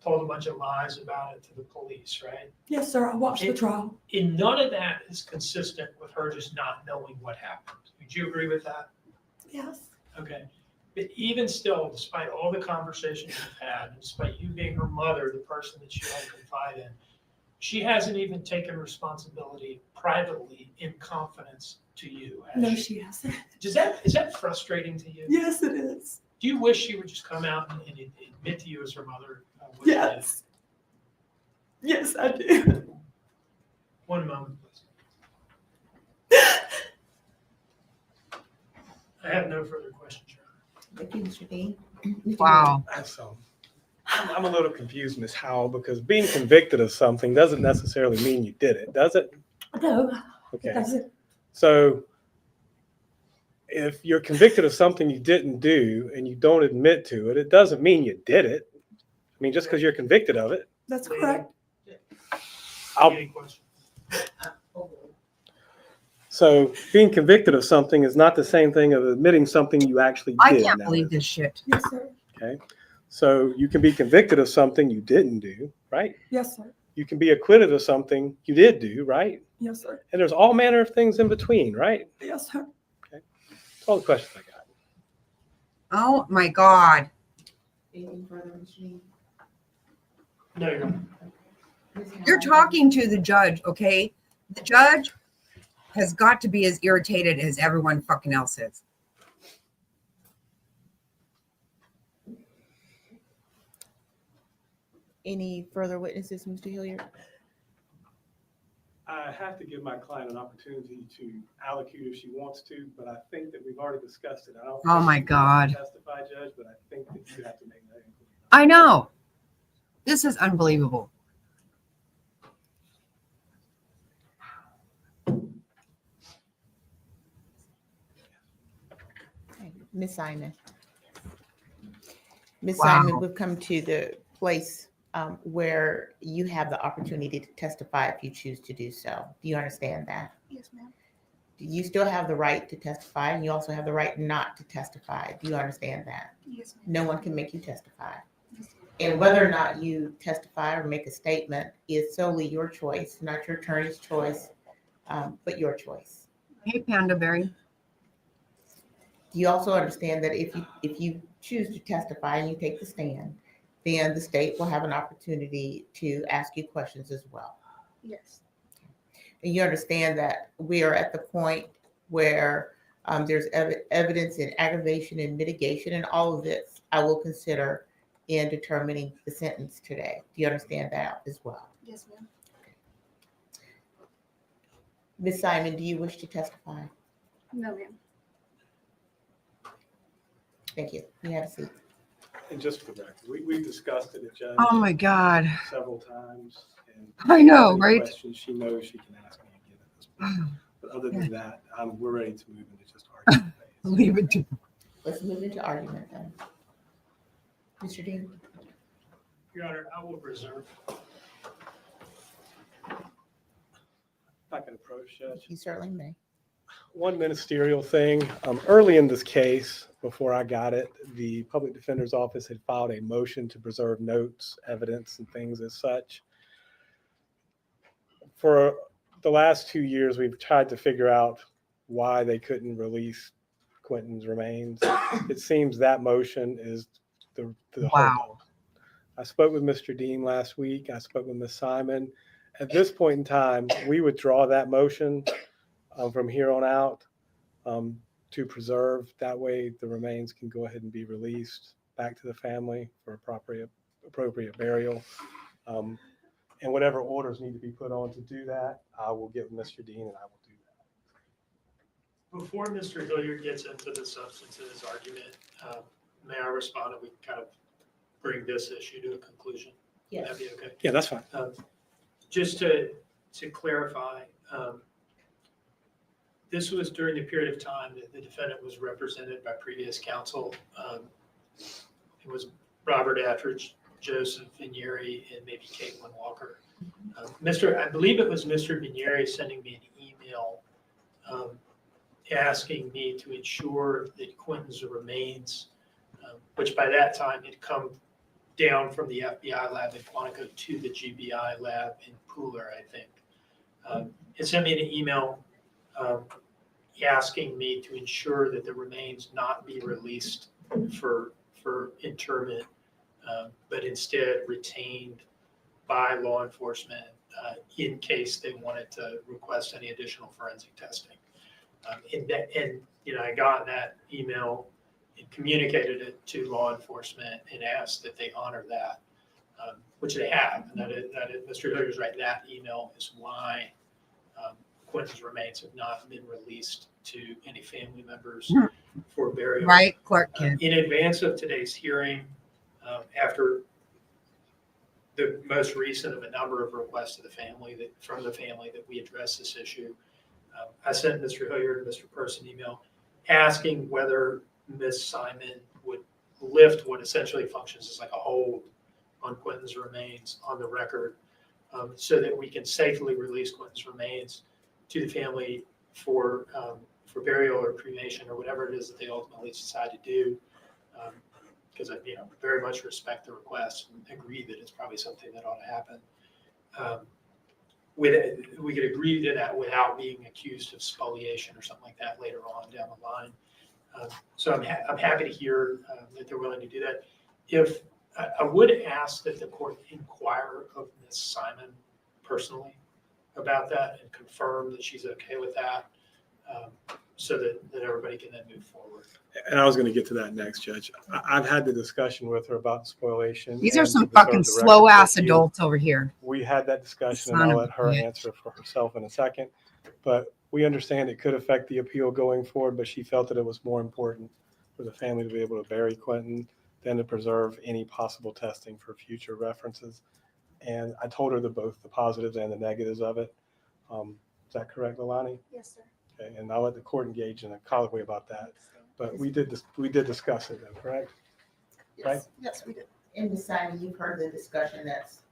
told a bunch of lies about it to the police, right? Yes, sir. I watched the trial. And none of that is consistent with her just not knowing what happened. Would you agree with that? Yes. Okay. But even still, despite all the conversations you've had, and despite you being her mother, the person that she had to confide in, she hasn't even taken responsibility privately in confidence to you. has No, she? she hasn't. Is that frustrating to you? Yes, it is. Do you wish she would just come out and admit to you as her mother? What she did? Yes. Yes, I do. One moment, please. I have no further questions, Your Honor. Thank you, Mr. Dean. Wow. So I'm a little confused, Ms. Howell, because being convicted of something doesn't necessarily mean you did it, does it? No, Okay. it doesn't. So if you're convicted of something you didn't do and you don't admit to it, it doesn't mean you did it. I mean, just because you're convicted of it. That's correct. Any questions? So being convicted of something is not the same thing as admitting something you actually I did. can't now, believe is this shit. Yes, sir. it? Okay. So you can be convicted of something you didn't do, right? Yes, sir. You can be acquitted of something you did do, right? Yes, sir. And there's all manner of things in between, right? Yes, sir. That's all the questions I got. Oh my God. Anything further, Mr. Dean? No, Your Honor. You're talking to the judge, okay? The judge has got to be as irritated as everyone fucking else is. Any further witnesses, Mr. Hilliard? I have to give my client an opportunity to allocute if she wants to, but I think that we've already discussed it. I don't Oh think my she wants God. to testify, Judge, but I think that you have to make that include. I know. This is unbelievable. Ms. Simon. Ms. Wow. Simon, we've come to the place where you have the opportunity to testify if you choose to do so. Do you understand that? Yes, ma'am. You still have the right to testify, and you also have the right not to testify. Do you understand that? Yes, ma'am. No one can make you testify. And whether or not you testify or make a statement is solely your choice, not your attorney's choice, but your choice. Hey, Panda Berry. Do you also understand that if you choose to testify and you take the stand, then the state will have an opportunity to ask you questions as well? Yes. And you understand that we are at the point where there's evidence in aggravation and mitigation, and all of this I will consider in determining the sentence today. Do you understand that as well? Yes, ma'am. Ms. Simon, do you wish to testify? No, ma'am. Thank you. You have a seat. And just for the record, we've discussed it, Judge. Oh my God. Several times. And I know, any right? questions she knows she can ask me again at this point. But other than that, we're ready to move into just argument phase. Leave it to. Let's move into argument then. Mr. Dean? Your Honor, I will reserve. If I can approach, Judge. You certainly may. One ministerial thing. Early in this case, before I got it, the public defender's office had filed a motion to preserve notes, evidence, and things as such. For the last 2 years, we've tried to figure out why they couldn't release Quentin's remains. It seems that motion is the Wow. holdup. I spoke with Mr. Dean last week. I spoke with Ms. Simon. At this point in time, we withdraw that motion from here on out to preserve. That way the remains can go ahead and be released back to the family for appropriate burial. And whatever orders need to be put on to do that, I will get with Mr. Dean and I will do that. Before Mr. Hilliard gets into the substance of his argument, may I respond and we can kind of bring this issue to a conclusion? Yes. That'd be okay. Yeah, that's fine. Just to clarify, This was during the period of time that the defendant was represented by previous counsel. It was Robert Attridge, Joseph Vinieri, and maybe Caitlin Walker. I believe it was Mr. Vinieri sending me an email asking me to ensure that Quentin's remains, which by that time had come down from the FBI lab in Quantico to the GBI lab in Pooler, I think. It sent me an email asking me to ensure that the remains not be released for interment, but instead retained by law enforcement in case they wanted to request any additional forensic testing. I got that email and communicated it to law enforcement and asked that they honor that, which they have. And that is, Mr. Hilliard's right. That email is why Quentin's remains have not been released to any family members for burial. Right, Clark Kent. In advance of today's hearing, after the most recent of a number of requests to the family from the family that we address this issue, I sent Mr. Hilliard and Mr. Purse an email asking whether Ms. Simon would lift what essentially functions as like a hold on Quentin's remains on the record, so that we can safely release Quentin's remains to the family for burial or cremation or whatever it is that they ultimately decide to do. Because I very much respect the request and agree that it's probably something that ought to happen. We could agree to that without being accused of spoliation or something like that later on down the line. So I'm happy to hear that they're willing to do that. If I would ask that the court inquire of Ms. Simon personally about that and confirm that she's okay with that, so that everybody can then move forward. And I was going to get to that next, Judge. I've had the discussion with her about spoliation. These are and some to preserve fucking the record slow ass for you. adults over here. We had that discussion, Son and I'll of a let her bitch. answer for herself in a second. But we understand it could affect the appeal going forward, but she felt that it was more important for the family to be able to bury Quentin than to preserve any possible testing for future references. And I told her both the positives and the negatives of it. Is that correct, Leilani? Yes, sir. Okay, and I'll let the court engage in a colloquy about that. But we did discuss it, though, correct? Right? Yes, we did. And Ms. Simon, you've heard the discussion that's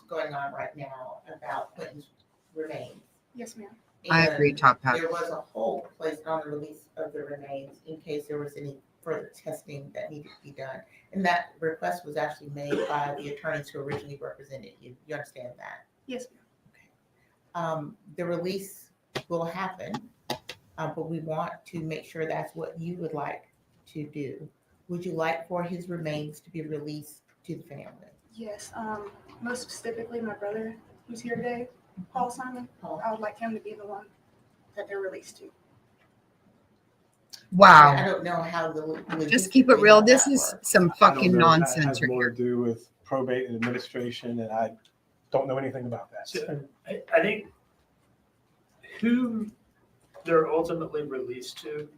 going on right now about Quentin's remains. Yes, ma'am. I agree, Top Hat. There was a hold placed on the release of the remains in case there was any further testing that needed to be done. And that request was actually made by the attorneys who originally represented you. You understand that? Yes, ma'am. The release will happen, but we want to make sure that's what you would like to do. Would you like for his remains to be released to the family? Yes. Most specifically, my brother who's here today, Paul Simon. I would like him to be the one that they're released to. Wow. I don't know how Just keep it real. This is some I don't fucking know if that nonsense has right more here. to do with probate and administration, and I don't know anything about that. So I think who they're ultimately released to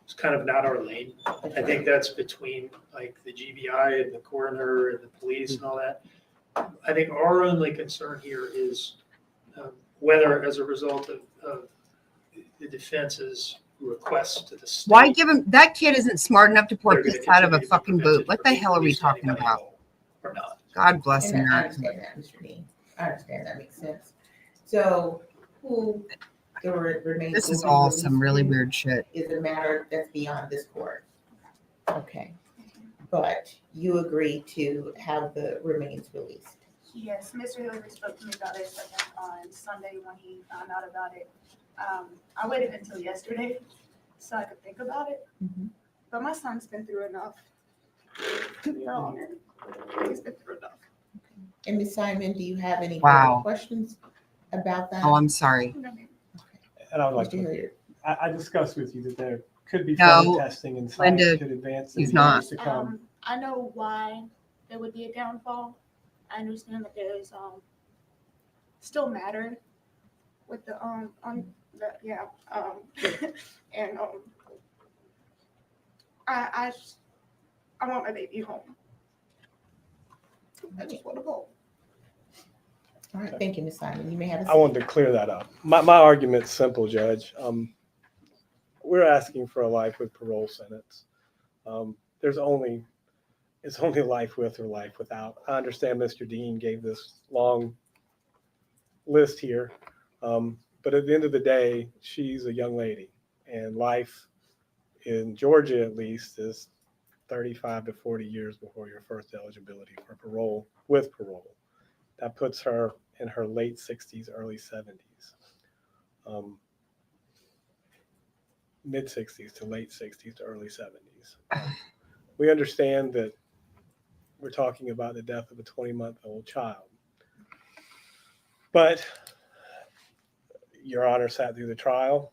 is kind of not our lane. I think that's between like the GBI and the coroner and the police and all that. I think our only concern here is whether, as a result of the defense's requests to the state. Why give him that kid isn't smart enough to pour They're gonna piss out of a continue to be fucking boot. prevented What from the being hell are we released to talking anybody about? or not. God bless And I America. understand that, Mr. Dean. I understand that makes sense. So who the remains This is will be all released some really to weird shit. is a matter that's beyond this court. Okay. But you agree to have the remains released. Yes, Mr. Hillary spoke to me about it on Sunday when he found out about it. I waited until yesterday so I could think about it. But my son's been through enough. Your Honor, he's been through enough. And Ms. Simon, do you have any Wow. further questions about that? Oh, I'm sorry. And I would like Mr. to, Hilliard. I discussed with you that there could be No, further testing and Linda, science could advance in he's the not. years to come. I know why there would be a downfall. I understand that there's still matter with the and I want my baby home. I just want to go. All right, thank you, Ms. Simon. You may have a I wanted to clear that up. My argument's simple, Judge. we're asking for a life with parole sentence. It's only life with or life without. I understand Mr. Dean gave this long list here, but at the end of the day, she's a young lady, and life in Georgia, at least, is 35 to 40 years before your first eligibility for parole with parole. That puts her in her late 60s, early 70s, mid 60s to late 60s to early 70s. We understand that we're talking about the death of a 20-month-old child, but Your Honor sat through the trial,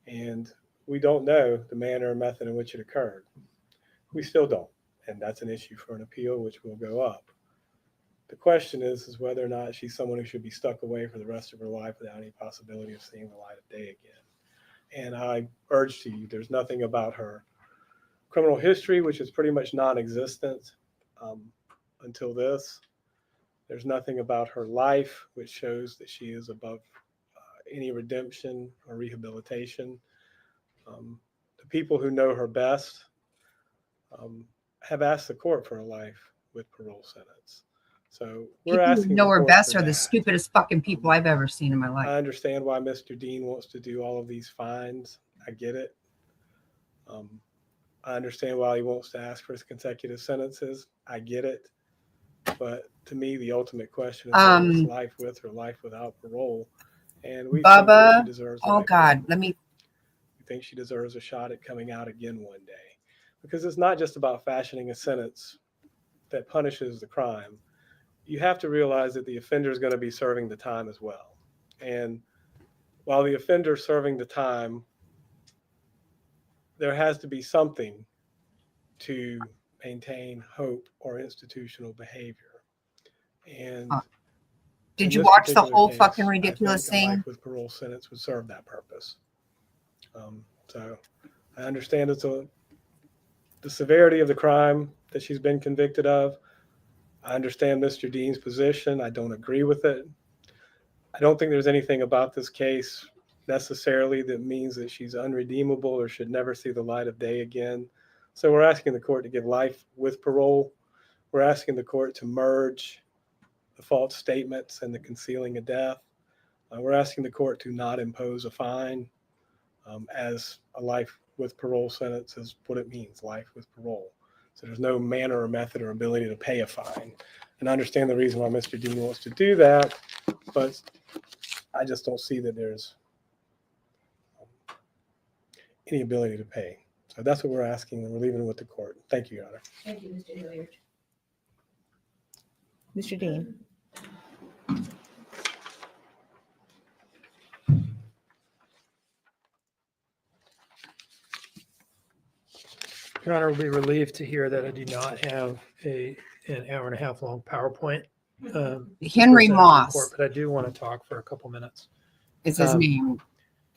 and we don't know the manner or method in which it occurred. We still don't, and that's an issue for an appeal, which will go up. The question is whether or not she's someone who should be stuck away for the rest of her life without any possibility of seeing the light of day again. And I urge to you, there's nothing about her criminal history, which is pretty much non-existent until this. There's nothing about her life, which shows that she is above any redemption or rehabilitation. The people who know her best have asked the court for a life with parole sentence. So we're People who asking know the her court best for are the that. stupidest fucking people I've ever seen in my life. I understand why Mr. Dean wants to do all of these fines. I get it. I understand why he wants to ask for his consecutive sentences. I get it. But to me, the ultimate question is whether it's life with or life without parole. And we think that she deserves oh life God, with. let me. We think she deserves a shot at coming out again one day. Because it's not just about fashioning a sentence that punishes the crime. You have to realize that the offender is going to be serving the time as well. And while the offender is serving the time, there has to be something to maintain hope or institutional behavior. And Did in you this watch the particular whole case, fucking I ridiculous think a thing? life with parole sentence would serve that purpose. So I understand the severity of the crime that she's been convicted of. I understand Mr. Dean's position. I don't agree with it. I don't think there's anything about this case necessarily that means that she's unredeemable or should never see the light of day again. So we're asking the court to give life with parole. We're asking the court to merge the false statements and the concealing of death. We're asking the court to not impose a fine as a life with parole sentence is what it means, life with parole. So there's no manner or method or ability to pay a fine. And I understand the reason why Mr. Dean wants to do that, but I just don't see that there's any ability to pay. So that's what we're asking, and we're leaving it with the court. Thank you, Your Honor. Thank you, Mr. Hilliard. Mr. Dean. Your Honor, will be relieved to hear that I do not have an hour and a half long PowerPoint. To Henry present to the Moss court, but I do want to talk for a couple minutes. is his name.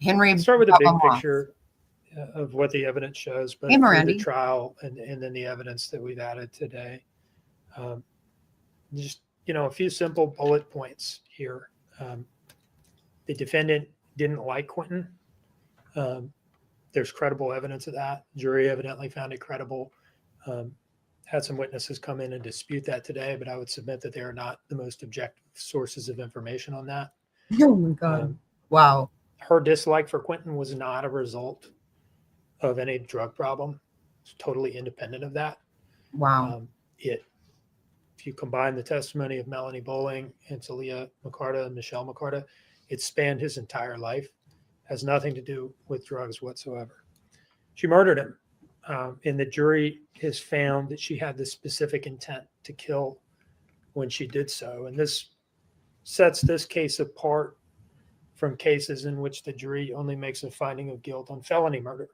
Henry. Let's start with the big Moss. picture of what the evidence shows, but Hey, through Miranda. the trial and then the evidence that we've added today. Just, a few simple bullet points here. The defendant didn't like Quentin. There's credible evidence of that. Jury evidently found it credible. Had some witnesses come in and dispute that today, but I would submit that they are not the most objective sources of information on that. Oh my God. Wow. Her dislike for Quentin was not a result of any drug problem. It's totally independent of that. Wow. If you combine the testimony of Melanie Bowling and Talia McCarta and Michelle McCarta, it spanned his entire life. Has nothing to do with drugs whatsoever. She murdered him. And the jury has found that she had the specific intent to kill when she did so. And this sets this case apart from cases in which the jury only makes a finding of guilt on felony murder,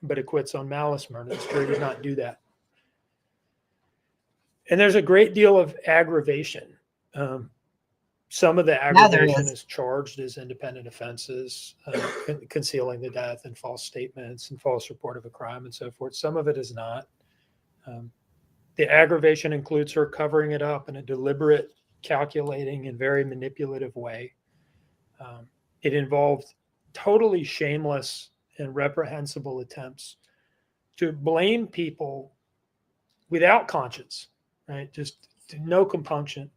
but acquits on malice murder. This jury does not do that. And there's a great deal of aggravation. Some of the aggravation is charged as independent offenses, concealing the death and false statements and false report of a crime and so forth. Some of it is not. The aggravation includes her covering it up in a deliberate, calculating, and very manipulative way. It involved totally shameless and reprehensible attempts to blame people without conscience, right? Just no compunction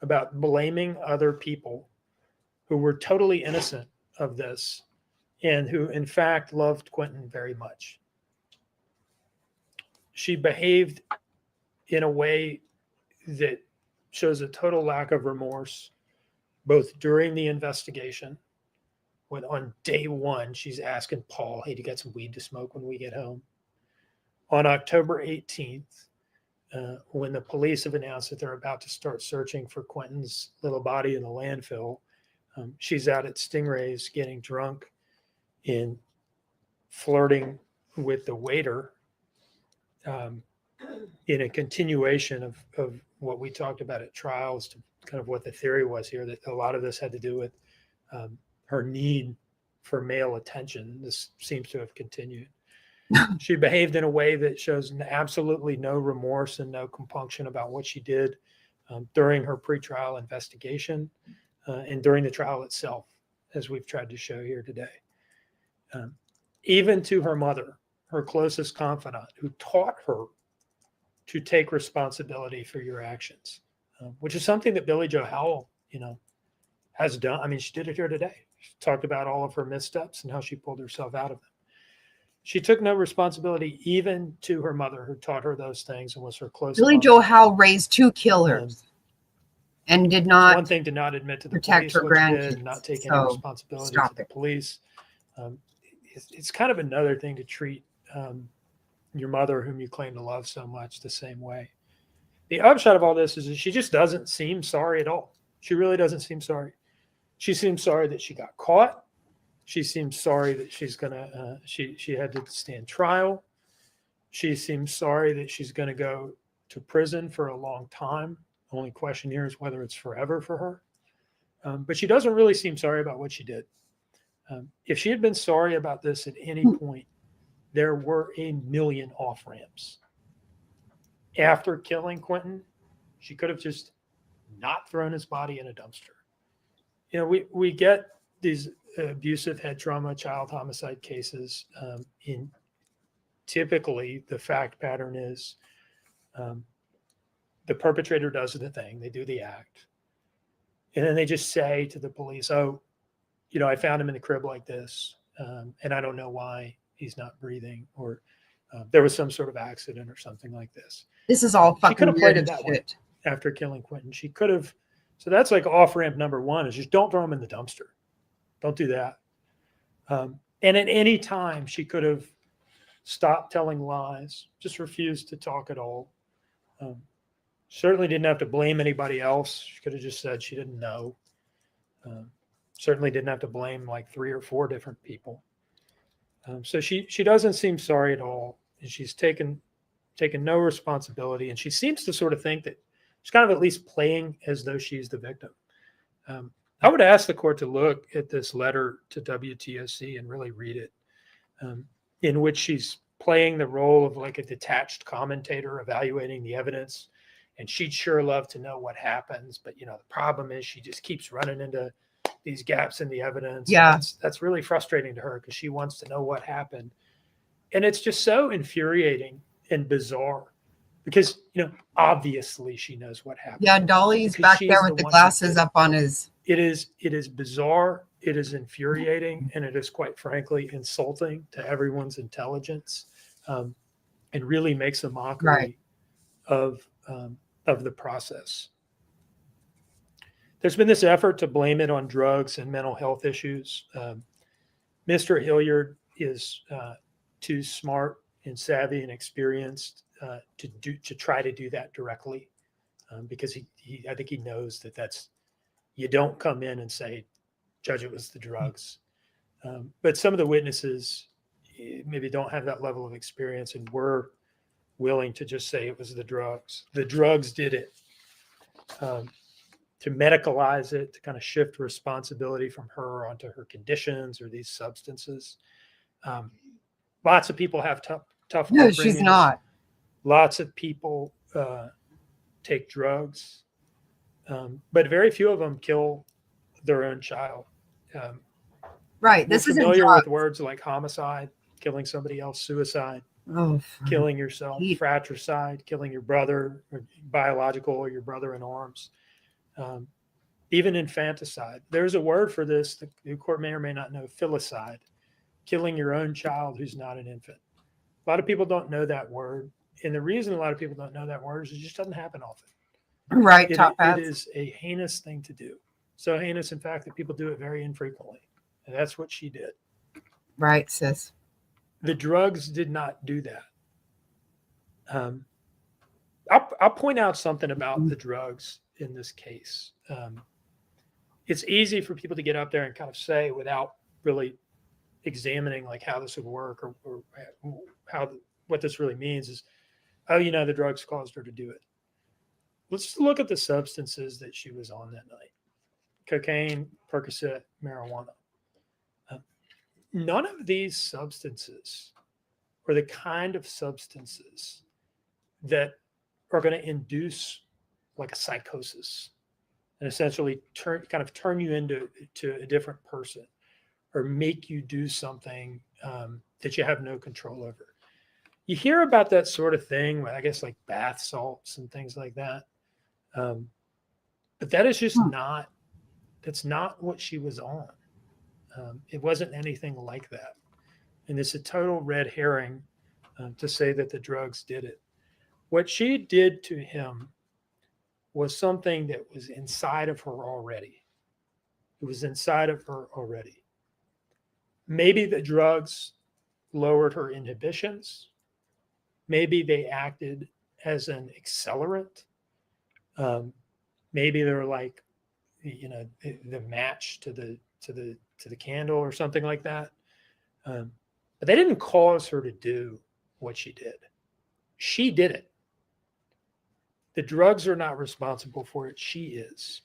about blaming other people who were totally innocent of this and who, in fact, loved Quentin very much. She behaved in a way that shows a total lack of remorse, both during the investigation, when on day one, she's asking Paul, hey, do you got some weed to smoke when we get home? On October 18th, when the police have announced that they're about to start searching for Quentin's little body in the landfill, she's out at Stingray's getting drunk and flirting with the waiter, in a continuation of what we talked about at trials, to kind of what the theory was here, that a lot of this had to do with her need for male attention. This seems to have continued. She behaved in a way that shows absolutely no remorse and no compunction about what she did during her pretrial investigation and during the trial itself, as we've tried to show here today. Even to her mother, her closest confidant, who taught her to take responsibility for your actions, which is something that Billie Joe Howell, has done. I mean, she did it here today. She talked about all of her missteps and how she pulled herself out of them. She took no responsibility even to her mother, who taught her those things and was her closest. Billie Joe Howell raised 2 killers and did not. One thing to not admit to the protect police her what she grandkids. did, and not take any responsibility to the police. It's kind of another thing to treat your mother, whom you claim to love so much, the same way. The upshot of all this is that she just doesn't seem sorry at all. She really doesn't seem sorry. She seems sorry that she got caught. She seems sorry that she's gonna she had to stand trial. She seems sorry that she's going to go to prison for a long time. The only question here is whether it's forever for her. But she doesn't really seem sorry about what she did. If she had been sorry about this at any point, there were a million off ramps. After killing Quentin, she could have just not thrown his body in a dumpster. We get these abusive head trauma, child homicide cases. In typically, the fact pattern is the perpetrator does the thing, they do the act, and then they just say to the police, "Oh, I found him in the crib like this, and I don't know why he's not breathing, or there was some sort of accident or something like this." This is all fucking She could have played weird it that way shit. after killing Quentin. She could have. So that's like off ramp number one, is just don't throw him in the dumpster. Don't do that. And at any time, she could have stopped telling lies, just refused to talk at all. Certainly didn't have to blame anybody else. She could have just said she didn't know. Certainly didn't have to blame like 3 or 4 different people. So she doesn't seem sorry at all. And she's taken no responsibility. And she seems to sort of think that she's kind of at least playing as though she's the victim. I would ask the court to look at this letter to WTOC and really read it, in which she's playing the role of like a detached commentator evaluating the evidence. And she'd sure love to know what happens. But, the problem is she just keeps running into these gaps in the evidence. Yeah. That's really frustrating to her because she wants to know what happened. And it's just so infuriating and bizarre because, obviously she knows what happened. Yeah, Dolly's back there with the glasses up on his. It is bizarre. It is infuriating, and it is quite frankly insulting to everyone's intelligence, and really makes a mockery of the process. There's been this effort to blame it on drugs and mental health issues. Mr. Hilliard is too smart and savvy and experienced to try to do that directly, because I think he knows that's, you don't come in and say, "Judge, it was the drugs." But some of the witnesses maybe don't have that level of experience and were willing to just say it was the drugs. The drugs did it. To medicalize it, to kind of shift responsibility from her onto her conditions or these substances. Lots of people have tough. No, she's not. Lots of people take drugs, but very few of them kill their own child. Right. We're This isn't familiar drugs. with words like homicide, killing somebody else, suicide, Oh, killing yourself, Pete. fratricide, killing your brother, or biological, or your brother in arms. Even infanticide. There's a word for this that the court may or may not know, filicide, killing your own child who's not an infant. A lot of people don't know that word. And the reason a lot of people don't know that word is it just doesn't happen often. Right, It top hats. is a heinous thing to do. So heinous, in fact, that people do it very infrequently. And that's what she did. Right, sis. The drugs did not do that. I'll point out something about the drugs in this case. It's easy for people to get up there and kind of say without really examining like how this would work or how what this really means is, oh, you know, the drugs caused her to do it. Let's look at the substances that she was on that night: cocaine, Percocet, marijuana. None of these substances are the kind of substances that are going to induce like a psychosis and essentially turn you into a different person or make you do something that you have no control over. You hear about that sort of thing, I guess, like bath salts and things like that. But that is just that's not what she was on. It wasn't anything like that. And it's a total red herring to say that the drugs did it. What she did to him was something that was inside of her already. It was inside of her already. Maybe the drugs lowered her inhibitions. Maybe they acted as an accelerant. Maybe they're like, you know, the match to the candle or something like that. But they didn't cause her to do what she did. She did it. The drugs are not responsible for it. She is.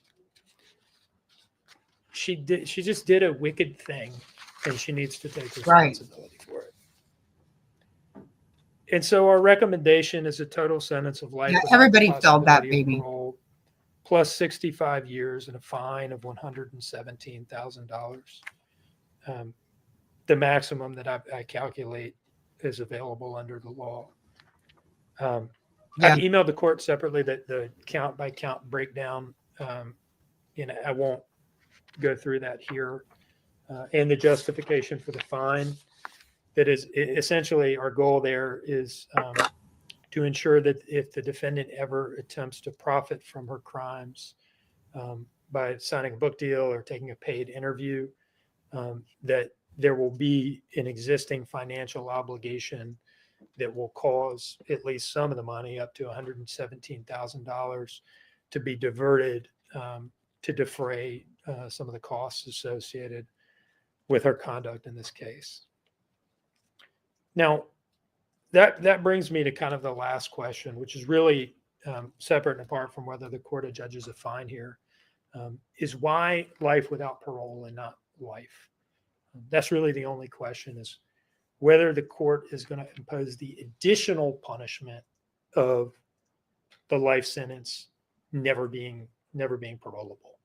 She just did a wicked thing, and she needs to take responsibility for it. And so our recommendation is a total sentence of life. Yeah, without everybody the felt that, possibility of baby. parole, plus 65 years and a fine of $117,000. The maximum that I calculate is available under the law. I've emailed the court separately that the count by count breakdown. You know, I won't go through that here. And the justification for the fine. That is essentially our goal there is to ensure that if the defendant ever attempts to profit from her crimes by signing a book deal or taking a paid interview, that there will be an existing financial obligation that will cause at least some of the money, up to $117,000, to be diverted to defray some of the costs associated with her conduct in this case. Now, that brings me to kind of the last question, which is really separate and apart from whether the court judges a fine here, is why life without parole and not life? That's really the only question, is whether the court is going to impose the additional punishment of the life sentence never being parolable.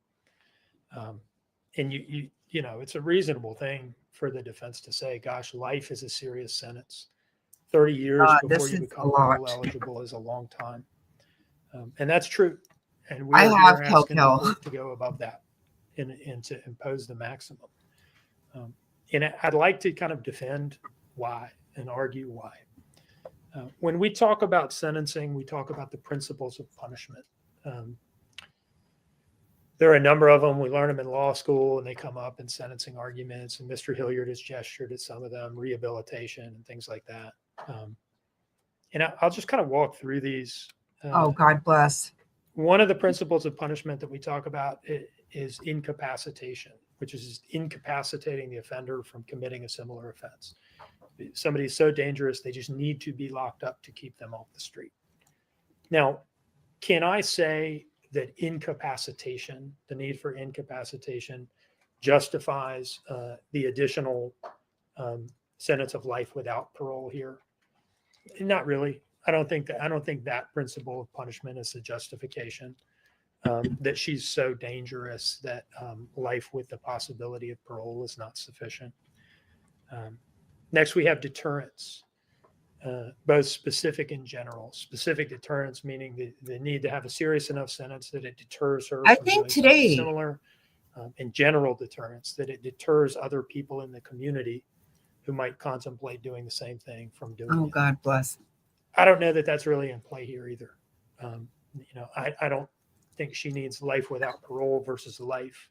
And you know, it's a reasonable thing for the defense to say, gosh, life is a serious sentence. 30 years before you become parole eligible is a long time. And that's true. And we are here asking the court to go above that and to impose the maximum. And I'd like to kind of defend why and argue why. When we talk about sentencing, we talk about the principles of punishment. There are a number of them. We learn them in law school, and they come up in sentencing arguments. And Mr. Hilliard has gestured at some of them, rehabilitation and things like that. And I'll just kind of walk through these. Oh, God bless. One of the principles of punishment that we talk about is incapacitation, which is incapacitating the offender from committing a similar offense. Somebody is so dangerous, they just need to be locked up to keep them off the street. Now, can I say that incapacitation, the need for incapacitation, justifies the additional sentence of life without parole here? Not really. I don't think that principle of punishment is a justification. that she's so dangerous that life with the possibility of parole is not sufficient. Next, we have deterrence, both specific and general. Specific deterrence meaning the need to have a serious enough sentence that it deters her I from think doing something today, similar. And general deterrence, that it deters other people in the community who might contemplate doing the same thing from doing oh, it. God bless. I don't know that that's really in play here either. I don't think she needs life without parole versus life.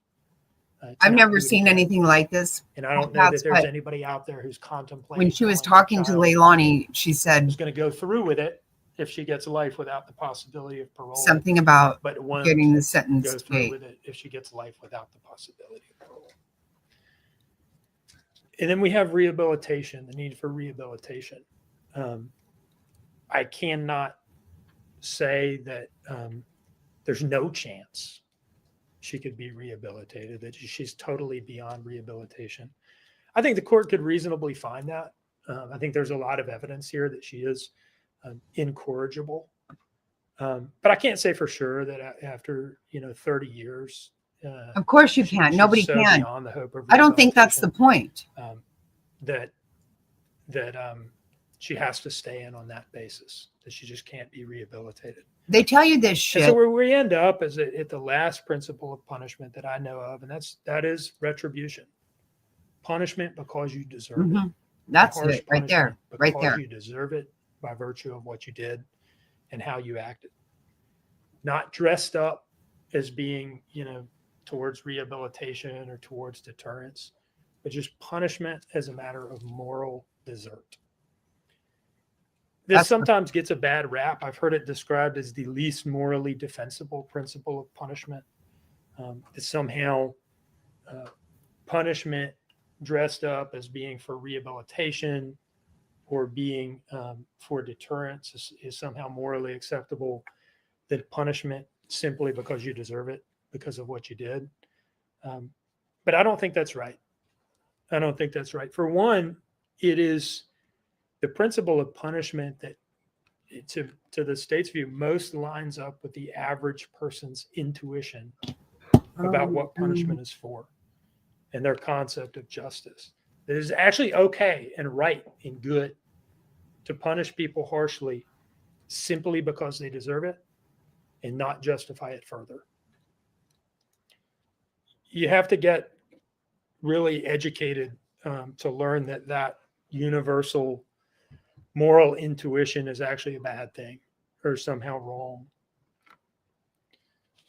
To I've not never do it seen again. anything like this. And I don't know That's that there's what- anybody out there who's contemplating. When she was telling her talking to child Leilani, she said who's going to go through with it if she gets life without the possibility of parole. something about but won't getting the go sentence through paid. with it if she gets life without the possibility of parole. And then we have rehabilitation, the need for rehabilitation. I cannot say that there's no chance she could be rehabilitated, that she's totally beyond rehabilitation. I think the court could reasonably find that. I think there's a lot of evidence here that she is incorrigible. But I can't say for sure that after 30 years. Of course you can't. Nobody so can. beyond the hope of I don't think that's the point. That she has to stay in on that basis, that she just can't be rehabilitated. They tell you this And shit. so where we end up is at the last principle of punishment that I know of, and that is retribution. Punishment because you deserve it. Mhm. That's Harsh it right there. punishment Right because there. you deserve it by virtue of what you did and how you acted. Not dressed up as being, towards rehabilitation or towards deterrence, but just punishment as a matter of moral desert. This sometimes gets a bad rap. I've heard it described as the least morally defensible principle of punishment. That somehow punishment dressed up as being for rehabilitation or being for deterrence is somehow morally acceptable. That punishment simply because you deserve it, because of what you did. But I don't think that's right. I don't think that's right. For one, it is the principle of punishment that, to the state's view, most lines up with the average person's intuition about what punishment is for and their concept of justice. It is actually okay and right and good to punish people harshly simply because they deserve it and not justify it further. You have to get really educated to learn that universal moral intuition is actually a bad thing or somehow wrong.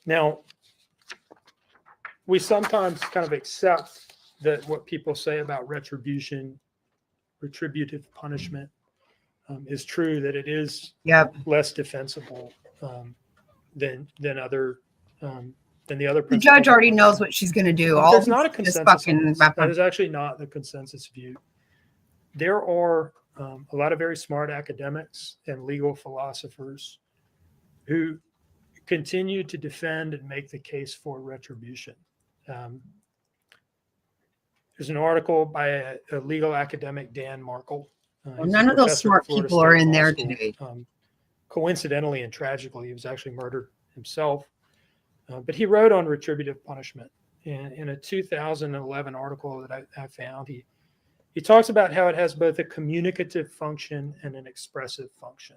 Now, we sometimes kind of accept that what people say about retributive punishment is true, that it is less defensible than the other. The judge already knows what she's going to do. But All there's not a this consensus. fucking That is actually not the consensus view. There are a lot of very smart academics and legal philosophers who continue to defend and make the case for retribution. There's an article by a legal academic, Dan Markle. Well, none of those smart people are in there today. Coincidentally and tragically, he was actually murdered himself. But he wrote on retributive punishment. In a 2011 article that I found, he talks about how it has both a communicative function and an expressive function.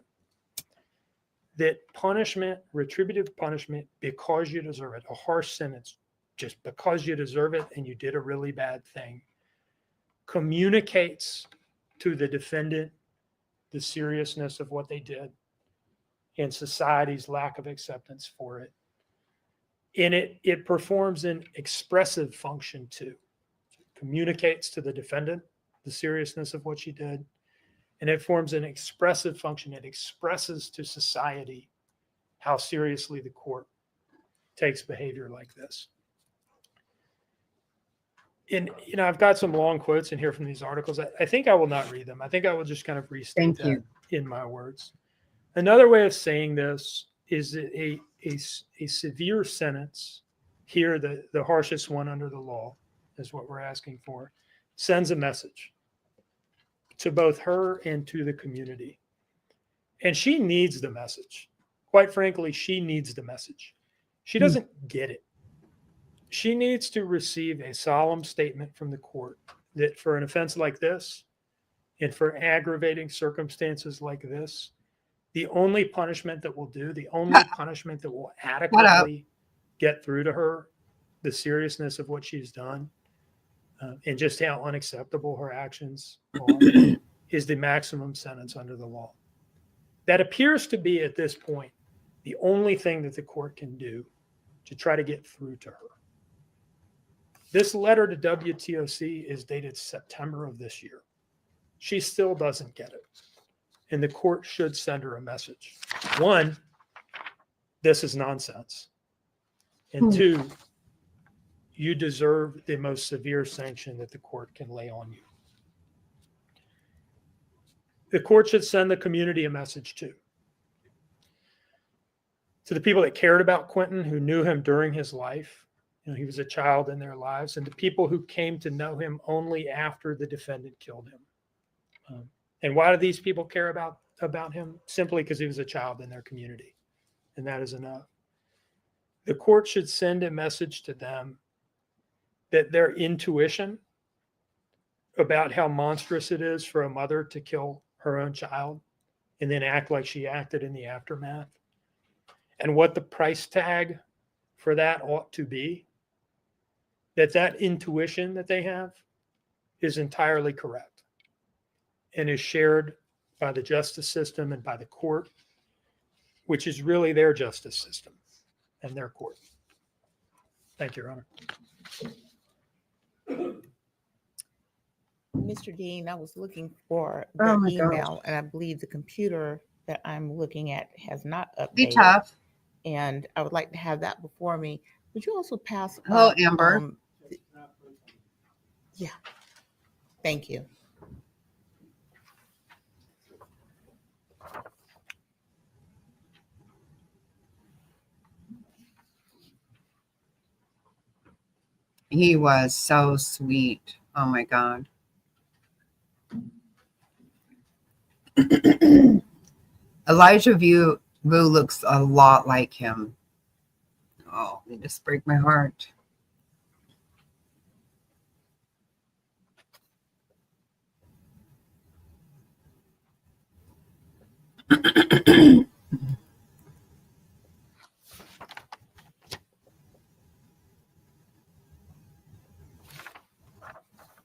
That punishment, retributive punishment, because you deserve it, a harsh sentence, just because you deserve it and you did a really bad thing, communicates to the defendant the seriousness of what they did and society's lack of acceptance for it. And it performs an expressive function too. It communicates to the defendant the seriousness of what she did. And it forms an expressive function. It expresses to society how seriously the court takes behavior like this. And, I've got some long quotes in here from these articles. I think I will not read them. I think I will just kind of restate that in my words. Another way of saying this is a severe sentence, here the harshest one under the law is what we're asking for, sends a message to both her and to the community. And she needs the message. Quite frankly, she needs the message. She doesn't get it. She needs to receive a solemn statement from the court that for an offense like this and for aggravating circumstances like this, the only punishment that will do, the only punishment that will adequately get through to her the seriousness of what she's done and just how unacceptable her actions are is the maximum sentence under the law. That appears to be at this point the only thing that the court can do to try to get through to her. This letter to WTOC is dated September of this year. She still doesn't get it. And the court should send her a message. One, this is nonsense. And two, you deserve the most severe sanction that the court can lay on you. The court should send the community a message too. To the people that cared about Quentin, who knew him during his life, he was a child in their lives, and to people who came to know him only after the defendant killed him. And why do these people care about him? Simply because he was a child in their community, and that is enough. The court should send a message to them that their intuition about how monstrous it is for a mother to kill her own child and then act like she acted in the aftermath, and what the price tag for that ought to be, that intuition that they have is entirely correct and is shared by the justice system and by the court, which is really their justice system and their court. Thank you, Your Honor. Mr. Dean, I was looking for the email, and I believe the computer that I'm looking at has not updated. Be tough. And I would like to have that before me. Would you also pass? Hello, Amber. Yeah. Thank you. He was so sweet. Oh my God. Elijah Vu looks a lot like him. Oh, it just break my heart.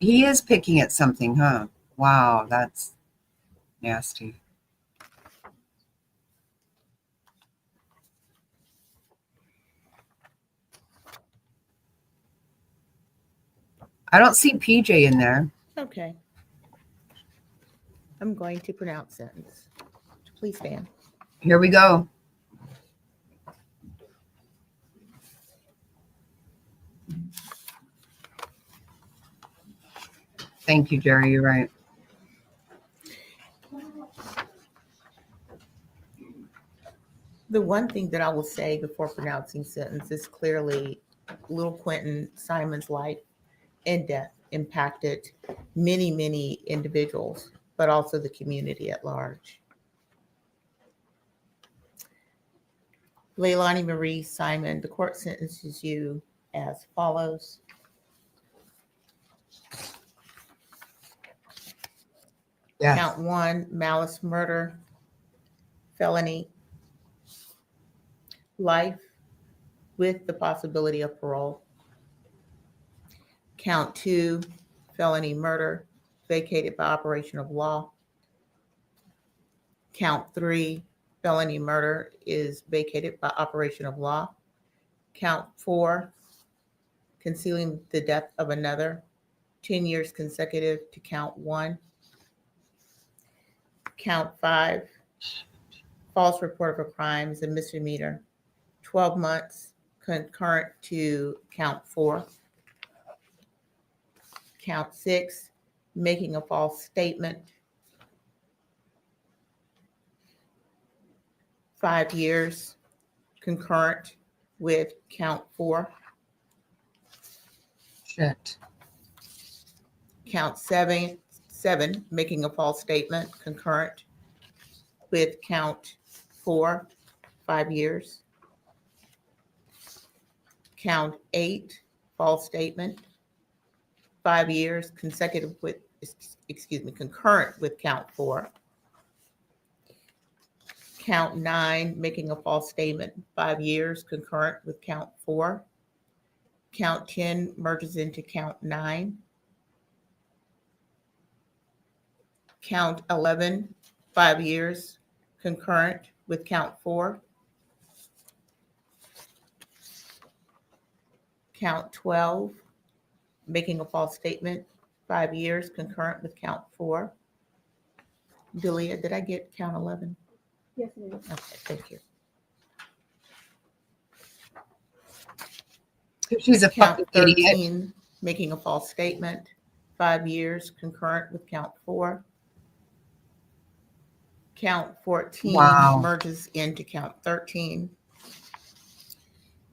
He is picking at something, huh? Wow, that's nasty. I don't see PJ in there. Okay. I'm going to pronounce sentence. Please stand. Here we go. Thank you, Jerry. You're right. The one thing that I will say before pronouncing sentence is clearly little Quentin Simon's life and death impacted many, many individuals, but also the community at large. Leilani Marie Simon, the court sentences you as follows. Yes. Count 1, malice murder, felony, life with the possibility of parole. Count 2, felony murder, vacated by operation of law. Count 3, felony murder is vacated by operation of law. Count 4, concealing the death of another, 10 years consecutive to count 1. Count 5, false report of a crime is a misdemeanor, 12 months concurrent to count 4. Count 6, making a false statement, 5 years concurrent with count 4. Shit. Count 7, making a false statement concurrent with count 4, 5 years. Count 8, false statement, 5 years consecutive with, concurrent with count 4. Count 9, making a false statement, 5 years concurrent with count 4. Count 10 merges into count 9. Count 11, 5 years concurrent with count 4. Count 12, making a false statement, 5 years concurrent with count 4. Delia, did I get count 11? Yes, it is. Okay, thank you. She's a Count fucking idiot. 13, making a false statement, 5 years concurrent with count 4. Count 14 Wow. merges into count 13.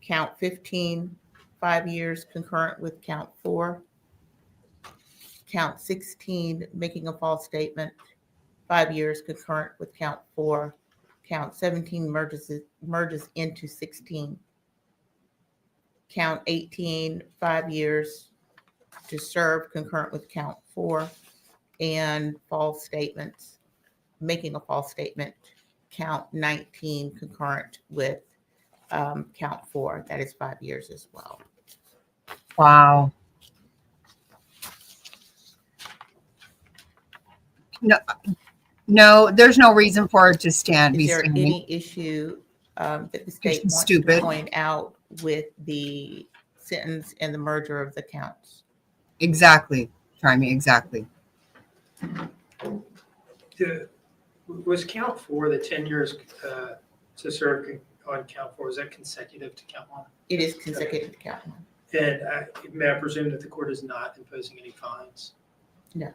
Count 15, 5 years concurrent with count 4. Count 16, making a false statement, 5 years concurrent with count 4. Count 17 merges into 16. Count 18, 5 years to serve concurrent with count 4. And false statements, making a false statement, count 19 concurrent with count 4. That is 5 years as well. Wow. No, no, there's no reason for her to stand. Is Be there standing. any issue that the state she's wants stupid. to point out with the sentence and the merger of the counts? Exactly. Try me. Exactly. Was count 4, the 10 years to serve on count 4, is that consecutive to count 1? It is consecutive to count 1. And may I presume that the court is not imposing any fines? No.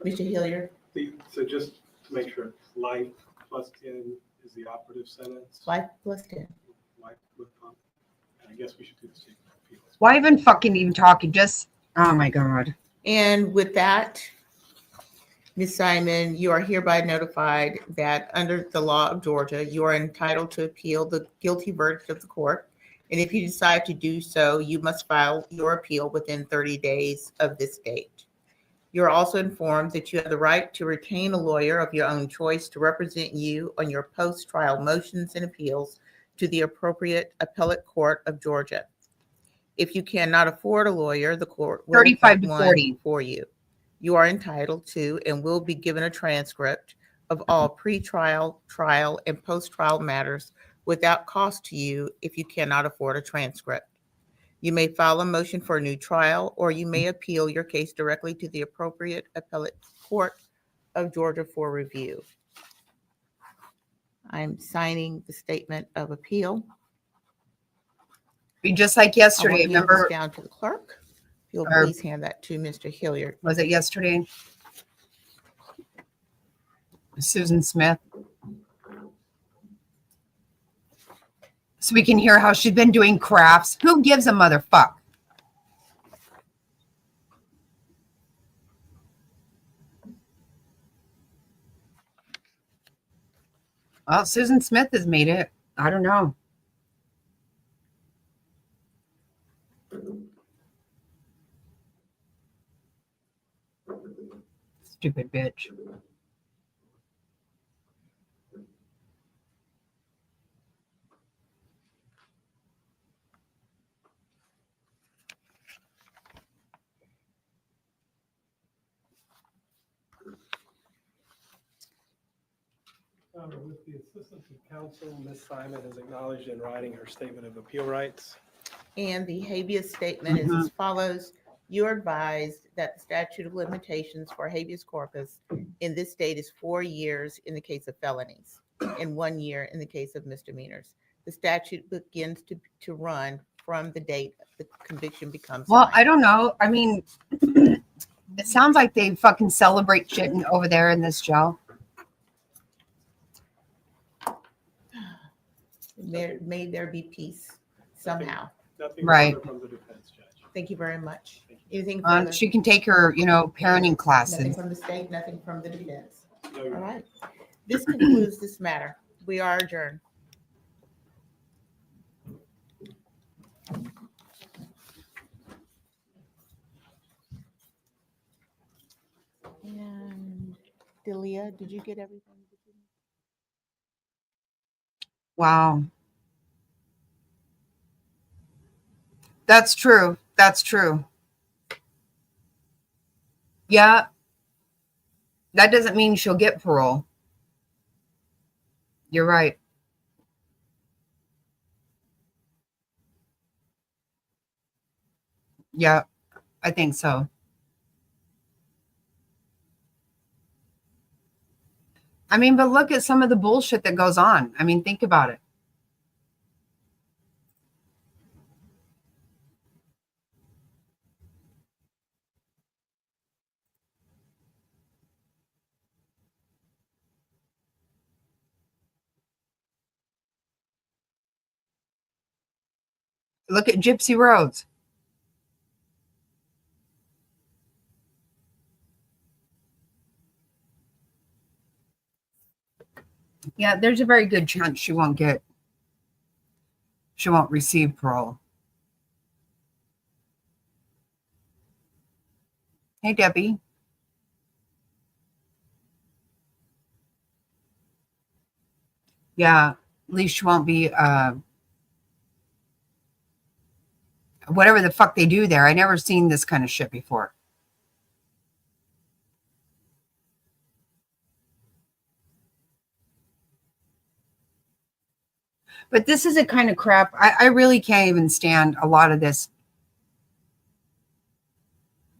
Mr. Hilliard? So just to make sure, life plus 10 is the operative sentence? Life plus 10. Life with, and I guess we should do the same. Why even talking? Just, oh my God. And with that, Ms. Simon, you are hereby notified that under the law of Georgia, you are entitled to appeal the guilty verdict of the court. And if you decide to do so, you must file your appeal within 30 days of this date. You're also informed that you have the right to retain a lawyer of your own choice to represent you on your post-trial motions and appeals to the appropriate appellate court of Georgia. If you cannot afford a lawyer, the court will 35 appoint to one 40. for you. You are entitled to and will be given a transcript of all pre-trial, trial, and post-trial matters without cost to you if you cannot afford a transcript. You may file a motion for a new trial, or you may appeal your case directly to the appropriate appellate court of Georgia for review. I'm signing the statement of appeal. Be just like I yesterday. will hand this Remember, down to the clerk. If you'll Or- please hand that to Mr. Hilliard. was it yesterday? Susan Smith. So we can hear how she's been doing crafts. Who gives a motherfuck? Well, Susan Smith has made it. I don't know. Stupid bitch. With the assistance of counsel, Ms. Simon has acknowledged in writing her statement of appeal rights. And the habeas statement is as follows. You are advised that the statute of limitations for habeas corpus in this state is 4 years in the case of felonies and 1 year in the case of misdemeanors. The statute begins to run from the date the conviction becomes Well, final. I don't know. I mean, it sounds like they fucking celebrate shit over there in this jail. May there be peace somehow. Nothing Right. further from the defense, Judge. Thank you very much. Anything further? She can take her, parenting Nothing classes. from the state, nothing from the defense. No, All Your Honor. right. This concludes this matter. We are adjourned. Delia, did you get everything? Wow. That's true. That's true. Yeah. That doesn't mean she'll get parole. You're right. Yeah, I think so. I mean, but look at some of the bullshit that goes on. I mean, think about it. Look at Gypsy Rose. Yeah, there's a very good chance she won't receive parole. Hey, Debbie. Yeah, at least she won't be, whatever the fuck they do there. I never seen this kind of shit before. But this is a kind of crap. I really can't even stand a lot of this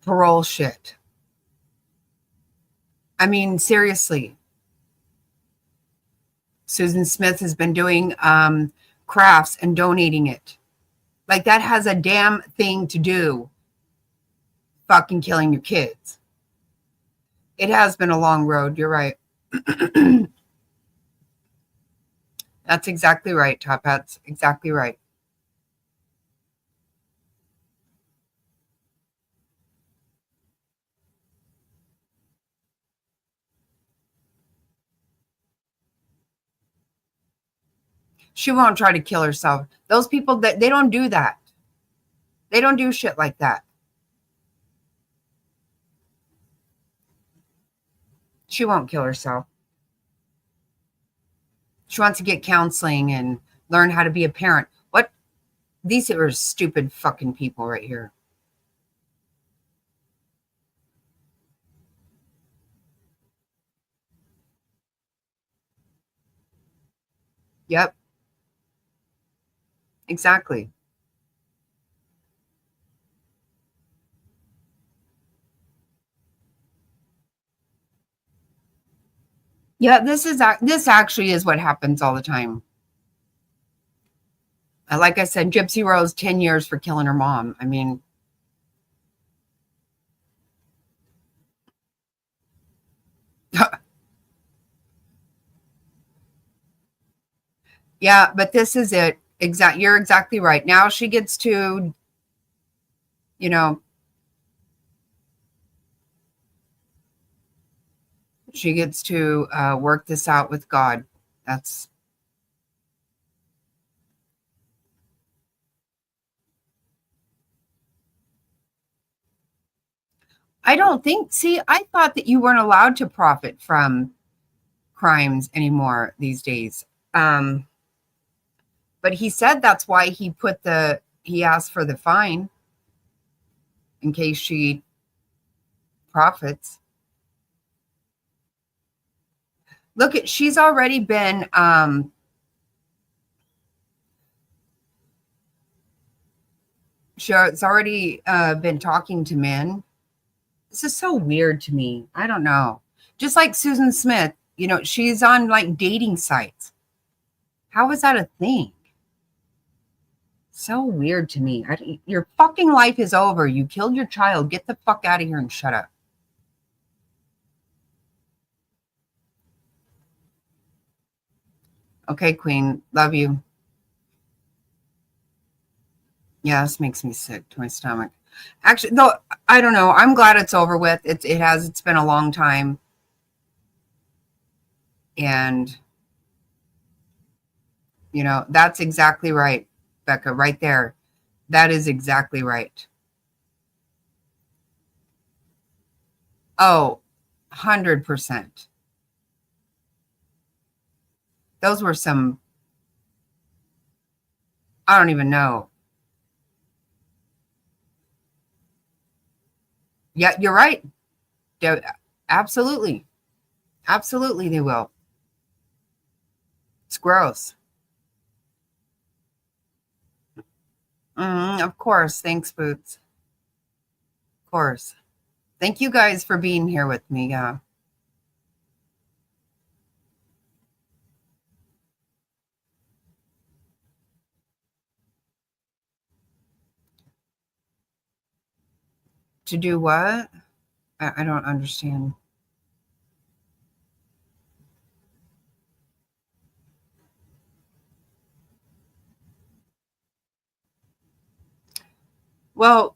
parole shit. I mean, seriously. Susan Smith has been doing crafts and donating it. Like that has a damn thing to do fucking killing your kids. It has been a long road. You're right. That's exactly right, Top Hat's exactly right. She won't try to kill herself. Those people that they don't do that. They don't do shit like that. She won't kill herself. She wants to get counseling and learn how to be a parent. What? These are stupid fucking people right here. Yep. Exactly. Yeah, this actually is what happens all the time. Like I said, Gypsy Rose, 10 years for killing her mom. I mean, yeah, but this is it. You're exactly right. Now she gets to, you know, work this out with God. That's I don't think, see, I thought that you weren't allowed to profit from crimes anymore these days. But he said that's why he asked for the fine in case she profits. Look at, she's already been, she's already been talking to men. This is so weird to me. I don't know. Just like Susan Smith, she's on like dating sites. How is that a thing? So weird to me. Your fucking life is over. You killed your child. Get the fuck out of here and shut up. Okay, Queen. Love you. Yeah, this makes me sick to my stomach. Actually, though, I don't know. I'm glad it's over with. It's been a long time. And, that's exactly right, Becca, right there. That is exactly right. Oh, 100%. Those were some, I don't even know. Yeah, you're right. Absolutely. Absolutely, they will. It's gross. Of course. Thanks, Boots. Of course. Thank you guys for being here with me. Yeah. To do what? I don't understand. Well,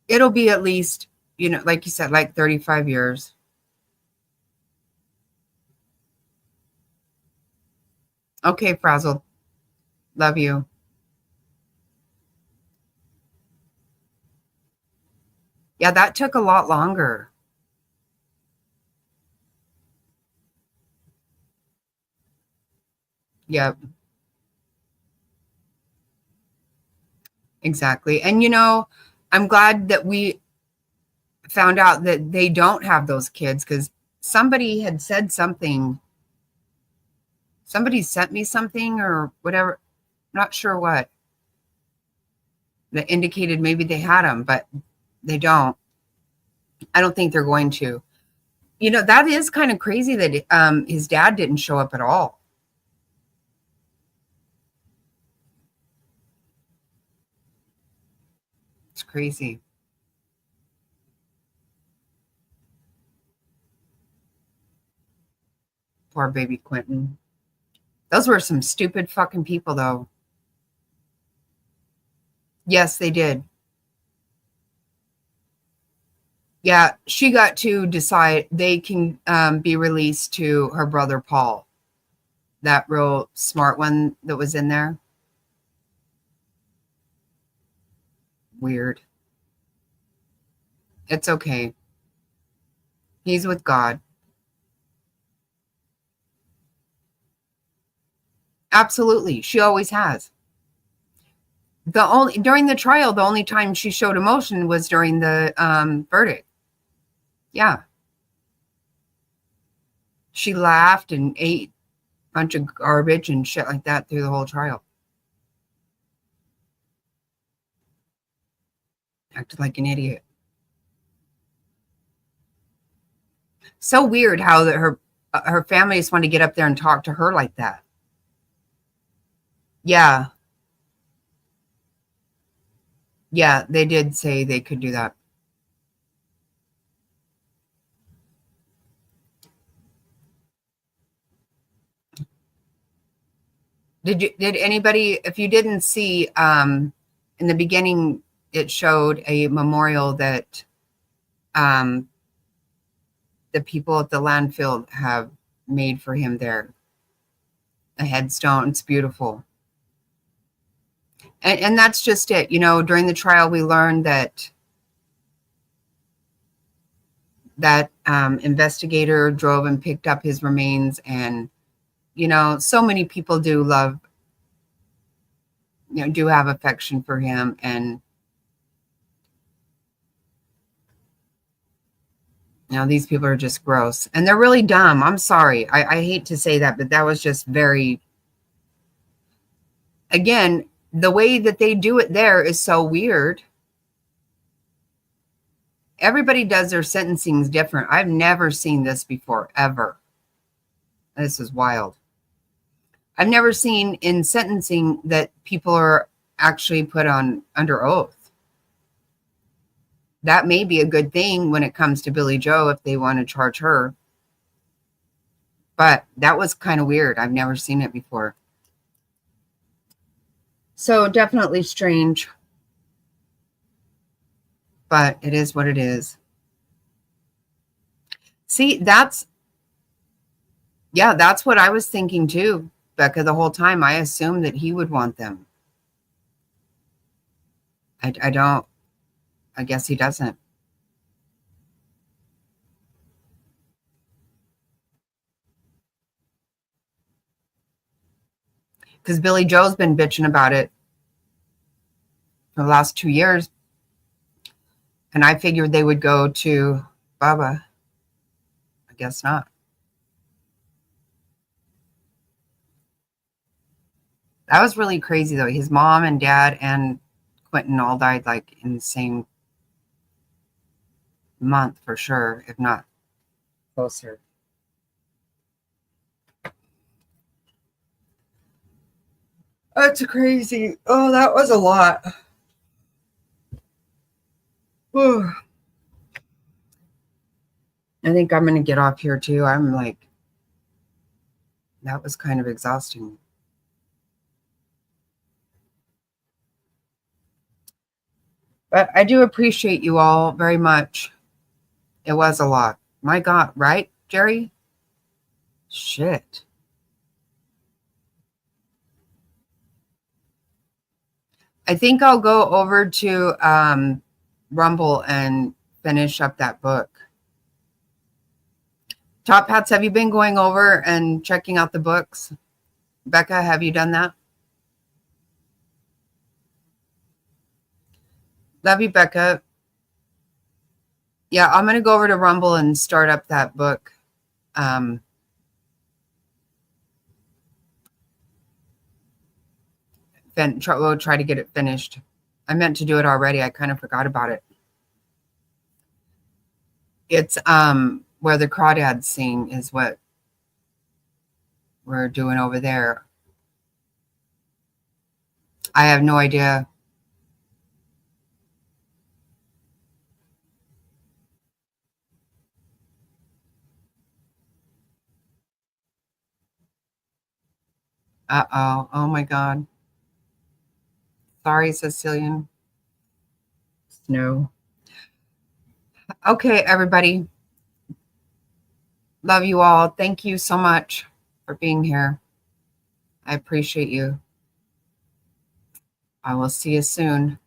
it'll be at least, like you said, like 35 years. Okay, Frazzle. Love you. Yeah, that took a lot longer. Yep. Exactly. And I'm glad that we found out that they don't have those kids, because somebody had said something. Somebody sent me something or whatever, not sure what, that indicated maybe they had them, but they don't. I don't think they're going to. That is kind of crazy that his dad didn't show up at all. It's crazy. Poor baby Quentin. Those were some stupid fucking people, though. Yes, they did. Yeah, she got to decide they can be released to her brother Paul, that real smart one that was in there. Weird. It's okay. He's with God. Absolutely. She always has. During the trial, the only time she showed emotion was during the verdict. Yeah. She laughed and ate a bunch of garbage and shit like that through the whole trial. Acted like an idiot. So weird how her family just wanted to get up there and talk to her like that. Yeah. Yeah, they did say they could do that. Did anybody, if you didn't see, in the beginning, it showed a memorial that the people at the landfill have made for him there. A headstone. It's beautiful. And that's just it. During the trial, we learned that investigator drove and picked up his remains. And, so many people do love, do have affection for him. And, these people are just gross. And they're really dumb. I'm sorry. I hate to say that, but that was just very, again, the way that they do it there is so weird. Everybody does their sentencings different. I've never seen this before, ever. This is wild. I've never seen in sentencing that people are actually put on under oath. That may be a good thing when it comes to Billy Joe if they want to charge her. But that was kind of weird. I've never seen it before. So definitely strange. But it is what it is. See, that's what I was thinking too, Becca, the whole time. I assumed that he would want them. I guess he doesn't. because Billy Joe's been bitching about it for the last 2 years. And I figured they would go to Bubba. I guess not. That was really crazy, though. His mom and dad and Quentin all died like in the same month for sure, if not closer. That's crazy. Oh, that was a lot. Whew. I think I'm going to get off here too. I'm like, that was kind of exhausting. But I do appreciate you all very much. It was a lot. My God, right, Jerry? Shit. I think I'll go over to Rumble and finish up that book. Top Hats, have you been going over and checking out the books? Becca, have you done that? Love you, Becca. Yeah, I'm going to go over to Rumble and start up that book. We'll try to get it finished. I meant to do it already. I kind of forgot about it. It's where the crawdads sing is what we're doing over there. I have no idea. Uh-oh. Oh, my God. Sorry, Sicilian. Snow. Okay, everybody. Love you all. Thank you so much for being here. I appreciate you. I will see you soon.